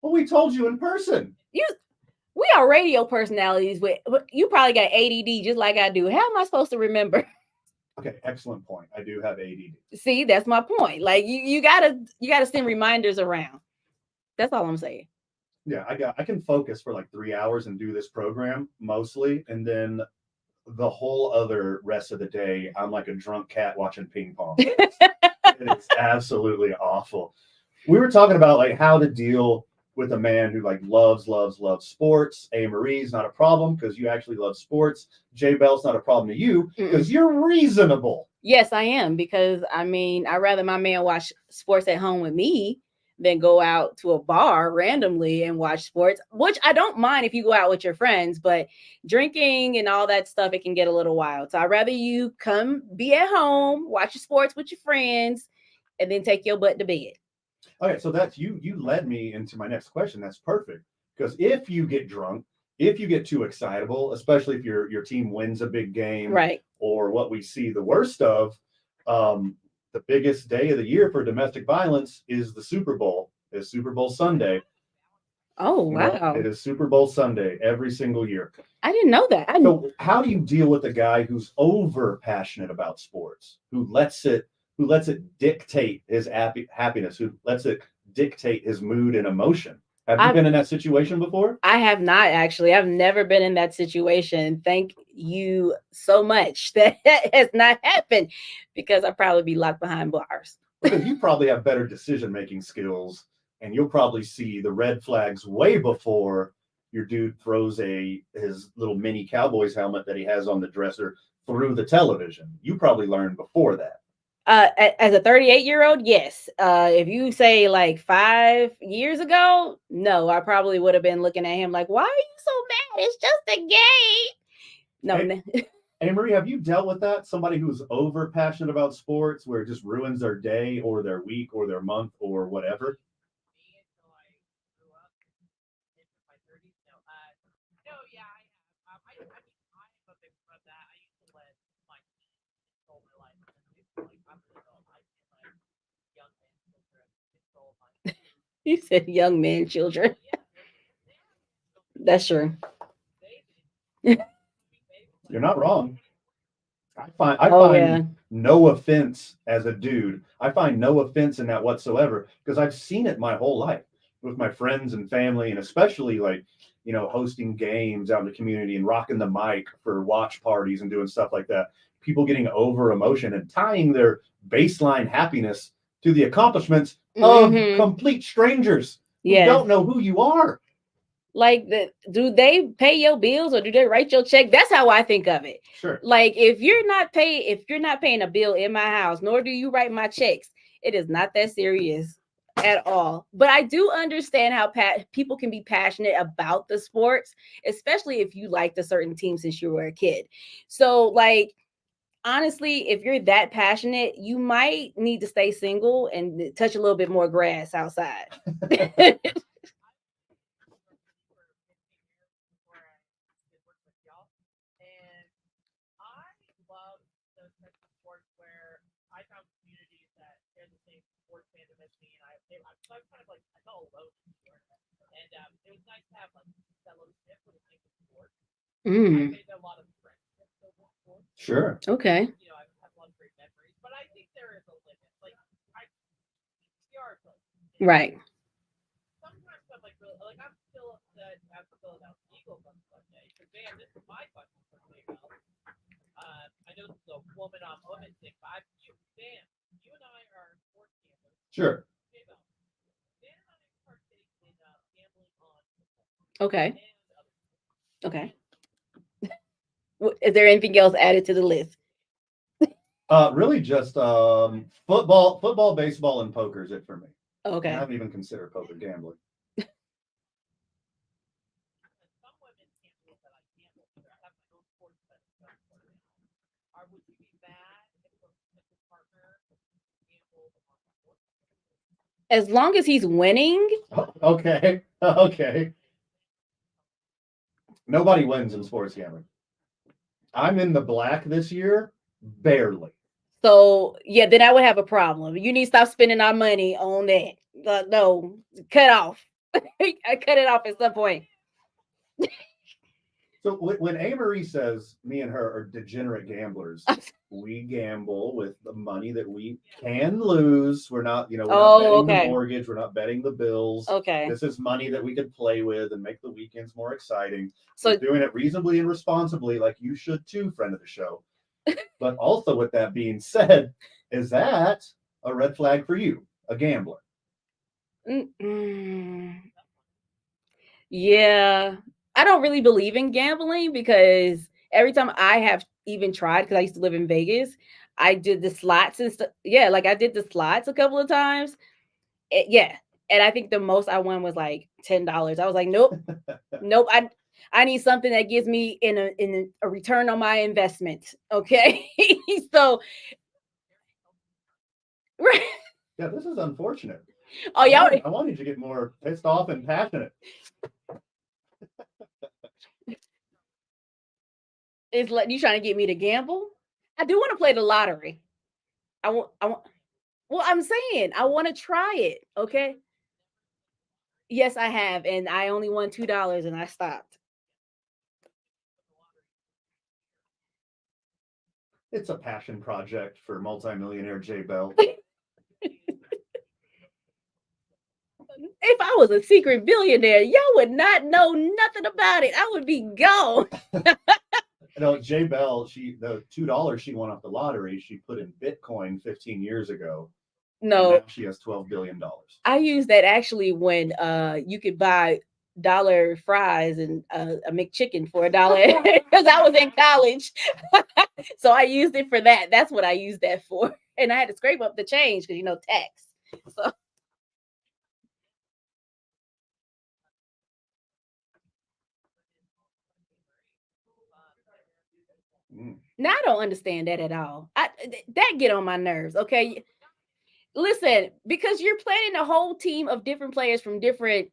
Well, we told you in person. We are radio personalities, but you probably got ADD just like I do. How am I supposed to remember? Okay, excellent point. I do have ADD. See, that's my point. Like you gotta send reminders around. That's all I'm saying. Yeah, I can focus for like 3 hours and do this program mostly, and then the whole other rest of the day, I'm like a drunk cat watching ping pong. It's absolutely awful. We were talking about like how to deal with a man who like loves sports. A. Marie's not a problem because you actually love sports. J. Bell's not a problem to you because you're reasonable. Yes, I am, because I mean, I'd rather my man watch sports at home with me than go out to a bar randomly and watch sports, which I don't mind if you go out with your friends, but drinking and all that stuff, it can get a little wild. So I'd rather you come be at home, watch your sports with your friends, and then take your butt to bed. Okay, so that's you led me into my next question. That's perfect. Because if you get drunk, if you get too excitable, especially if your team wins a big game, right, or what we see the worst of, the biggest day of the year for domestic violence is the Super Bowl. It's Super Bowl Sunday. Oh, wow. It is Super Bowl Sunday every single year. I didn't know that. So how do you deal with a guy who's over passionate about sports, who lets it dictate his happiness, who lets it dictate his mood and emotion? Have you been in that situation before? I have not, actually. I've never been in that situation. Thank you so much. That has not happened, because I'd probably be locked behind bars. Because you probably have better decision-making skills and you'll probably see the red flags way before your dude throws his little mini Cowboys helmet that he has on the dresser through the television. You probably learned before that. As a 38-year-old, yes. If you say like 5 years ago, no, I probably would have been looking at him like, why are you so mad? It's just a game. No. Hey, Marie, have you dealt with that? Somebody who's over passionate about sports where it just ruins their day or their week or their month or whatever? You said young man, children. That's true. You're not wrong. I find no offense as a dude. I find no offense in that whatsoever because I've seen it my whole life with my friends and family, and especially like, hosting games out in the community and rocking the mic for watch parties and doing stuff like that. People getting over emotion and tying their baseline happiness to the accomplishments of complete strangers who don't know who you are. Like, do they pay your bills or do they write your check? That's how I think of it. Sure. Like, if you're not paying a bill in my house, nor do you write my checks, it is not that serious at all. But I do understand how people can be passionate about the sports, especially if you liked a certain team since you were a kid. So, like, honestly, if you're that passionate, you might need to stay single and touch a little bit more grass outside. Sure. Okay. Right. Sure. Okay. Okay. Is there anything else added to the list? Really just football, baseball, and poker is it for me. Okay. I haven't even considered poker gambling. As long as he's winning. Okay. Okay. Nobody wins in sports gambling. I'm in the black this year, barely. So yeah, then I would have a problem. You need to stop spending our money on that. No, cut off. I cut it off at some point. So when Amory says me and her are degenerate gamblers, we gamble with the money that we can lose. We're not, we're not betting the mortgage. We're not betting the bills. Okay. This is money that we could play with and make the weekends more exciting. So we're doing it reasonably and responsibly, like you should too, friend of the show. But also with that being said, is that a red flag for you, a gambler? Yeah. I don't really believe in gambling because every time I have even tried, because I used to live in Vegas, I did the slots and stuff. Yeah, like I did the slots a couple of times. Yeah. And I think the most I won was like $10. I was like, nope, nope. I need something that gives me in a return on my investment. Okay. So right. Yeah, this is unfortunate. Oh, yeah. I wanted to get more pissed off and passionate. It's like you trying to get me to gamble. I do want to play the lottery. I want. Well, I'm saying I want to try it. Okay. Yes, I have, and I only won $2, and I stopped. It's a passion project for multimillionaire Jay Bell. If I was a secret billionaire, y'all would not know nothing about it. I would be gone. Jay Bell, the $2 she won off the lottery, she put in Bitcoin 15 years ago, No, now she has $12 billion. I use that actually when you could buy dollar fries and a McChicken for $1 because I was in college. So I used it for that. That's what I used that for. And I had to scrape up the change because tax. So now I don't understand that at all. That get on my nerves. Okay. Listen, because you're planning a whole team of different players from different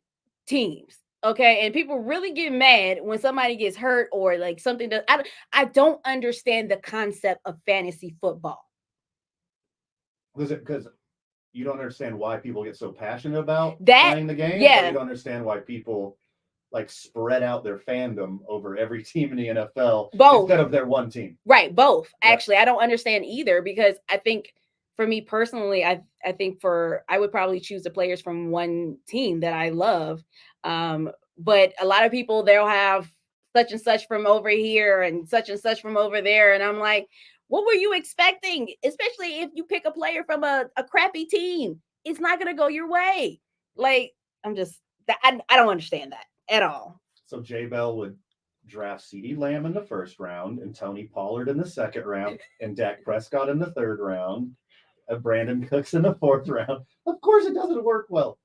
teams. Okay. And people really get mad when somebody gets hurt or like something does. I don't understand the concept of fantasy football. Because you don't understand why people get so passionate about that playing the game, or yeah. you don't understand why people like spread out their fandom over every team in the NFL instead of their one team. Right, both. Yeah. Actually, I don't understand either because I think for me personally, I think I would probably choose the players from one team that I love. But a lot of people, they'll have such and such from over here and such from over there. And I'm like, what were you expecting? Especially if you pick a player from a crappy team, it's not going to go your way. Like, I don't understand that at all. So J Bell would draft CeeDee Lamb in the first round and Tony Pollard in the second round and Dak Prescott in the third round and Brandon Cooks in the fourth round. Of course it doesn't work well.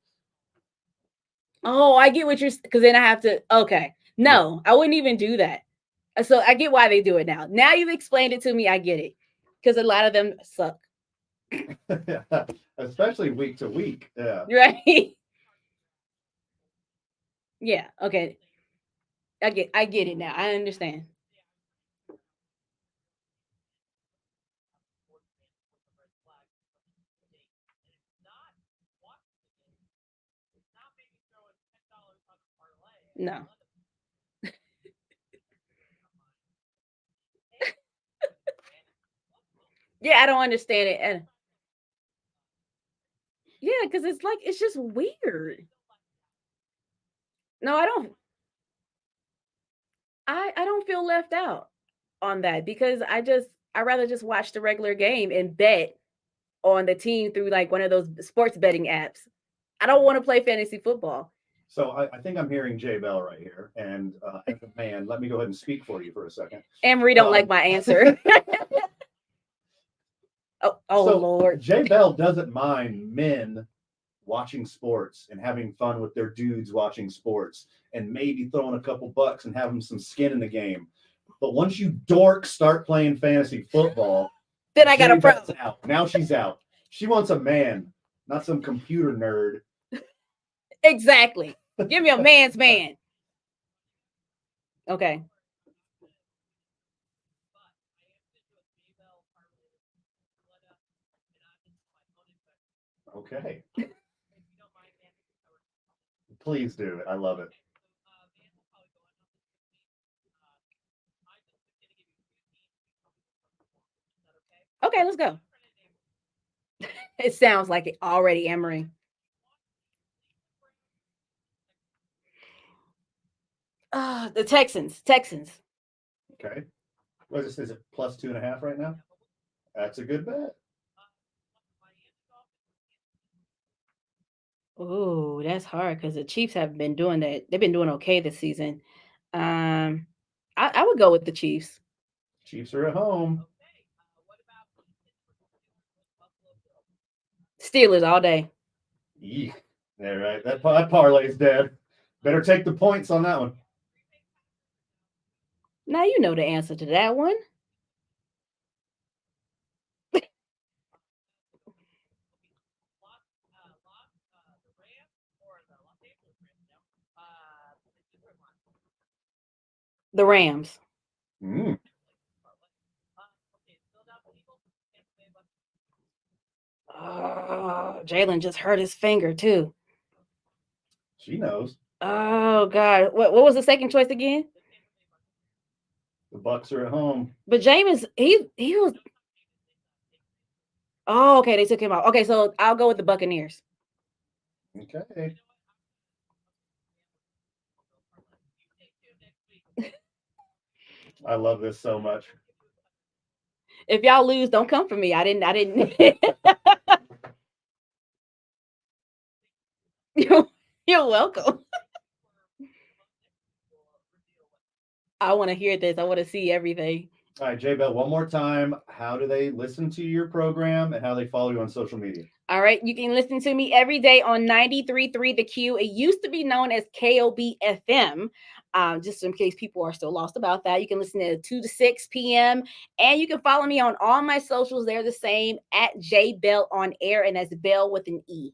Oh, I get what you're, because then I have to, okay. No, I wouldn't even do that. So I get why they do it now. Now you've explained it to me, I get it. Because a lot of them suck. Especially week to week. Yeah. Right. Yeah, okay. I get it now. I understand. No. Yeah, I don't understand it. And yeah, because it's just weird. No, I don't. I don't feel left out on that because I rather just watch the regular game and bet on the team through like one of those sports betting apps. I don't want to play fantasy football. So I think I'm hearing J Bell right here. And as a man, let me go ahead and speak for you for a second. Emery don't like my answer. oh so Lord. J Bell doesn't mind men watching sports and having fun with their dudes watching sports and maybe throwing a couple bucks and having some skin in the game. But once you dorks start playing fantasy football, then I got a problem. Out. Now she's out. She wants a man, not some computer nerd. Exactly. Give me a man's man. Okay. Okay. Please do. I love it. Okay, let's go. It sounds like it already, Emery. The Texans. Okay. What is it? Plus 2.5 right now? That's a good bet. Oh, that's hard because the Chiefs have been doing that. They've been doing okay this season. I would go with the Chiefs. Chiefs are at home. Steelers all day. Yeah, right. That parlay's dead. Better take the points on that one. Now you know the answer to that one. The Rams. Jalen just hurt his finger too. She knows. Oh God! What was the second choice again? The Bucks are at home. But Jameis, he was. Oh, okay. They took him out. Okay, so I'll go with the Buccaneers. Okay. I love this so much. If y'all lose, don't come for me. I didn't. so welcome. I want to hear this. I want to see everything. All right, J Bell, one more time. How do they listen to your program and how they follow you on social media? All right, you can listen to me every day on 93.3 The Q. It used to be known as KOB FM. Just in case people are still lost about that, you can listen to 2 to 6 p.m. And you can follow me on all my socials. They're the same at J Bell on air, and that's Bell with an E.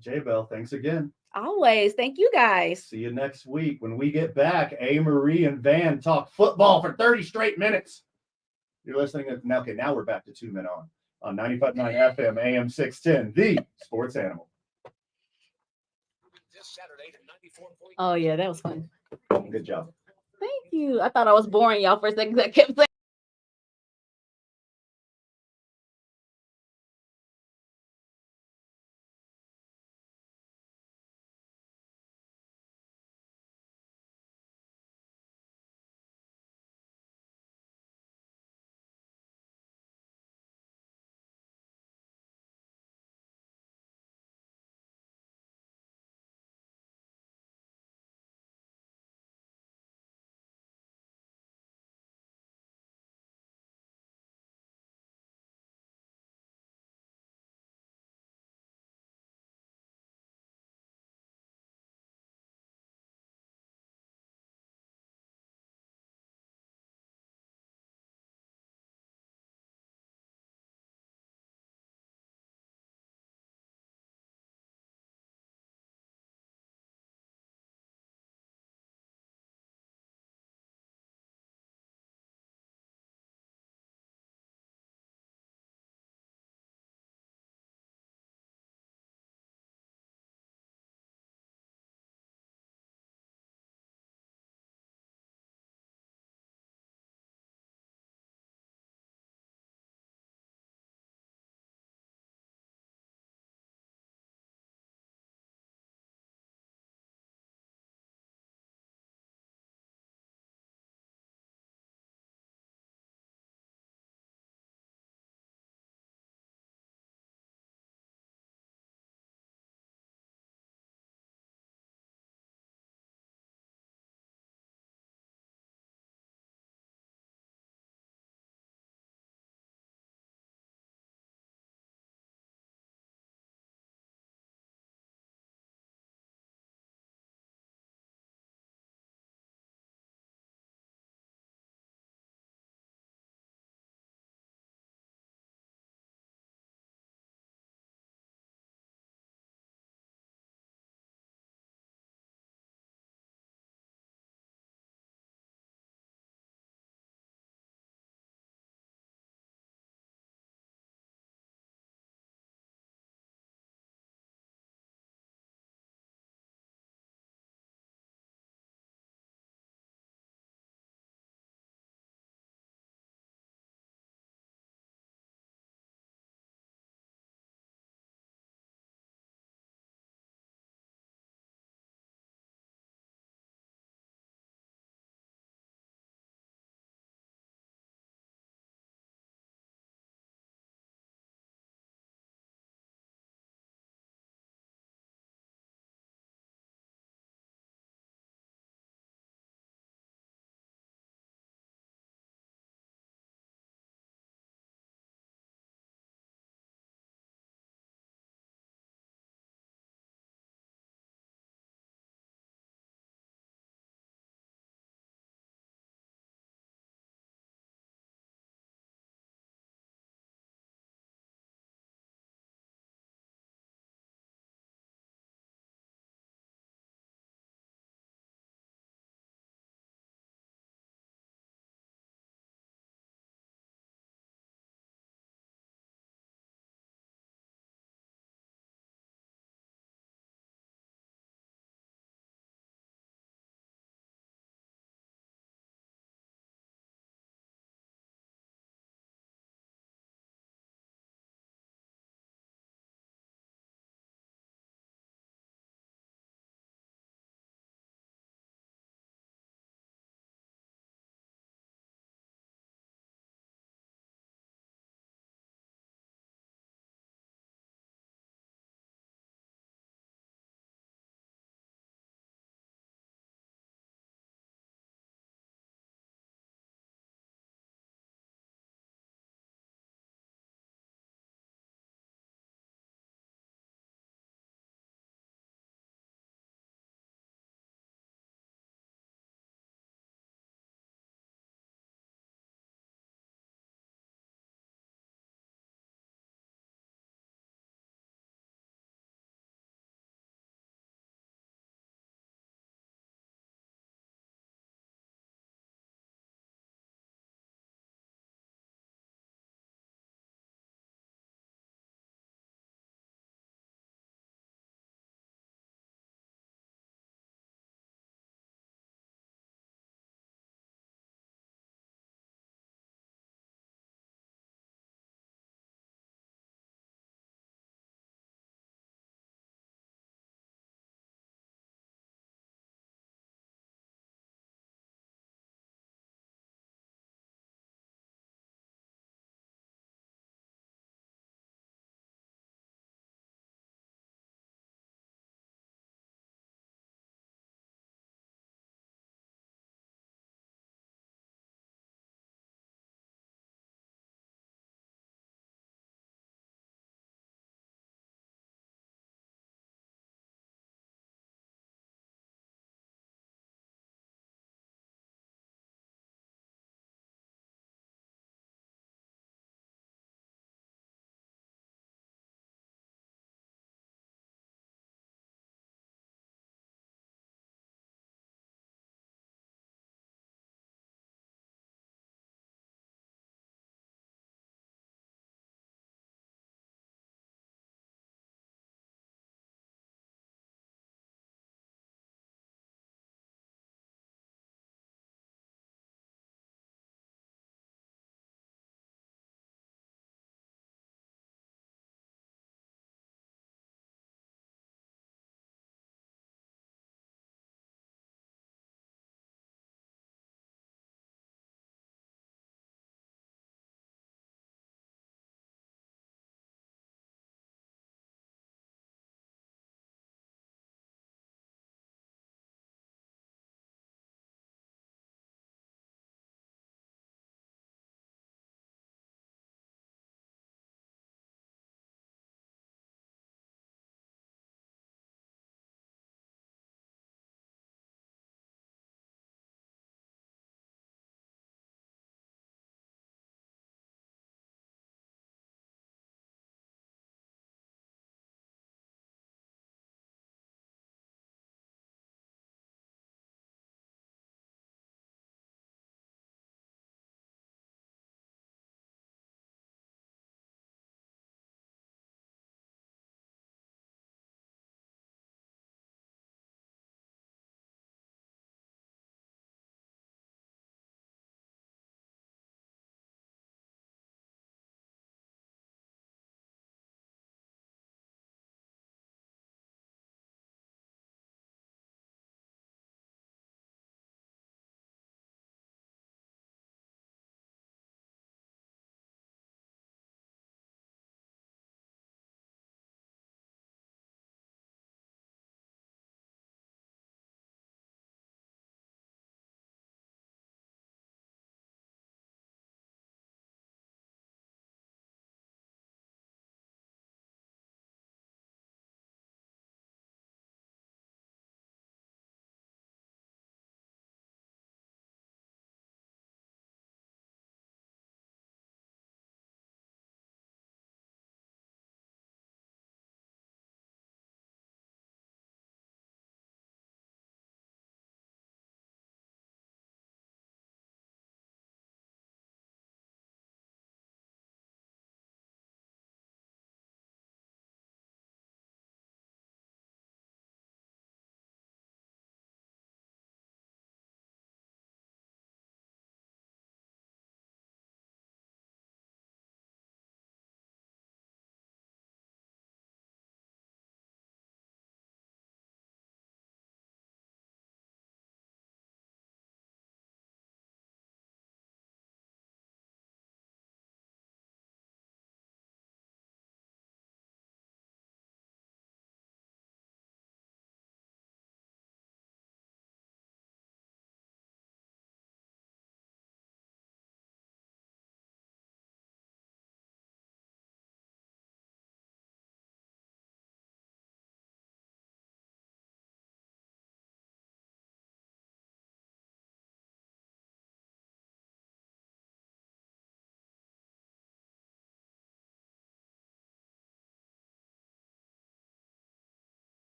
J Bell, thanks again. Always. Thank you guys. See you next week. When we get back, A. Marie and Van talk football for 30 straight minutes. You're listening to now. Okay, now we're back to 2 Men on 95.9 FM, AM 610, the Sports Animal. Oh, yeah, that was fun. Good job. Thank you. I thought I was boring y'all for a second. I kept saying